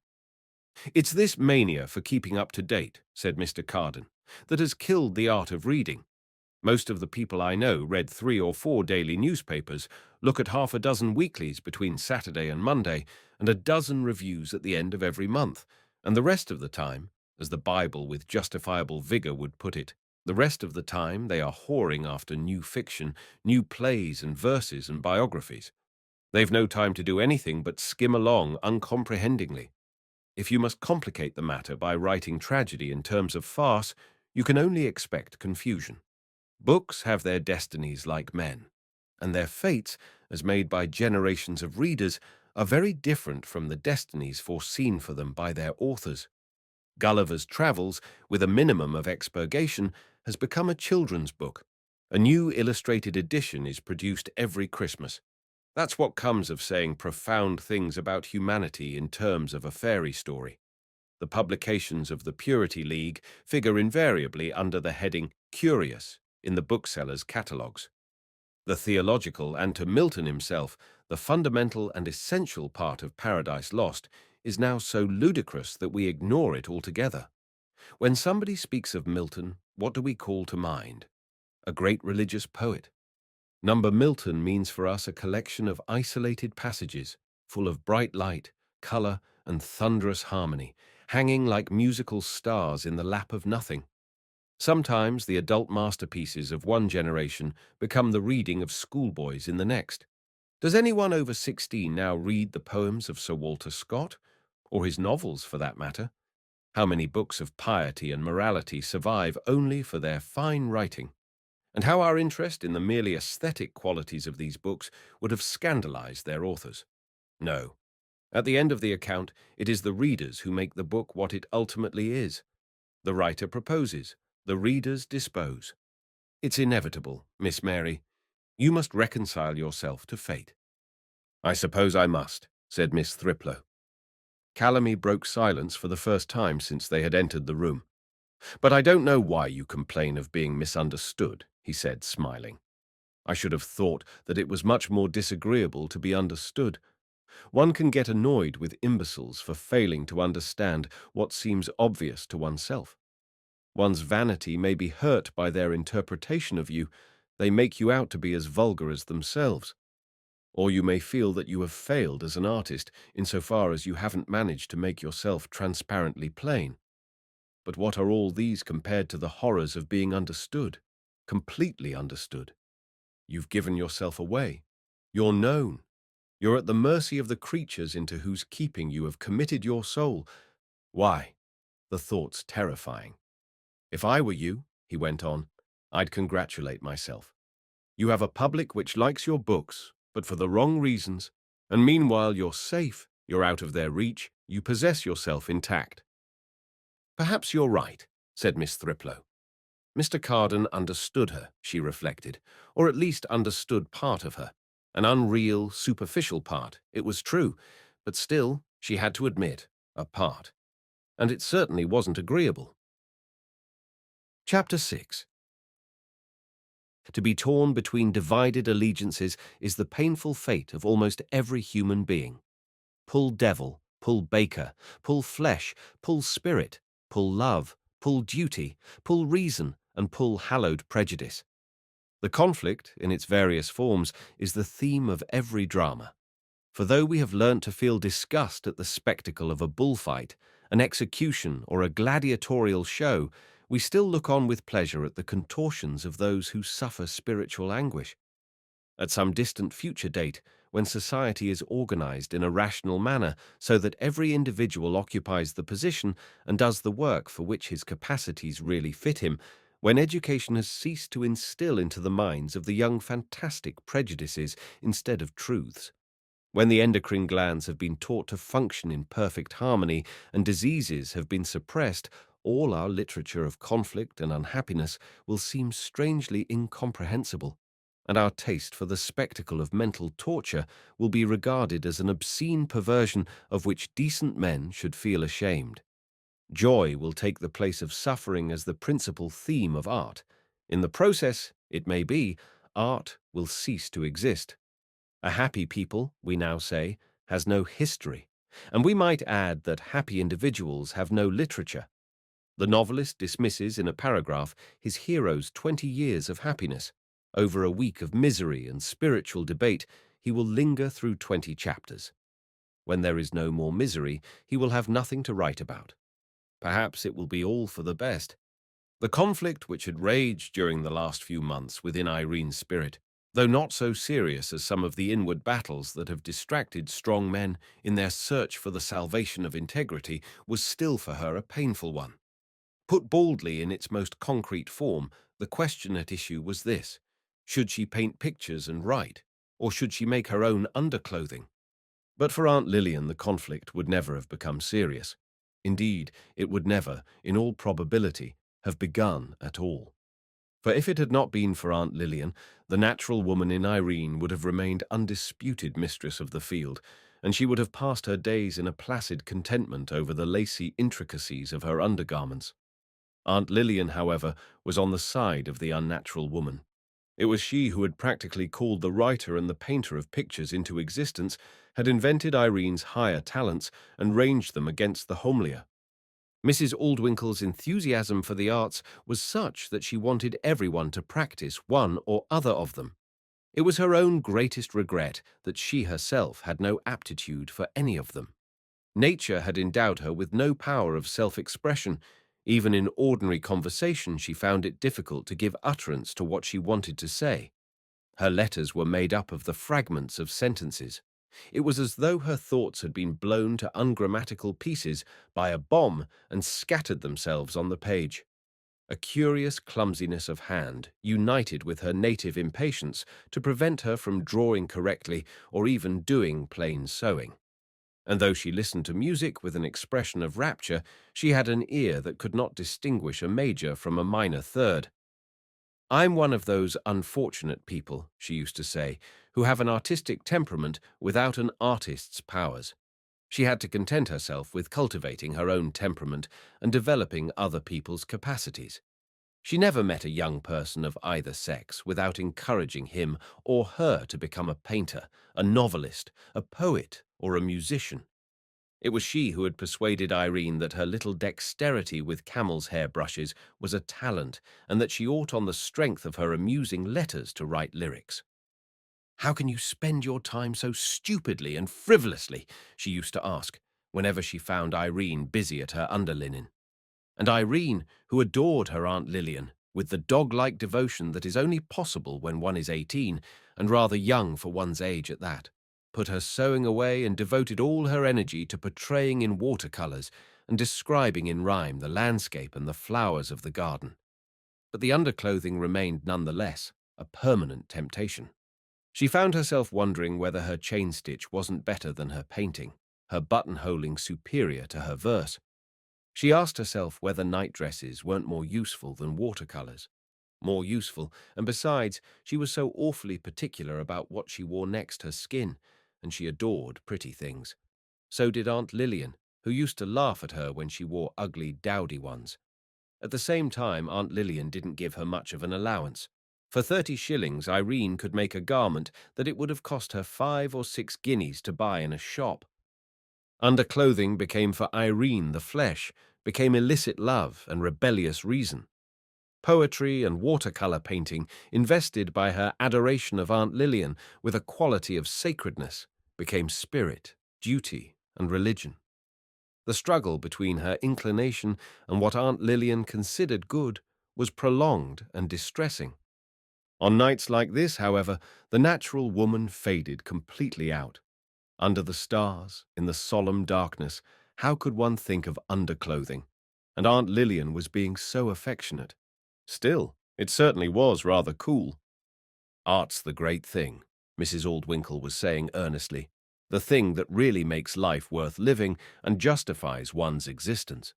It's this mania for keeping up to date, said Mr. Carden, that has killed the art of reading. Most of the people I know read 3 or 4 daily newspapers, look at half a dozen weeklies between Saturday and Monday, and a dozen reviews at the end of every month, and the rest of the time, as the Bible with justifiable vigor would put it, the rest of the time they are whoring after new fiction, new plays and verses and biographies. They've no time to do anything but skim along uncomprehendingly. If you must complicate the matter by writing tragedy in terms of farce, you can only expect confusion. Books have their destinies like men, and their fates, as made by generations of readers, are very different from the destinies foreseen for them by their authors. Gulliver's Travels, with a minimum of expurgation, has become a children's book. A new illustrated edition is produced every Christmas. That's what comes of saying profound things about humanity in terms of a fairy story. The publications of the Purity League figure invariably under the heading Curious in the booksellers' catalogues. The theological, and to Milton himself, the fundamental and essential part of Paradise Lost, is now so ludicrous that we ignore it altogether. When somebody speaks of Milton, what do we call to mind? A great religious poet. Number Milton means for us a collection of isolated passages, full of bright light, color, and thunderous harmony, hanging like musical stars in the lap of nothing. Sometimes the adult masterpieces of one generation become the reading of schoolboys in the next. Does anyone over 16 now read the poems of Sir Walter Scott, or his novels for that matter? How many books of piety and morality survive only for their fine writing? And how our interest in the merely aesthetic qualities of these books would have scandalized their authors. No. At the end of the account, it is the readers who make the book what it ultimately is. The writer proposes, the readers dispose. It's inevitable, Miss Mary. You must reconcile yourself to fate. I suppose I must, said Miss Thriplow. Calamy broke silence for the first time since they had entered the room. But I don't know why you complain of being misunderstood, he said, smiling. I should have thought that it was much more disagreeable to be understood. One can get annoyed with imbeciles for failing to understand what seems obvious to oneself. One's vanity may be hurt by their interpretation of you. They make you out to be as vulgar as themselves. Or you may feel that you have failed as an artist insofar as you haven't managed to make yourself transparently plain. But what are all these compared to the horrors of being understood, completely understood? You've given yourself away. You're known. You're at the mercy of the creatures into whose keeping you have committed your soul. Why? The thought's terrifying. If I were you, he went on, I'd congratulate myself. You have a public which likes your books, but for the wrong reasons, and meanwhile you're safe, you're out of their reach, you possess yourself intact. Perhaps you're right, said Miss Thriplow. Mr. Carden understood her, she reflected, or at least understood part of her. An unreal, superficial part, it was true, but still, she had to admit, a part. And it certainly wasn't agreeable. Chapter 6. To be torn between divided allegiances is the painful fate of almost every human being. Pull devil, pull baker, pull flesh, pull spirit, pull love, pull duty, pull reason, and pull hallowed prejudice. The conflict, in its various forms, is the theme of every drama. For though we have learnt to feel disgust at the spectacle of a bullfight, an execution, or a gladiatorial show, we still look on with pleasure at the contortions of those who suffer spiritual anguish. At some distant future date, when society is organized in a rational manner so that every individual occupies the position and does the work for which his capacities really fit him, when education has ceased to instill into the minds of the young fantastic prejudices instead of truths, when the endocrine glands have been taught to function in perfect harmony and diseases have been suppressed, all our literature of conflict and unhappiness will seem strangely incomprehensible, and our taste for the spectacle of mental torture will be regarded as an obscene perversion of which decent men should feel ashamed. Joy will take the place of suffering as the principal theme of art. In the process, it may be, art will cease to exist. A happy people, we now say, has no history, and we might add that happy individuals have no literature. The novelist dismisses in a paragraph his hero's 20 years of happiness. Over a week of misery and spiritual debate, he will linger through 20 chapters. When there is no more misery, he will have nothing to write about. Perhaps it will be all for the best. The conflict which had raged during the last few months within Irene's spirit, though not so serious as some of the inward battles that have distracted strong men in their search for the salvation of integrity, was still for her a painful one. Put baldly in its most concrete form, the question at issue was this: should she paint pictures and write, or should she make her own underclothing? But for Aunt Lillian the conflict would never have become serious. Indeed, it would never, in all probability, have begun at all. For if it had not been for Aunt Lillian, the natural woman in Irene would have remained undisputed mistress of the field, and she would have passed her days in a placid contentment over the lacy intricacies of her undergarments. Aunt Lillian, however, was on the side of the unnatural woman. It was she who had practically called the writer and the painter of pictures into existence, had invented Irene's higher talents, and ranged them against the homelier. Mrs. Aldwinkle's enthusiasm for the arts was such that she wanted everyone to practice one or other of them. It was her own greatest regret that she herself had no aptitude for any of them. Nature had endowed her with no power of self-expression. Even in ordinary conversation she found it difficult to give utterance to what she wanted to say. Her letters were made up of the fragments of sentences. It was as though her thoughts had been blown to ungrammatical pieces by a bomb and scattered themselves on the page. A curious clumsiness of hand united with her native impatience to prevent her from drawing correctly or even doing plain sewing. And though she listened to music with an expression of rapture, she had an ear that could not distinguish a major from a minor third. "I'm one of those unfortunate people," she used to say, "who have an artistic temperament without an artist's powers." She had to content herself with cultivating her own temperament and developing other people's capacities. She never met a young person of either sex without encouraging him or her to become a painter, a novelist, a poet, or a musician. It was she who had persuaded Irene that her little dexterity with camel's hair brushes was a talent, and that she ought on the strength of her amusing letters to write lyrics. "How can you spend your time so stupidly and frivolously?" she used to ask, whenever she found Irene busy at her underlinen. And Irene, who adored her Aunt Lillian, with the dog-like devotion that is only possible when one is 18, and rather young for one's age at that, put her sewing away and devoted all her energy to portraying in watercolors and describing in rhyme the landscape and the flowers of the garden. But the underclothing remained nonetheless a permanent temptation. She found herself wondering whether her chain-stitch wasn't better than her painting, her buttonholing superior to her verse. She asked herself whether night-dresses weren't more useful than watercolors. More useful, and besides, she was so awfully particular about what she wore next her skin, and she adored pretty things. So did Aunt Lillian, who used to laugh at her when she wore ugly, dowdy ones. At the same time, Aunt Lillian didn't give her much of an allowance. For 30 shillings, Irene could make a garment that it would have cost her 5 or 6 guineas to buy in a shop. Underclothing became for Irene the flesh, became illicit love and rebellious reason. Poetry and watercolor painting invested by her adoration of Aunt Lillian with a quality of sacredness, became spirit, duty, and religion. The struggle between her inclination and what Aunt Lillian considered good was prolonged and distressing. On nights like this, however, the natural woman faded completely out. Under the stars, in the solemn darkness, how could one think of underclothing? And Aunt Lillian was being so affectionate. Still, it certainly was rather cool. Art's the great thing, Mrs. Aldwinkle was saying earnestly, the thing that really makes life worth living and justifies one's existence.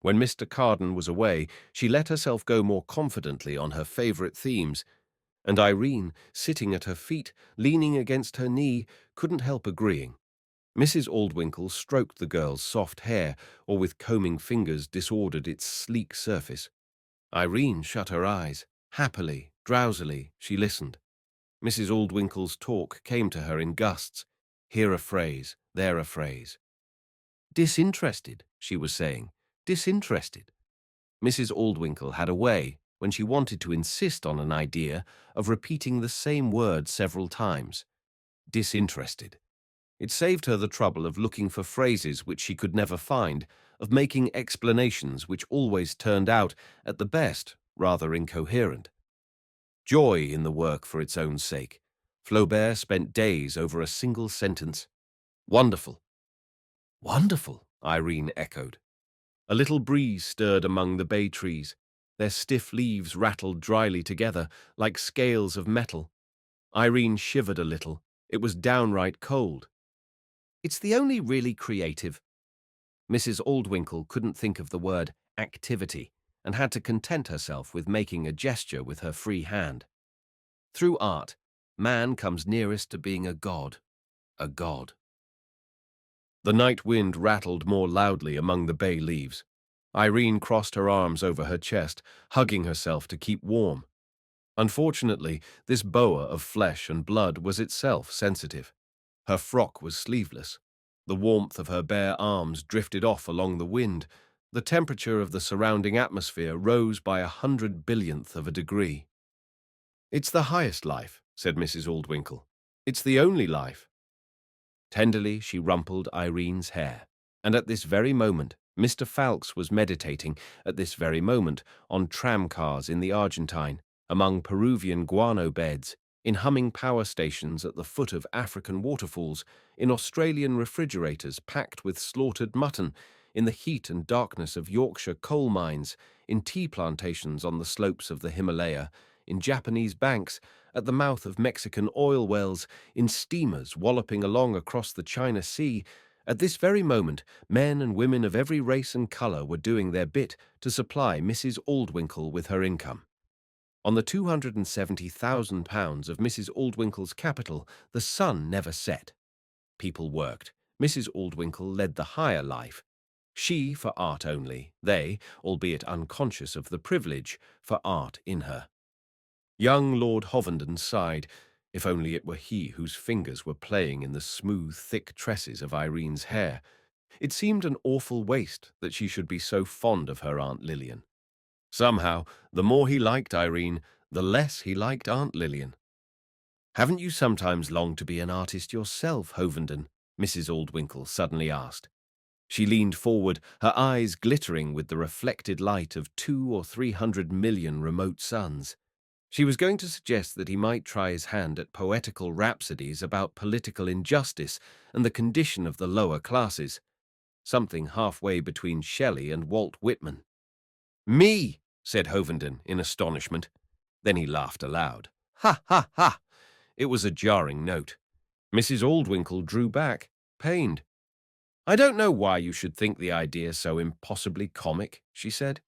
When Mr. Carden was away, she let herself go more confidently on her favorite themes, and Irene, sitting at her feet, leaning against her knee, couldn't help agreeing. Mrs. Aldwinkle stroked the girl's soft hair, or with combing fingers disordered its sleek surface. Irene shut her eyes. Happily, drowsily, she listened. Mrs. Aldwinkle's talk came to her in gusts. Here a phrase, there a phrase. Disinterested, she was saying. Disinterested. Mrs. Aldwinkle had a way, when she wanted to insist on an idea, of repeating the same word several times. Disinterested. It saved her the trouble of looking for phrases which she could never find, of making explanations which always turned out, at the best, rather incoherent. Joy in the work for its own sake. Flaubert spent days over a single sentence. Wonderful. Wonderful, Irene echoed. A little breeze stirred among the bay trees. Their stiff leaves rattled dryly together, like scales of metal. Irene shivered a little. It was downright cold. It's the only really creative. Mrs. Aldwinkle couldn't think of the word activity and had to content herself with making a gesture with her free hand. Through art, man comes nearest to being a god. A god. The night wind rattled more loudly among the bay leaves. Irene crossed her arms over her chest, hugging herself to keep warm. Unfortunately, this boa of flesh and blood was itself sensitive. Her frock was sleeveless. The warmth of her bare arms drifted off along the wind. The temperature of the surrounding atmosphere rose by 100 billionth of a degree. It's the highest life, said Mrs. Aldwinkle. It's the only life. Tenderly she rumpled Irene's hair, and at this very moment Mr. Falx was meditating, at this very moment, on tramcars in the Argentine, among Peruvian guano beds, in humming power stations at the foot of African waterfalls, in Australian refrigerators packed with slaughtered mutton, in the heat and darkness of Yorkshire coal mines, in tea plantations on the slopes of the Himalaya, in Japanese banks, at the mouth of Mexican oil wells, in steamers walloping along across the China Sea. At this very moment, men and women of every race and colour were doing their bit to supply Mrs. Aldwinkle with her income. On the £270,000 of Mrs. Aldwinkle's capital, the sun never set. People worked. Mrs. Aldwinkle led the higher life. She for art only, they, albeit unconscious of the privilege, for art in her. Young Lord Hovenden sighed, if only it were he whose fingers were playing in the smooth, thick tresses of Irene's hair. It seemed an awful waste that she should be so fond of her Aunt Lillian. Somehow, the more he liked Irene, the less he liked Aunt Lillian. "Haven't you sometimes longed to be an artist yourself, Hovenden?" Mrs. Aldwinkle suddenly asked. She leaned forward, her eyes glittering with the reflected light of 200 or 300 million remote suns. She was going to suggest that he might try his hand at poetical rhapsodies about political injustice and the condition of the lower classes, something halfway between Shelley and Walt Whitman. "Me!" said Hovenden in astonishment. Then he laughed aloud. "Ha, ha, ha!" It was a jarring note. Mrs. Aldwinkle drew back, pained. "I don't know why you should think the idea so impossibly comic," she said.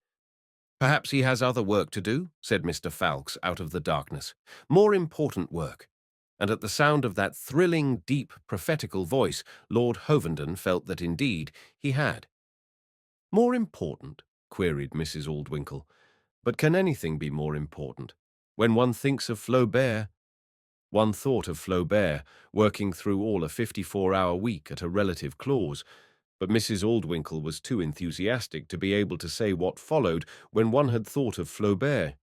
"Perhaps he has other work to do," said Mr. Falx out of the darkness. "More important work." And at the sound of that thrilling, deep, prophetical voice, Lord Hovenden felt that indeed he had. "More important?" queried Mrs. Aldwinkle. "But can anything be more important? When one thinks of Flaubert—" One thought of Flaubert, working through all a 54-hour week at a relative clause, but Mrs. Aldwinkle was too enthusiastic to be able to say what followed when one had thought of Flaubert.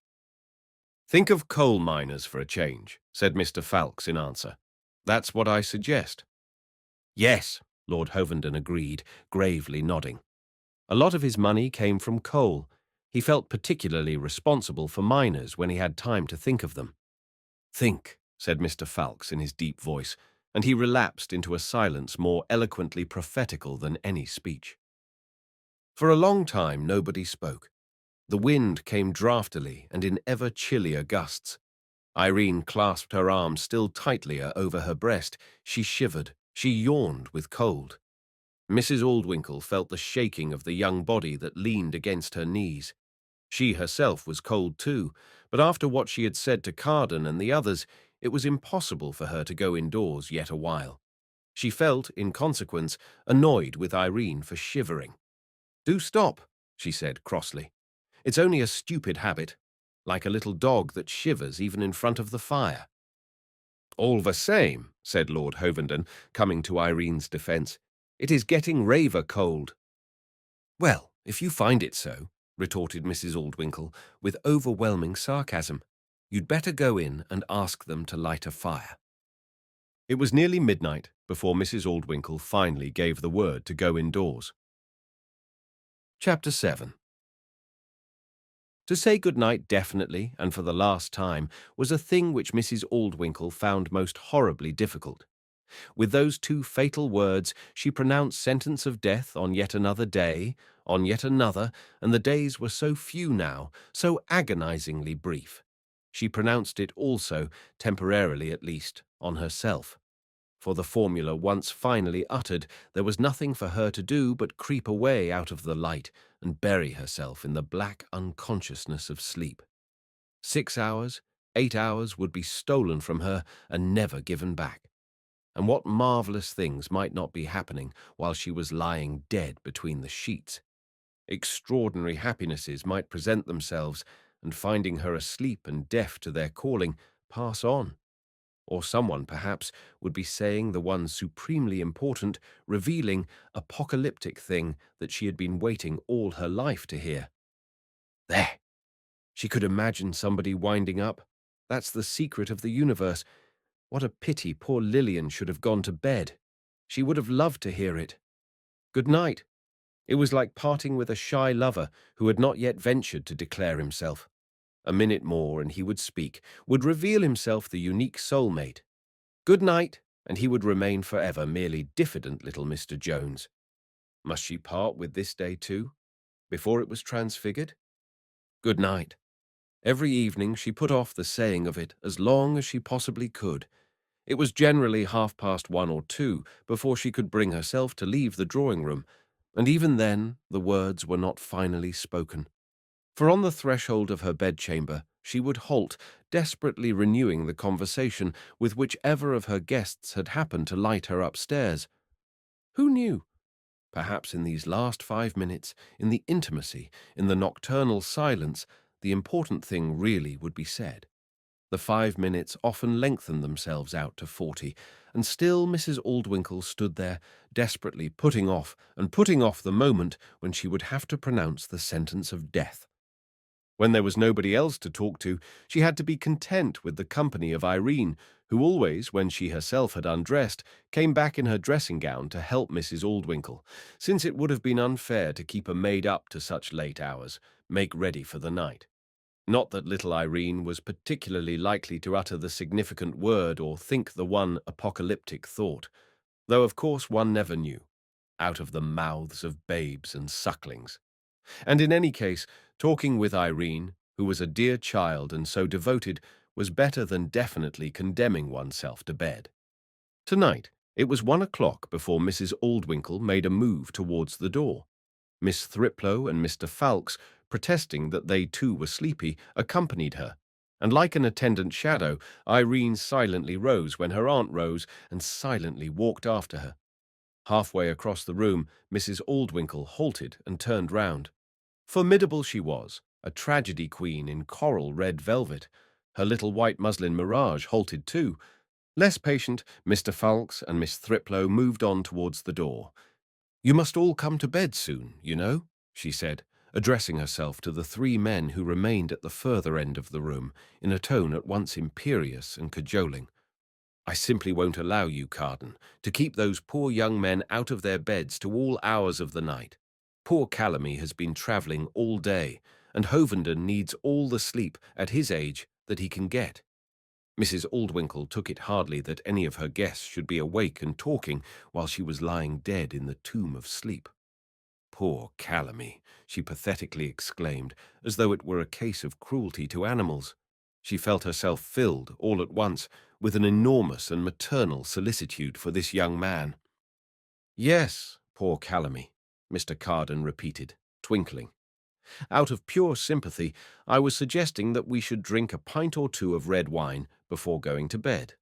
"Think of coal miners for a change," said Mr. Falx in answer. "That's what I suggest. Yes, Lord Hovenden agreed, gravely nodding. A lot of his money came from coal. He felt particularly responsible for miners when he had time to think of them. Think, said Mr. Falx in his deep voice, and he relapsed into a silence more eloquently prophetical than any speech. For a long time nobody spoke. The wind came draftily and in ever chillier gusts. Irene clasped her arms still tightlier over her breast. She shivered. She yawned with cold. Mrs. Aldwinkle felt the shaking of the young body that leaned against her knees. She herself was cold too, but after what she had said to Carden and the others, it was impossible for her to go indoors yet a while. She felt, in consequence, annoyed with Irene for shivering. "Do stop," she said crossly. "It's only a stupid habit, like a little dog that shivers even in front of the fire." "All the same," said Lord Hovenden, coming to Irene's defence, "it is getting raver cold." "Well, if you find it so," retorted Mrs. Aldwinkle, with overwhelming sarcasm, "you'd better go in and ask them to light a fire." It was nearly midnight before Mrs. Aldwinkle finally gave the word to go indoors. Chapter 7. To say good-night definitely and for the last time was a thing which Mrs. Aldwinkle found most horribly difficult. With those two fatal words she pronounced sentence of death on yet another day, on yet another, and the days were so few now, so agonizingly brief. She pronounced it also, temporarily at least, on herself. For the formula once finally uttered, there was nothing for her to do but creep away out of the light and bury herself in the black unconsciousness of sleep. 6 hours, 8 hours would be stolen from her and never given back. And what marvelous things might not be happening while she was lying dead between the sheets. Extraordinary happinesses might present themselves, and finding her asleep and deaf to their calling, pass on. Or someone, perhaps, would be saying the one supremely important, revealing, apocalyptic thing that she had been waiting all her life to hear. There! She could imagine somebody winding up. That's the secret of the universe. What a pity poor Lillian should have gone to bed. She would have loved to hear it. Good night. It was like parting with a shy lover who had not yet ventured to declare himself. A minute more and he would speak, would reveal himself the unique soulmate. Good night, and he would remain forever merely diffident little Mr. Jones. Must she part with this day too, before it was transfigured? Good night. Every evening she put off the saying of it as long as she possibly could. It was generally 1:30 or 2 before she could bring herself to leave the drawing-room, and even then the words were not finally spoken. For on the threshold of her bedchamber she would halt, desperately renewing the conversation with whichever of her guests had happened to light her upstairs. Who knew? Perhaps in these last 5 minutes, in the intimacy, in the nocturnal silence, the important thing really would be said. The 5 minutes often lengthened themselves out to 40, and still Mrs. Aldwinkle stood there, desperately putting off the moment when she would have to pronounce the sentence of death. When there was nobody else to talk to, she had to be content with the company of Irene, who always, when she herself had undressed, came back in her dressing-gown to help Mrs. Aldwinkle, since it would have been unfair to keep a maid up to such late hours, make ready for the night. Not that little Irene was particularly likely to utter the significant word or think the one apocalyptic thought, though of course one never knew, out of the mouths of babes and sucklings. And in any case, talking with Irene, who was a dear child and so devoted, was better than definitely condemning oneself to bed. Tonight, it was 1 o'clock before Mrs. Aldwinkle made a move towards the door. Miss Thriplow and Mr. Falx, protesting that they too were sleepy, accompanied her, and like an attendant shadow, Irene silently rose when her aunt rose and silently walked after her. Halfway across the room, Mrs. Aldwinkle halted and turned round. Formidable she was, a tragedy queen in coral red velvet. Her little white muslin mirage halted too. Less patient, Mr. Falx and Miss Thriplow moved on towards the door. "You must all come to bed soon, you know," she said, addressing herself to the 3 men who remained at the further end of the room, in a tone at once imperious and cajoling. I simply won't allow you, Carden, to keep those poor young men out of their beds to all hours of the night. Poor Calamy has been travelling all day, and Hovenden needs all the sleep, at his age, that he can get. Mrs. Aldwinkle took it hardly that any of her guests should be awake and talking while she was lying dead in the tomb of sleep. Poor Calamy, she pathetically exclaimed, as though it were a case of cruelty to animals. She felt herself filled, all at once, with an enormous and maternal solicitude for this young man. "Yes, poor Calamy," Mr. Carden repeated, twinkling. "Out of pure sympathy, I was suggesting that we should drink a pint or two of red wine before going to bed.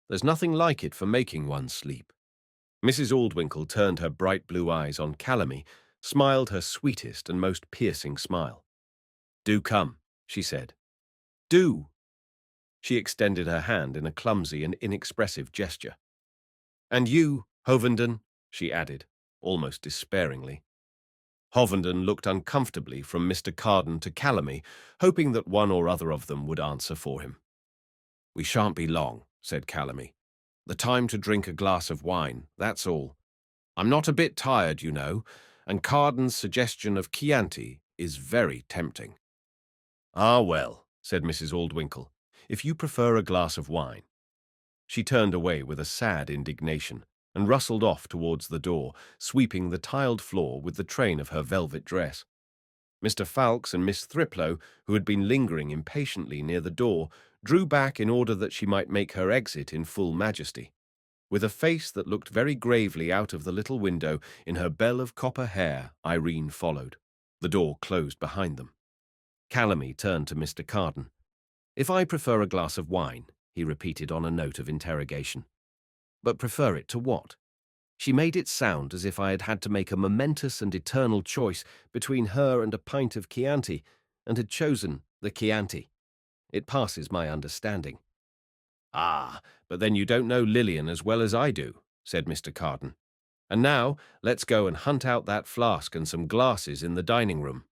There's nothing like it for making one sleep." Mrs. Aldwinkle turned her bright blue eyes on Calamy, smiled her sweetest and most piercing smile. "Do come," she said. "Do." She extended her hand in a clumsy and inexpressive gesture. "And you, Hovenden," she added, almost despairingly. Hovenden looked uncomfortably from Mr. Carden to Calamy, hoping that one or other of them would answer for him. "We shan't be long," said Calamy. "The time to drink a glass of wine, that's all. I'm not a bit tired, you know, and Carden's suggestion of Chianti is very tempting." "Ah, well," said Mrs. Aldwinkle, "if you prefer a glass of wine." She turned away with a sad indignation and rustled off towards the door, sweeping the tiled floor with the train of her velvet dress. Mr. Falx and Miss Thriplow, who had been lingering impatiently near the door, drew back in order that she might make her exit in full majesty. With a face that looked very gravely out of the little window in her bell of copper hair, Irene followed. The door closed behind them. Calamy turned to Mr. Carden. "If I prefer a glass of wine," he repeated on a note of interrogation. "But prefer it to what?" She made it sound as if I had had to make a momentous and eternal choice between her and a pint of Chianti, and had chosen the Chianti. It passes my understanding. "Ah, but then you don't know Lillian as well as I do," said Mr. Carden. "And now let's go and hunt out that flask and some glasses in the dining room."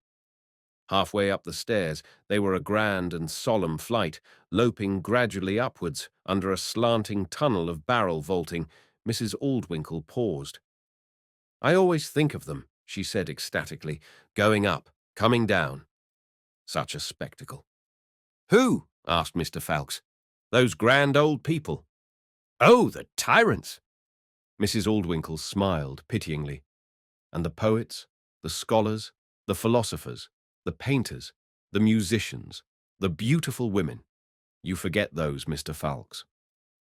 Halfway up the stairs, they were a grand and solemn flight, loping gradually upwards under a slanting tunnel of barrel vaulting. Mrs. Aldwinkle paused. "I always think of them," she said ecstatically, "going up, coming down. Such a spectacle." "Who?" asked Mr. Falx. "Those grand old people." "Oh, the tyrants!" Mrs. Aldwinkle smiled pityingly. "And the poets, the scholars, the philosophers, the painters, the musicians, the beautiful women. You forget those, Mr. Falx."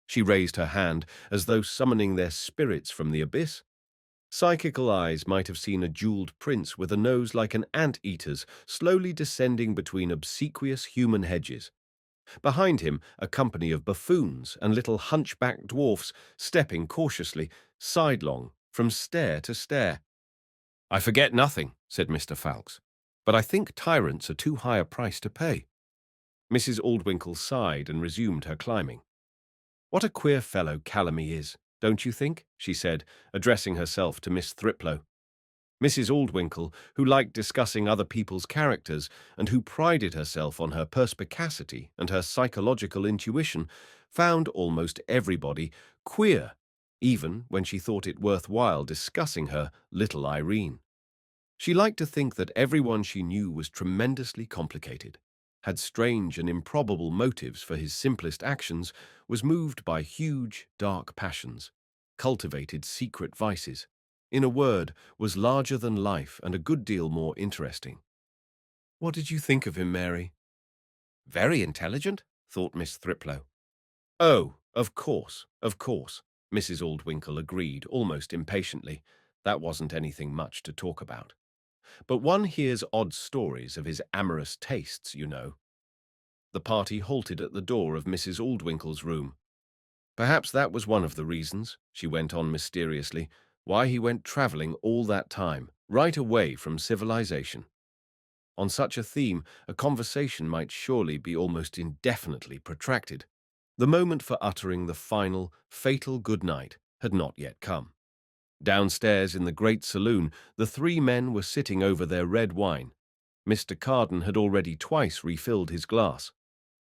She raised her hand as though summoning their spirits from the abyss. Psychical eyes might have seen a jeweled prince with a nose like an ant-eater's slowly descending between obsequious human hedges. Behind him, a company of buffoons and little hunchbacked dwarfs stepping cautiously, sidelong, from stair to stair. "I forget nothing," said Mr. Falx, "but I think tyrants are too high a price to pay." Mrs. Aldwinkle sighed and resumed her climbing. "What a queer fellow Calamy is, don't you think?" she said, addressing herself to Miss Thriplow. Mrs. Aldwinkle, who liked discussing other people's characters and who prided herself on her perspicacity and her psychological intuition, found almost everybody queer, even when she thought it worthwhile discussing her little Irene. She liked to think that everyone she knew was tremendously complicated, had strange and improbable motives for his simplest actions, was moved by huge, dark passions, cultivated secret vices. In a word, was larger than life and a good deal more interesting. "What did you think of him, Mary?" "Very intelligent," thought Miss Thriplow. "Oh, of course, Mrs. Aldwinkle agreed, almost impatiently. That wasn't anything much to talk about. "But one hears odd stories of his amorous tastes, you know." The party halted at the door of Mrs. Aldwinkle's room. "Perhaps that was one of the reasons," she went on mysteriously, "why he went travelling all that time, right away from civilization. On such a theme, a conversation might surely be almost indefinitely protracted. The moment for uttering the final, fatal good night had not yet come. Downstairs in the great saloon, the three men were sitting over their red wine. Mr. Carden had already twice refilled his glass.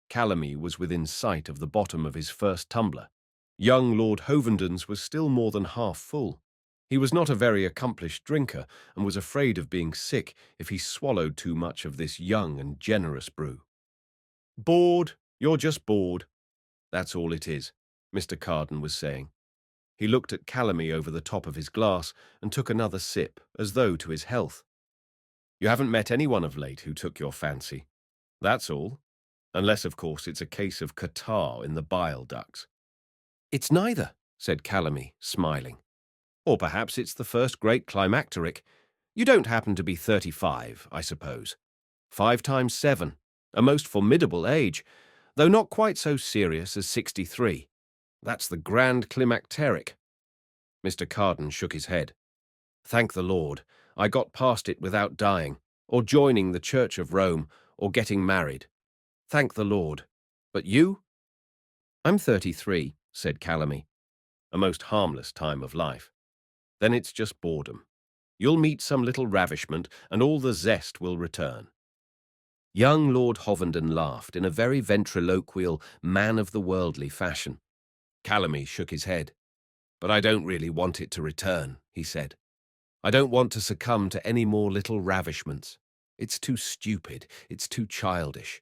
Calamy was within sight of the bottom of his first tumbler. Young Lord Hovenden's was still more than half full. He was not a very accomplished drinker and was afraid of being sick if he swallowed too much of this young and generous brew. "Bored, you're just bored. That's all it is," Mr. Carden was saying. He looked at Calamy over the top of his glass and took another sip, as though to his health. "You haven't met anyone of late who took your fancy. That's all. Unless, of course, it's a case of catarrh in the bile ducts." "It's neither," said Calamy, smiling. "Or perhaps it's the first great climacteric. You don't happen to be 35, I suppose. 5 times 7, a most formidable age, though not quite so serious as 63. That's the grand climacteric." Mr. Carden shook his head. "Thank the Lord, I got past it without dying, or joining the Church of Rome, or getting married. Thank the Lord. But you?" "I'm 33, said Calamy. "A most harmless time of life. Then it's just boredom. You'll meet some little ravishment, and all the zest will return." Young Lord Hovenden laughed in a very ventriloquial, man-of-the-worldly fashion. Calamy shook his head. "But I don't really want it to return," he said. "I don't want to succumb to any more little ravishments. It's too stupid, it's too childish.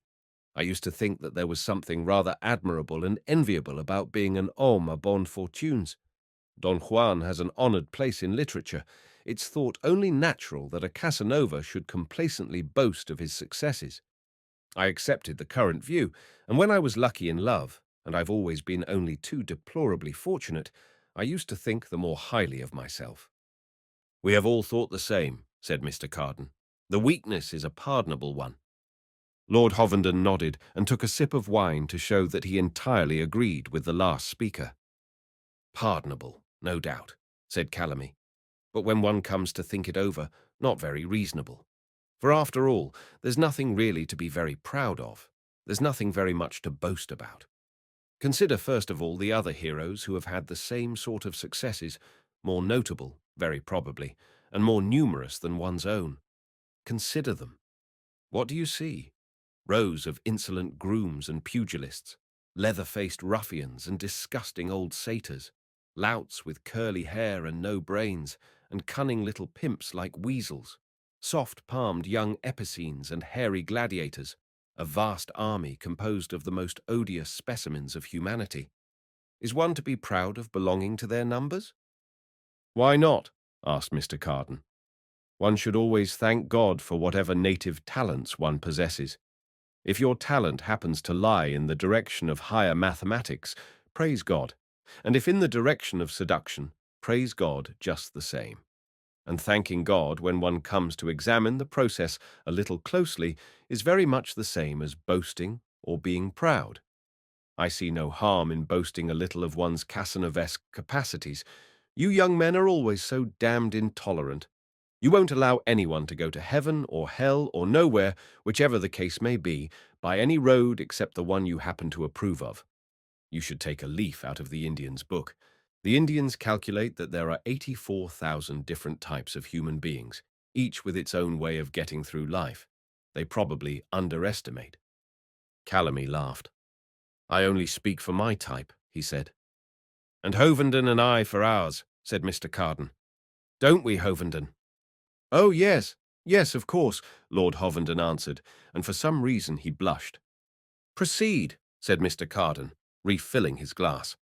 I used to think that there was something rather admirable and enviable about being an homme à bonnes fortunes. Don Juan has an honoured place in literature. It's thought only natural that a Casanova should complacently boast of his successes. I accepted the current view, and when I was lucky in love, and I've always been only too deplorably fortunate, I used to think the more highly of myself." "We have all thought the same," said Mr. Carden. "The weakness is a pardonable one." Lord Hovenden nodded and took a sip of wine to show that he entirely agreed with the last speaker. "Pardonable, no doubt," said Calamy. "But when one comes to think it over, not very reasonable. For after all, there's nothing really to be very proud of. There's nothing very much to boast about. Consider first of all the other heroes who have had the same sort of successes, more notable, very probably, and more numerous than one's own. Consider them. What do you see? Rows of insolent grooms and pugilists, leather-faced ruffians and disgusting old satyrs, louts with curly hair and no brains, and cunning little pimps like weasels, soft-palmed young epicines and hairy gladiators, a vast army composed of the most odious specimens of humanity. Is one to be proud of belonging to their numbers?" "Why not?" asked Mr. Carden. "One should always thank God for whatever native talents one possesses. If your talent happens to lie in the direction of higher mathematics, praise God, and if in the direction of seduction, praise God just the same. And thanking God when one comes to examine the process a little closely is very much the same as boasting or being proud. I see no harm in boasting a little of one's Casanovesque capacities. You young men are always so damned intolerant. You won't allow anyone to go to heaven or hell or nowhere, whichever the case may be, by any road except the one you happen to approve of. You should take a leaf out of the Indian's book. The Indians calculate that there are 84,000 different types of human beings, each with its own way of getting through life. They probably underestimate." Calamy laughed. "I only speak for my type," he said. "And Hovenden and I for ours," said Mr. Carden. "Don't we, Hovenden?" "Oh, yes, yes, of course," Lord Hovenden answered, and for some reason he blushed. "Proceed," said Mr. Carden, refilling his glass.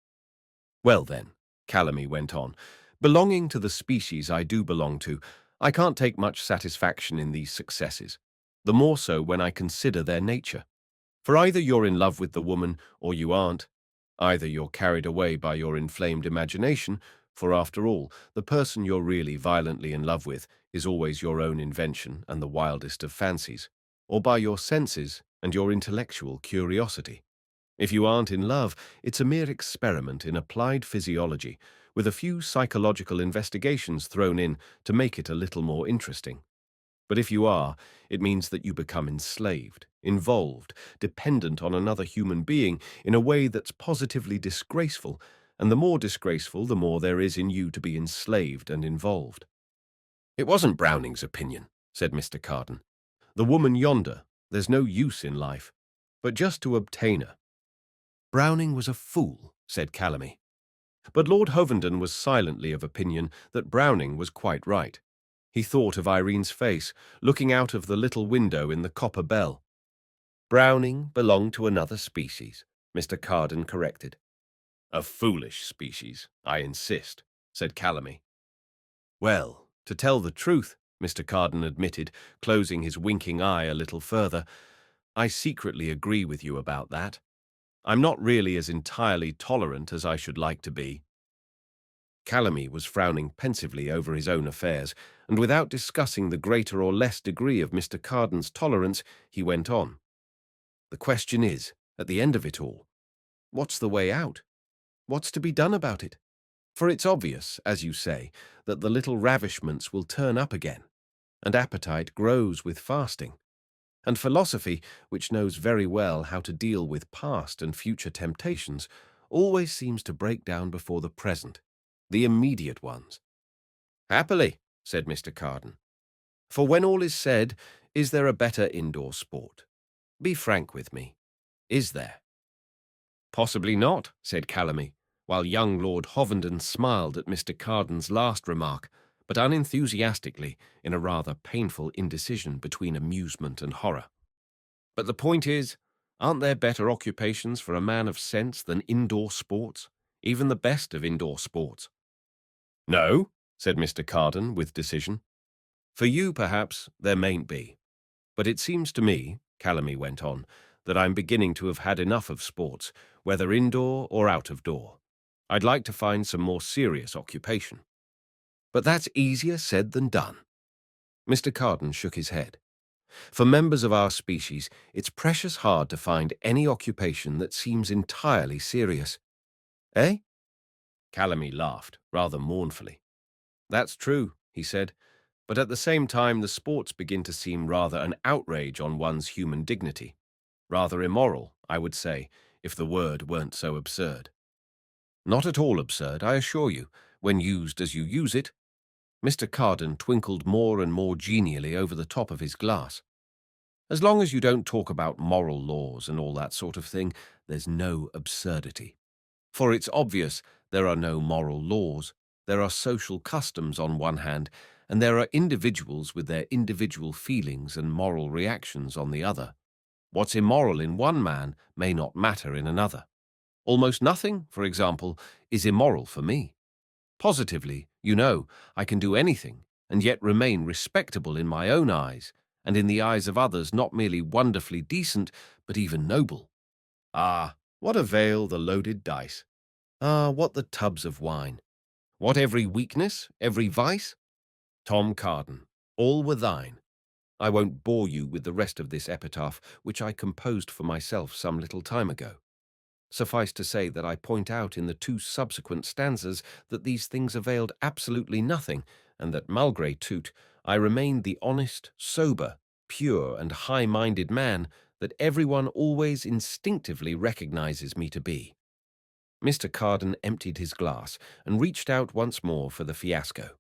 "Well then," Calamy went on, "belonging to the species I do belong to, I can't take much satisfaction in these successes, the more so when I consider their nature. For either you're in love with the woman or you aren't. Either you're carried away by your inflamed imagination, for after all, the person you're really violently in love with is always your own invention and the wildest of fancies, or by your senses and your intellectual curiosity. If you aren't in love, it's a mere experiment in applied physiology, with a few psychological investigations thrown in to make it a little more interesting. But if you are, it means that you become enslaved, involved, dependent on another human being in a way that's positively disgraceful, and the more disgraceful, the more there is in you to be enslaved and involved." "It wasn't Browning's opinion," said Mr. Carden. "The woman yonder, there's no use in life, but just to obtain her." "Browning was a fool," said Calamy. But Lord Hovenden was silently of opinion that Browning was quite right. He thought of Irene's face, looking out of the little window in the copper bell. Browning belonged to another species, Mr. Carden corrected. A foolish species, I insist, said Calamy. Well, to tell the truth, Mr. Carden admitted, closing his winking eye a little further, I secretly agree with you about that. I'm not really as entirely tolerant as I should like to be. Calamy was frowning pensively over his own affairs, and without discussing the greater or less degree of Mr. Carden's tolerance, he went on. The question is, at the end of it all, what's the way out? What's to be done about it? For it's obvious, as you say, that the little ravishments will turn up again, and appetite grows with fasting. And philosophy, which knows very well how to deal with past and future temptations, always seems to break down before the present, the immediate ones. Happily, said Mr. Carden. For when all is said, is there a better indoor sport? Be frank with me. Is there? Possibly not, said Calamy, while young Lord Hovenden smiled at Mr. Carden's last remark, but unenthusiastically, in a rather painful indecision between amusement and horror. But the point is, aren't there better occupations for a man of sense than indoor sports, even the best of indoor sports? No, said Mr. Carden with decision. For you, perhaps, there mayn't be. But it seems to me, Calamy went on, that I'm beginning to have had enough of sports, whether indoor or out of door. I'd like to find some more serious occupation. But that's easier said than done. Mr. Carden shook his head. For members of our species, it's precious hard to find any occupation that seems entirely serious. Eh? Calamy laughed, rather mournfully. That's true, he said, but at the same time the sports begin to seem rather an outrage on one's human dignity. Rather immoral, I would say, if the word weren't so absurd. Not at all absurd, I assure you, when used as you use it. Mr. Carden twinkled more and more genially over the top of his glass. As long as you don't talk about moral laws and all that sort of thing, there's no absurdity. For it's obvious there are no moral laws. There are social customs on one hand, and there are individuals with their individual feelings and moral reactions on the other. What's immoral in one man may not matter in another. Almost nothing, for example, is immoral for me. Positively, you know, I can do anything and yet remain respectable in my own eyes, and in the eyes of others not merely wonderfully decent, but even noble. Ah, what avail the loaded dice? Ah, what the tubs of wine? What every weakness, every vice? Tom Carden, all were thine. I won't bore you with the rest of this epitaph, which I composed for myself some little time ago. Suffice to say that I point out in the 2 subsequent stanzas that these things availed absolutely nothing, and that, malgré tout, I remained the honest, sober, pure, and high-minded man that everyone always instinctively recognizes me to be. Mr. Carden emptied his glass and reached out once more for the fiasco.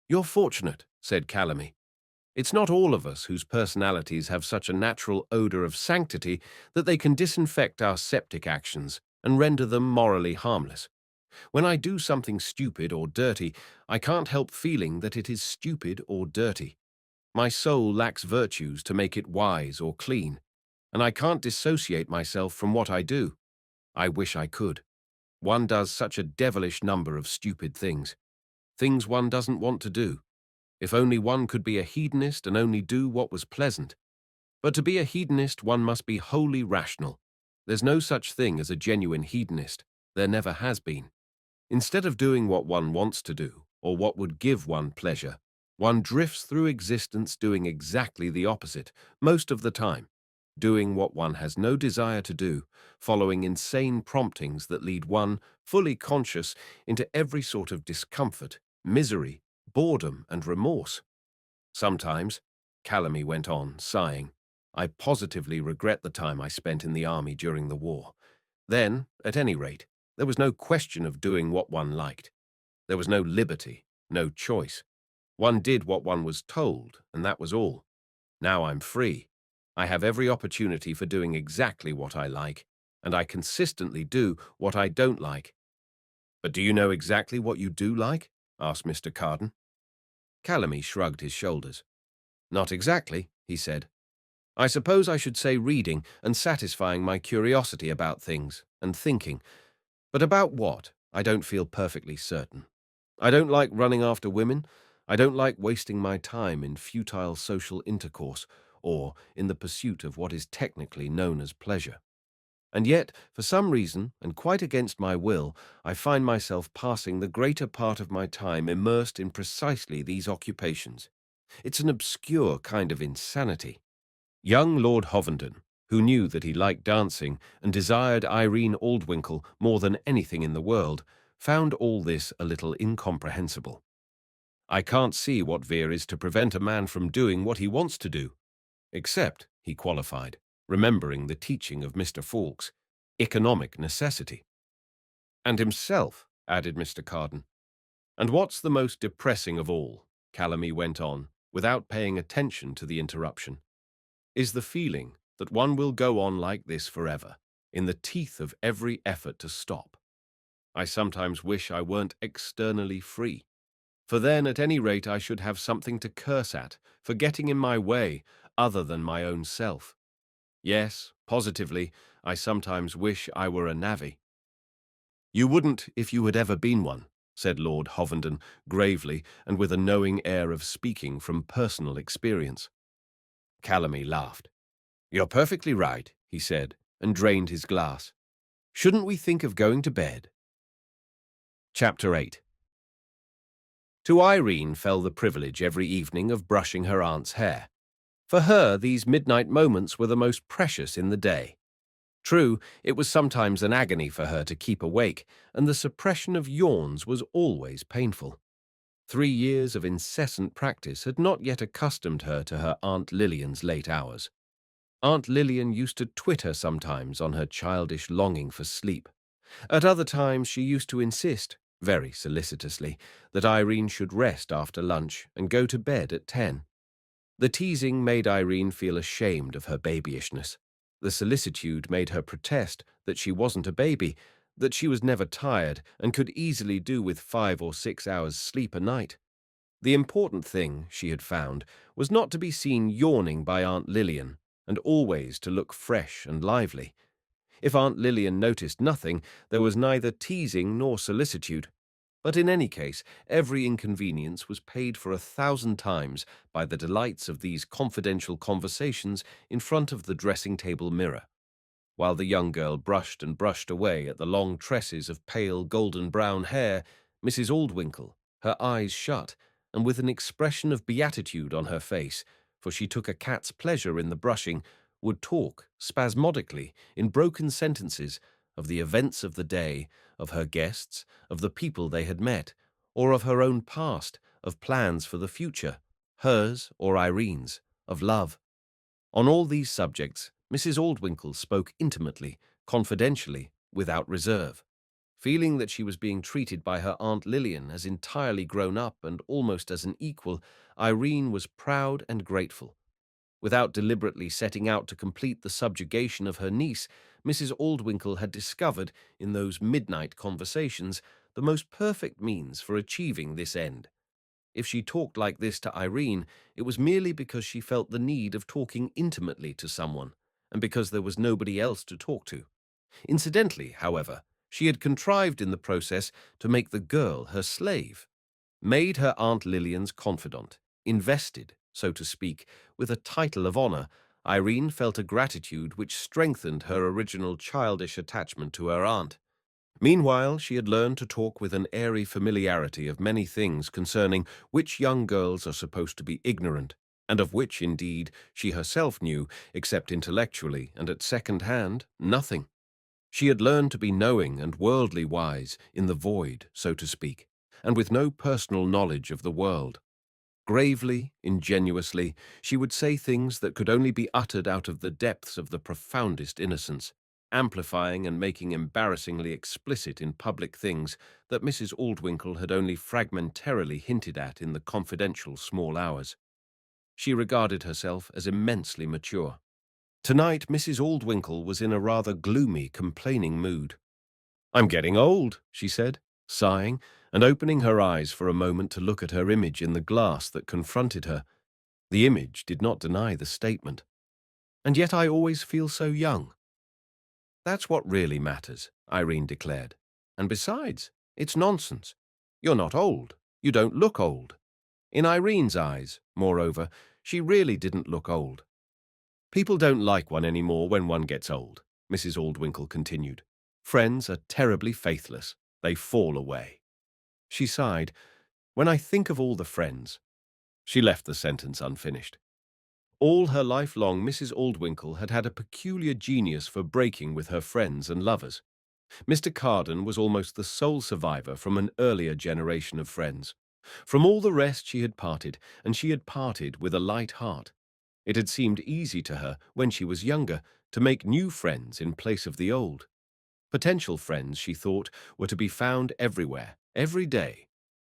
You're fortunate, said Calamy. It's not all of us whose personalities have such a natural odor of sanctity that they can disinfect our septic actions and render them morally harmless. When I do something stupid or dirty, I can't help feeling that it is stupid or dirty. My soul lacks virtues to make it wise or clean, and I can't dissociate myself from what I do. I wish I could. One does such a devilish number of stupid things one doesn't want to do. If only one could be a hedonist and only do what was pleasant. But to be a hedonist, one must be wholly rational. There's no such thing as a genuine hedonist. There never has been. Instead of doing what one wants to do, or what would give one pleasure, one drifts through existence doing exactly the opposite, most of the time, doing what one has no desire to do, following insane promptings that lead one, fully conscious, into every sort of discomfort, misery, boredom, and remorse. Sometimes, Calamy went on, sighing, I positively regret the time I spent in the army during the war. Then, at any rate, there was no question of doing what one liked. There was no liberty, no choice. One did what one was told, and that was all. Now I'm free. I have every opportunity for doing exactly what I like, and I consistently do what I don't like. "But do you know exactly what you do like?" asked Mr. Carden. Calamy shrugged his shoulders. "Not exactly," he said. "I suppose I should say reading and satisfying my curiosity about things, and thinking. But about what, I don't feel perfectly certain. I don't like running after women. I don't like wasting my time in futile social intercourse, or in the pursuit of what is technically known as pleasure. And yet, for some reason, and quite against my will, I find myself passing the greater part of my time immersed in precisely these occupations. It's an obscure kind of insanity." Young Lord Hovenden, who knew that he liked dancing and desired Irene Aldwinkle more than anything in the world, found all this a little incomprehensible. "I can't see what there is to prevent a man from doing what he wants to do, except," he qualified, remembering the teaching of Mr. Falx, "economic necessity." "And himself," added Mr. Carden. "And what's the most depressing of all," Calamy went on, without paying attention to the interruption, "is the feeling that one will go on like this forever, in the teeth of every effort to stop. I sometimes wish I weren't externally free, for then at any rate I should have something to curse at for getting in my way other than my own self. Yes, positively, I sometimes wish I were a navvy." "You wouldn't if you had ever been one," said Lord Hovenden gravely and with a knowing air of speaking from personal experience. Calamy laughed. "You're perfectly right," he said, and drained his glass. "Shouldn't we think of going to bed?" Chapter 8. To Irene fell the privilege every evening of brushing her aunt's hair. For her, these midnight moments were the most precious in the day. True, it was sometimes an agony for her to keep awake, and the suppression of yawns was always painful. 3 years of incessant practice had not yet accustomed her to her Aunt Lilian's late hours. Aunt Lilian used to twit her sometimes on her childish longing for sleep. At other times she used to insist, very solicitously, that Irene should rest after lunch and go to bed at 10. The teasing made Irene feel ashamed of her babyishness. The solicitude made her protest that she wasn't a baby, that she was never tired and could easily do with 5 or 6 hours sleep a night. The important thing, she had found, was not to be seen yawning by Aunt Lilian, and always to look fresh and lively. If Aunt Lilian noticed nothing, there was neither teasing nor solicitude. But in any case, every inconvenience was paid for 1,000 times by the delights of these confidential conversations in front of the dressing-table mirror. While the young girl brushed and brushed away at the long tresses of pale golden-brown hair, Mrs. Aldwinkle, her eyes shut, and with an expression of beatitude on her face, for she took a cat's pleasure in the brushing, would talk, spasmodically, in broken sentences, of the events of the day, of her guests, of the people they had met, or of her own past, of plans for the future, hers or Irene's, of love. On all these subjects, Mrs. Aldwinkle spoke intimately, confidentially, without reserve. Feeling that she was being treated by her Aunt Lilian as entirely grown up and almost as an equal, Irene was proud and grateful. Without deliberately setting out to complete the subjugation of her niece, Mrs. Aldwinkle had discovered, in those midnight conversations, the most perfect means for achieving this end. If she talked like this to Irene, it was merely because she felt the need of talking intimately to someone, and because there was nobody else to talk to. Incidentally, however, she had contrived in the process to make the girl her slave, made her Aunt Lilian's confidant, invested, so to speak, with a title of honor. Irene felt a gratitude which strengthened her original childish attachment to her aunt. Meanwhile, she had learned to talk with an airy familiarity of many things concerning which young girls are supposed to be ignorant, and of which, indeed, she herself knew, except intellectually and at second hand, nothing. She had learned to be knowing and worldly wise in the void, so to speak, and with no personal knowledge of the world. Gravely, ingenuously, she would say things that could only be uttered out of the depths of the profoundest innocence, amplifying and making embarrassingly explicit in public things that Mrs. Aldwinkle had only fragmentarily hinted at in the confidential small hours. She regarded herself as immensely mature. Tonight, Mrs. Aldwinkle was in a rather gloomy, complaining mood. "I'm getting old," she said, sighing and opening her eyes for a moment to look at her image in the glass that confronted her. The image did not deny the statement. And yet I always feel so young. That's what really matters, Irene declared. And besides, it's nonsense. You're not old. You don't look old. In Irene's eyes, moreover, she really didn't look old. People don't like one anymore when one gets old, Mrs. Aldwinkle continued. Friends are terribly faithless. They fall away. She sighed. When I think of all the friends. She left the sentence unfinished. All her life long, Mrs. Aldwinkle had had a peculiar genius for breaking with her friends and lovers. Mr. Carden was almost the sole survivor from an earlier generation of friends. From all the rest she had parted, and she had parted with a light heart. It had seemed easy to her, when she was younger, to make new friends in place of the old. Potential friends, she thought, were to be found everywhere, every day.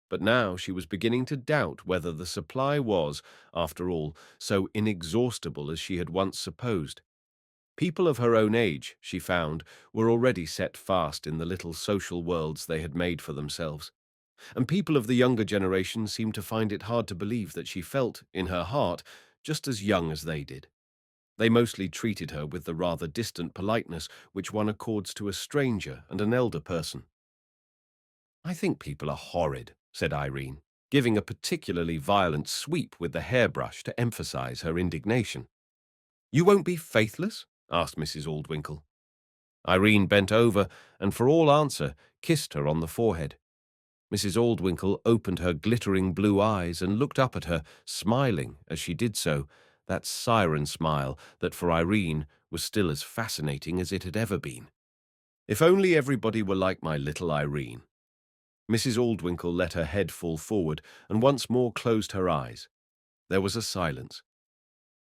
But now she was beginning to doubt whether the supply was, after all, so inexhaustible as she had once supposed. People of her own age, she found, were already set fast in the little social worlds they had made for themselves. And people of the younger generation seemed to find it hard to believe that she felt, in her heart, just as young as they did. They mostly treated her with the rather distant politeness which one accords to a stranger and an elder person. I think people are horrid, said Irene, giving a particularly violent sweep with the hairbrush to emphasize her indignation. You won't be faithless? Asked Mrs. Aldwinkle. Irene bent over and, for all answer, kissed her on the forehead. Mrs. Aldwinkle opened her glittering blue eyes and looked up at her, smiling as she did so, that siren smile that for Irene was still as fascinating as it had ever been. If only everybody were like my little Irene. Mrs. Aldwinkle let her head fall forward and once more closed her eyes. There was a silence.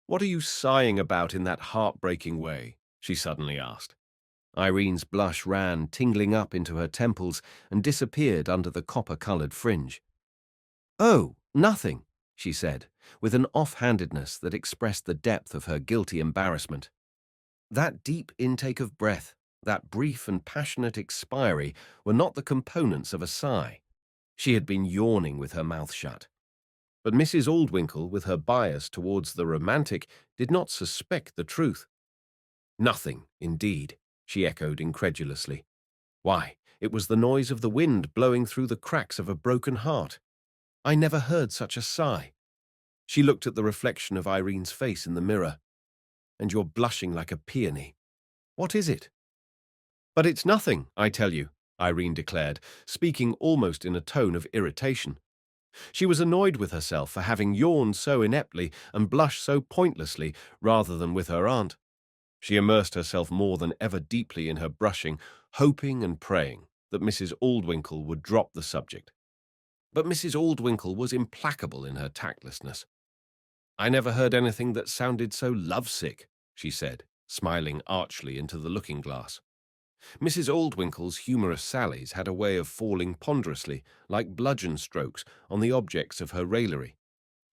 What are you sighing about in that heartbreaking way? She suddenly asked. Irene's blush ran tingling up into her temples and disappeared under the copper-coloured fringe. Oh, nothing, she said, with an off-handedness that expressed the depth of her guilty embarrassment. That deep intake of breath, that brief and passionate expiry, were not the components of a sigh. She had been yawning with her mouth shut. But Mrs. Aldwinkle, with her bias towards the romantic, did not suspect the truth. Nothing, indeed, she echoed incredulously. Why, it was the noise of the wind blowing through the cracks of a broken heart. I never heard such a sigh. She looked at the reflection of Irene's face in the mirror. And you're blushing like a peony. What is it? But it's nothing, I tell you, Irene declared, speaking almost in a tone of irritation. She was annoyed with herself for having yawned so ineptly and blushed so pointlessly rather than with her aunt. She immersed herself more than ever deeply in her brushing, hoping and praying that Mrs. Aldwinkle would drop the subject. But Mrs. Aldwinkle was implacable in her tactlessness. I never heard anything that sounded so lovesick, she said, smiling archly into the looking-glass. Mrs. Aldwinkle's humorous sallies had a way of falling ponderously, like bludgeon strokes, on the objects of her raillery.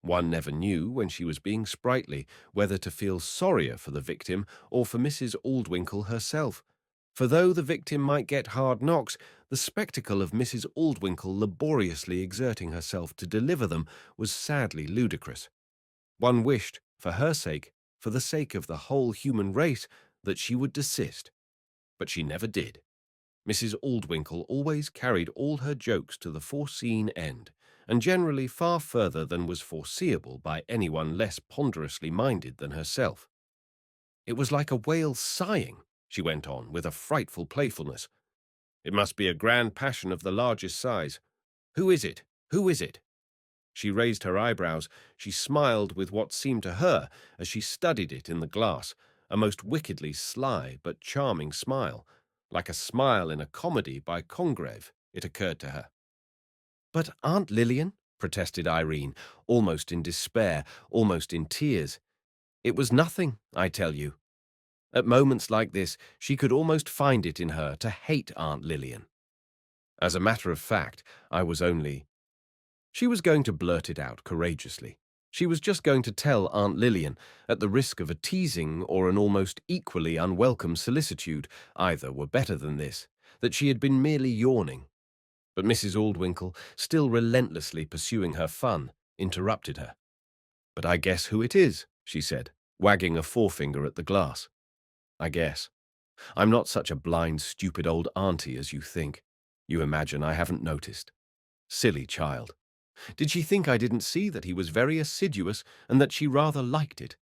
One never knew, when she was being sprightly, whether to feel sorrier for the victim or for Mrs. Aldwinkle herself. For though the victim might get hard knocks, the spectacle of Mrs. Aldwinkle laboriously exerting herself to deliver them was sadly ludicrous. One wished, for her sake, for the sake of the whole human race, that she would desist. But she never did. Mrs. Aldwinkle always carried all her jokes to the foreseen end, and generally far further than was foreseeable by anyone less ponderously minded than herself. It was like a whale sighing, she went on with a frightful playfulness. It must be a grand passion of the largest size. Who is it? Who is it? She raised her eyebrows. She smiled with what seemed to her, as she studied it in the glass, a most wickedly sly but charming smile, like a smile in a comedy by Congreve, it occurred to her. But Aunt Lillian, protested Irene, almost in despair, almost in tears. It was nothing, I tell you. At moments like this, she could almost find it in her to hate Aunt Lillian. As a matter of fact, I was only... She was going to blurt it out courageously. She was just going to tell Aunt Lillian, at the risk of a teasing or an almost equally unwelcome solicitude, either were better than this, that she had been merely yawning. But Mrs. Aldwinkle, still relentlessly pursuing her fun, interrupted her. "But I guess who it is," she said, wagging a forefinger at the glass. "I guess. I'm not such a blind, stupid old auntie as you think. You imagine I haven't noticed. Silly child. Did she think I didn't see that he was very assiduous and that she rather liked it?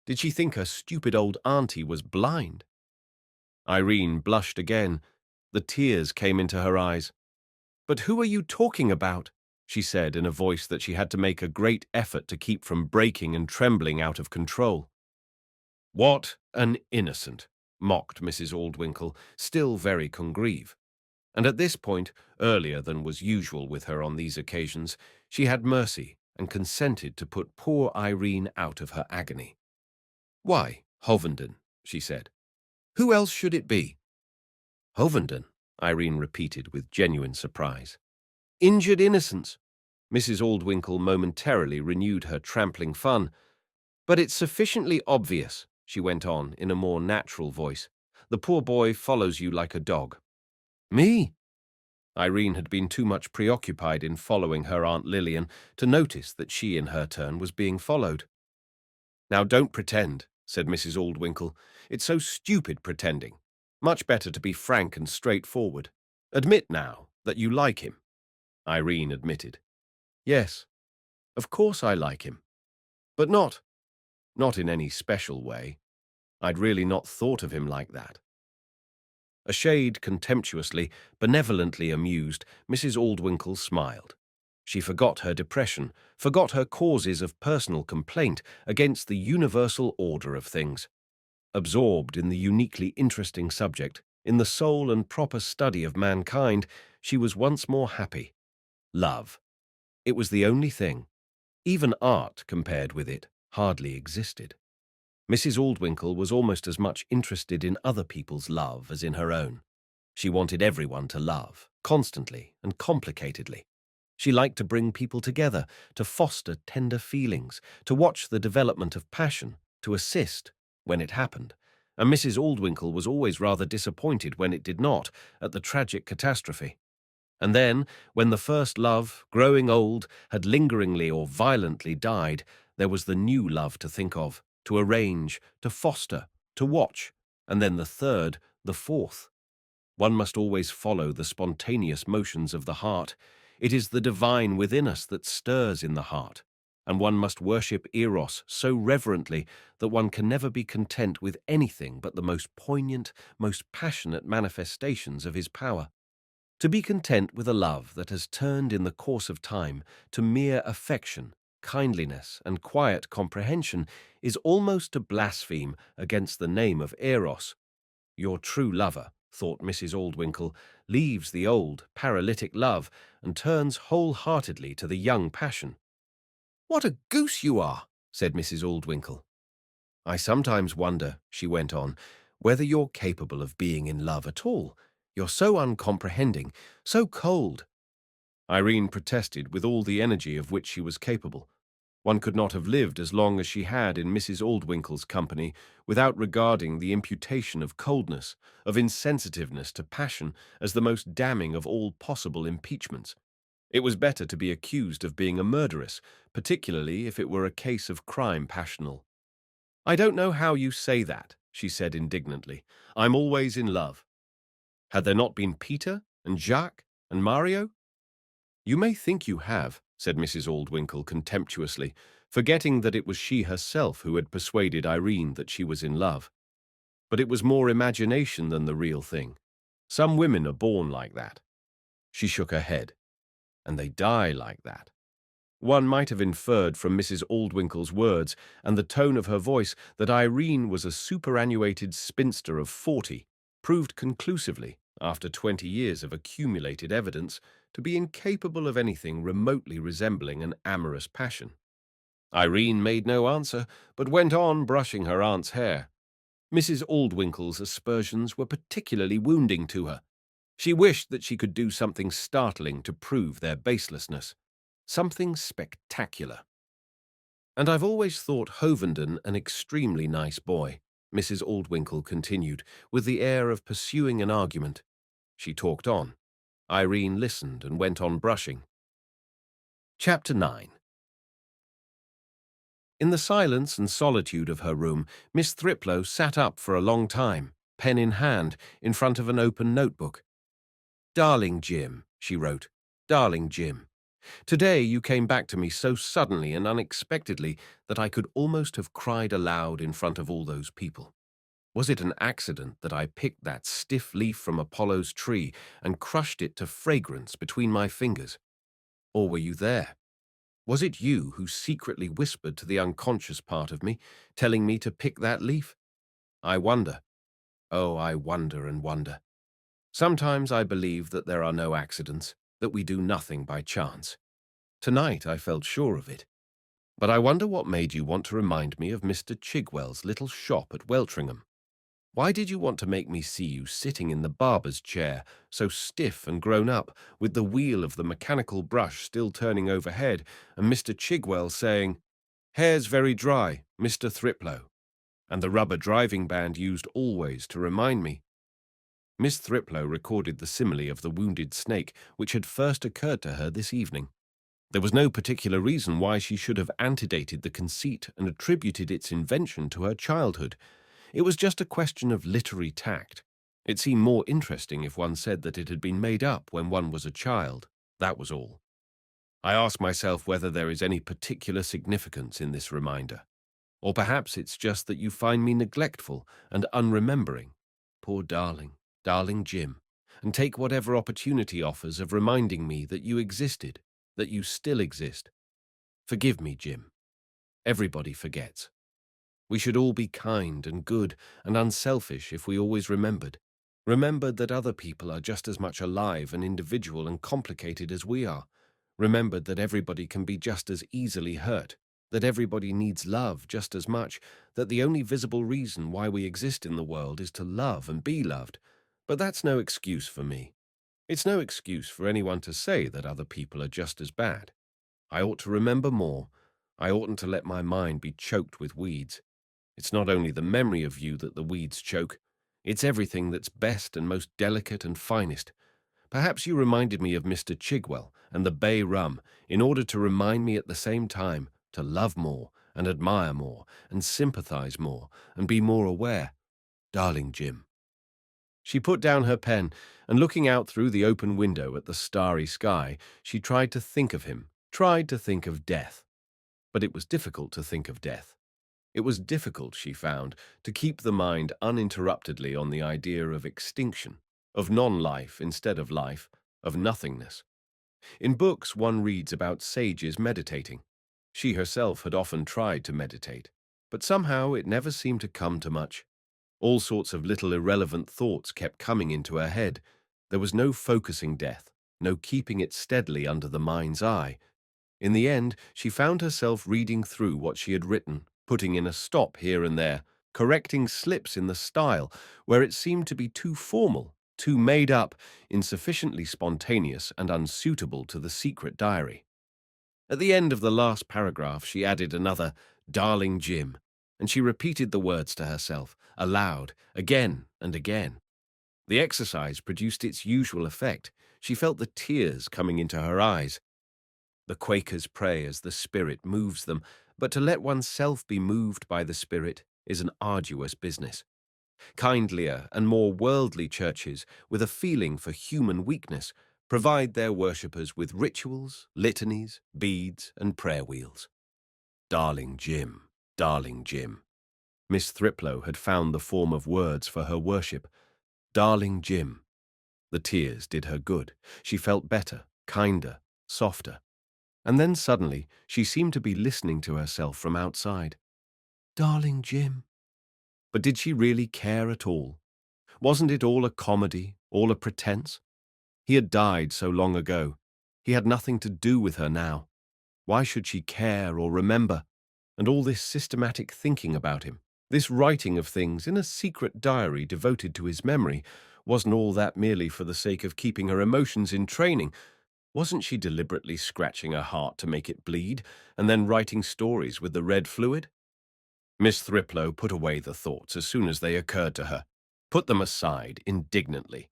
Did she think her stupid old auntie was blind?" Irene blushed again. The tears came into her eyes. "But who are you talking about?" she said in a voice that she had to make a great effort to keep from breaking and trembling out of control. "What an innocent," mocked Mrs. Aldwinkle, still very congreve. And at this point, earlier than was usual with her on these occasions, she had mercy and consented to put poor Irene out of her agony. "Why, Hovenden," she said. "Who else should it be?" "Hovenden," Irene repeated with genuine surprise. "Injured innocence." Mrs. Aldwinkle momentarily renewed her trampling fun. "But it's sufficiently obvious," she went on in a more natural voice. "The poor boy follows you like a dog." "Me?" Irene had been too much preoccupied in following her Aunt Lillian to notice that she in her turn was being followed. "Now don't pretend," said Mrs. Aldwinkle. "It's so stupid pretending. Much better to be frank and straightforward. Admit now that you like him." Irene admitted. "Yes, of course I like him. But not in any special way. I'd really not thought of him like that." A shade contemptuously, benevolently amused, Mrs. Aldwinkle smiled. She forgot her depression, forgot her causes of personal complaint against the universal order of things. Absorbed in the uniquely interesting subject, in the sole and proper study of mankind, she was once more happy. Love. It was the only thing. Even art, compared with it, hardly existed. Mrs. Aldwinkle was almost as much interested in other people's love as in her own. She wanted everyone to love, constantly and complicatedly. She liked to bring people together, to foster tender feelings, to watch the development of passion, to assist when it happened. And Mrs. Aldwinkle was always rather disappointed when it did not, at the tragic catastrophe. And then, when the first love, growing old, had lingeringly or violently died, there was the new love to think of, to arrange, to foster, to watch, and then the third, the fourth. One must always follow the spontaneous motions of the heart. It is the divine within us that stirs in the heart, and one must worship Eros so reverently that one can never be content with anything but the most poignant, most passionate manifestations of his power. To be content with a love that has turned in the course of time to mere affection, kindliness, and quiet comprehension is almost to blaspheme against the name of Eros. Your true lover, thought Mrs. Aldwinkle, leaves the old, paralytic love and turns wholeheartedly to the young passion. "What a goose you are," said Mrs. Aldwinkle. "I sometimes wonder," she went on, "whether you're capable of being in love at all. You're so uncomprehending, so cold." Irene protested with all the energy of which she was capable. One could not have lived as long as she had in Mrs. Aldwinkle's company without regarding the imputation of coldness, of insensitiveness to passion, as the most damning of all possible impeachments. It was better to be accused of being a murderess, particularly if it were a case of crime passional. "I don't know how you say that," she said indignantly. "I'm always in love. Had there not been Peter and Jacques and Mario?" "You may think you have," said Mrs. Aldwinkle contemptuously, forgetting that it was she herself who had persuaded Irene that she was in love. "But it was more imagination than the real thing. Some women are born like that." She shook her head. "And they die like that." One might have inferred from Mrs. Aldwinkle's words and the tone of her voice that Irene was a superannuated spinster of 40, proved conclusively, after 20 years of accumulated evidence, to be incapable of anything remotely resembling an amorous passion. Irene made no answer, but went on brushing her aunt's hair. Mrs. Aldwinkle's aspersions were particularly wounding to her. She wished that she could do something startling to prove their baselessness. Something spectacular. "And I've always thought Hovenden an extremely nice boy," Mrs. Aldwinkle continued, with the air of pursuing an argument. She talked on. Irene listened and went on brushing. Chapter 9. In the silence and solitude of her room, Miss Thriplow sat up for a long time, pen in hand, in front of an open notebook. "Darling Jim," she wrote, "darling Jim. Today you came back to me so suddenly and unexpectedly that I could almost have cried aloud in front of all those people. Was it an accident that I picked that stiff leaf from Apollo's tree and crushed it to fragrance between my fingers? Or were you there? Was it you who secretly whispered to the unconscious part of me, telling me to pick that leaf? I wonder. Oh, I wonder and wonder. Sometimes I believe that there are no accidents, that we do nothing by chance. Tonight I felt sure of it. But I wonder what made you want to remind me of Mr. Chigwell's little shop at Weltringham. Why did you want to make me see you sitting in the barber's chair, so stiff and grown up, with the wheel of the mechanical brush still turning overhead, and Mr. Chigwell saying, "Hair's very dry, Mr. Thriplow," and the rubber driving band used always to remind me? Miss Thriplow recorded the simile of the wounded snake, which had first occurred to her this evening. There was no particular reason why she should have antedated the conceit and attributed its invention to her childhood. It was just a question of literary tact. It seemed more interesting if one said that it had been made up when one was a child. That was all. I ask myself whether there is any particular significance in this reminder. Or perhaps it's just that you find me neglectful and unremembering. Poor darling, darling Jim, and take whatever opportunity offers of reminding me that you existed, that you still exist. Forgive me, Jim. Everybody forgets. We should all be kind and good and unselfish if we always remembered that other people are just as much alive and individual and complicated as we are, remembered that everybody can be just as easily hurt, that everybody needs love just as much, that the only visible reason why we exist in the world is to love and be loved. But that's no excuse for me. It's no excuse for anyone to say that other people are just as bad. I ought to remember more. I oughtn't to let my mind be choked with weeds. It's not only the memory of you that the weeds choke. It's everything that's best and most delicate and finest. Perhaps you reminded me of Mr. Chigwell and the bay rum in order to remind me at the same time to love more and admire more and sympathize more and be more aware. Darling Jim. She put down her pen, and looking out through the open window at the starry sky, she tried to think of him, tried to think of death. But it was difficult to think of death. It was difficult, she found, to keep the mind uninterruptedly on the idea of extinction, of non-life instead of life, of nothingness. In books one reads about sages meditating. She herself had often tried to meditate, but somehow it never seemed to come to much. All sorts of little irrelevant thoughts kept coming into her head. There was no focusing death, no keeping it steadily under the mind's eye. In the end, she found herself reading through what she had written, putting in a stop here and there, correcting slips in the style where it seemed to be too formal, too made up, insufficiently spontaneous and unsuitable to the secret diary. At the end of the last paragraph, she added another, "Darling Jim," and she repeated the words to herself, aloud, again and again. The exercise produced its usual effect. She felt the tears coming into her eyes. The Quakers pray as the Spirit moves them, but to let oneself be moved by the Spirit is an arduous business. Kindlier and more worldly churches, with a feeling for human weakness, provide their worshippers with rituals, litanies, beads, and prayer wheels. Darling Jim, darling Jim. Miss Thriplow had found the form of words for her worship. Darling Jim. The tears did her good. She felt better, kinder, softer. And then suddenly she seemed to be listening to herself from outside. Darling Jim. But did she really care at all? Wasn't it all a comedy, all a pretense? He had died so long ago. He had nothing to do with her now. Why should she care or remember? And all this systematic thinking about him, this writing of things in a secret diary devoted to his memory, wasn't all that merely for the sake of keeping her emotions in training? Wasn't she deliberately scratching her heart to make it bleed, and then writing stories with the red fluid? Miss Thriplow put away the thoughts as soon as they occurred to her, put them aside indignantly.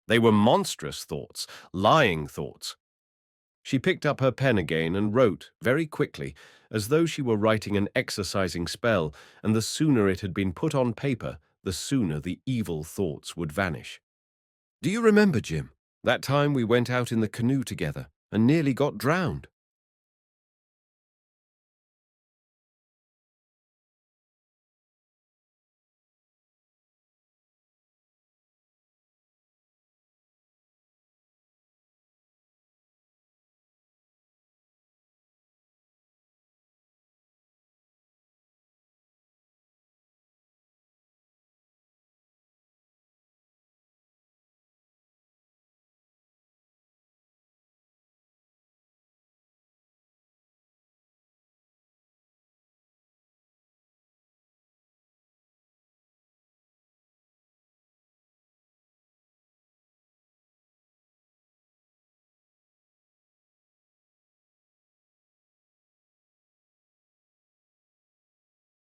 They were monstrous thoughts, lying thoughts. She picked up her pen again and wrote, very quickly, as though she were writing an exercising spell, and the sooner it had been put on paper, the sooner the evil thoughts would vanish. "Do you remember, Jim, that time we went out in the canoe together and nearly got drowned?"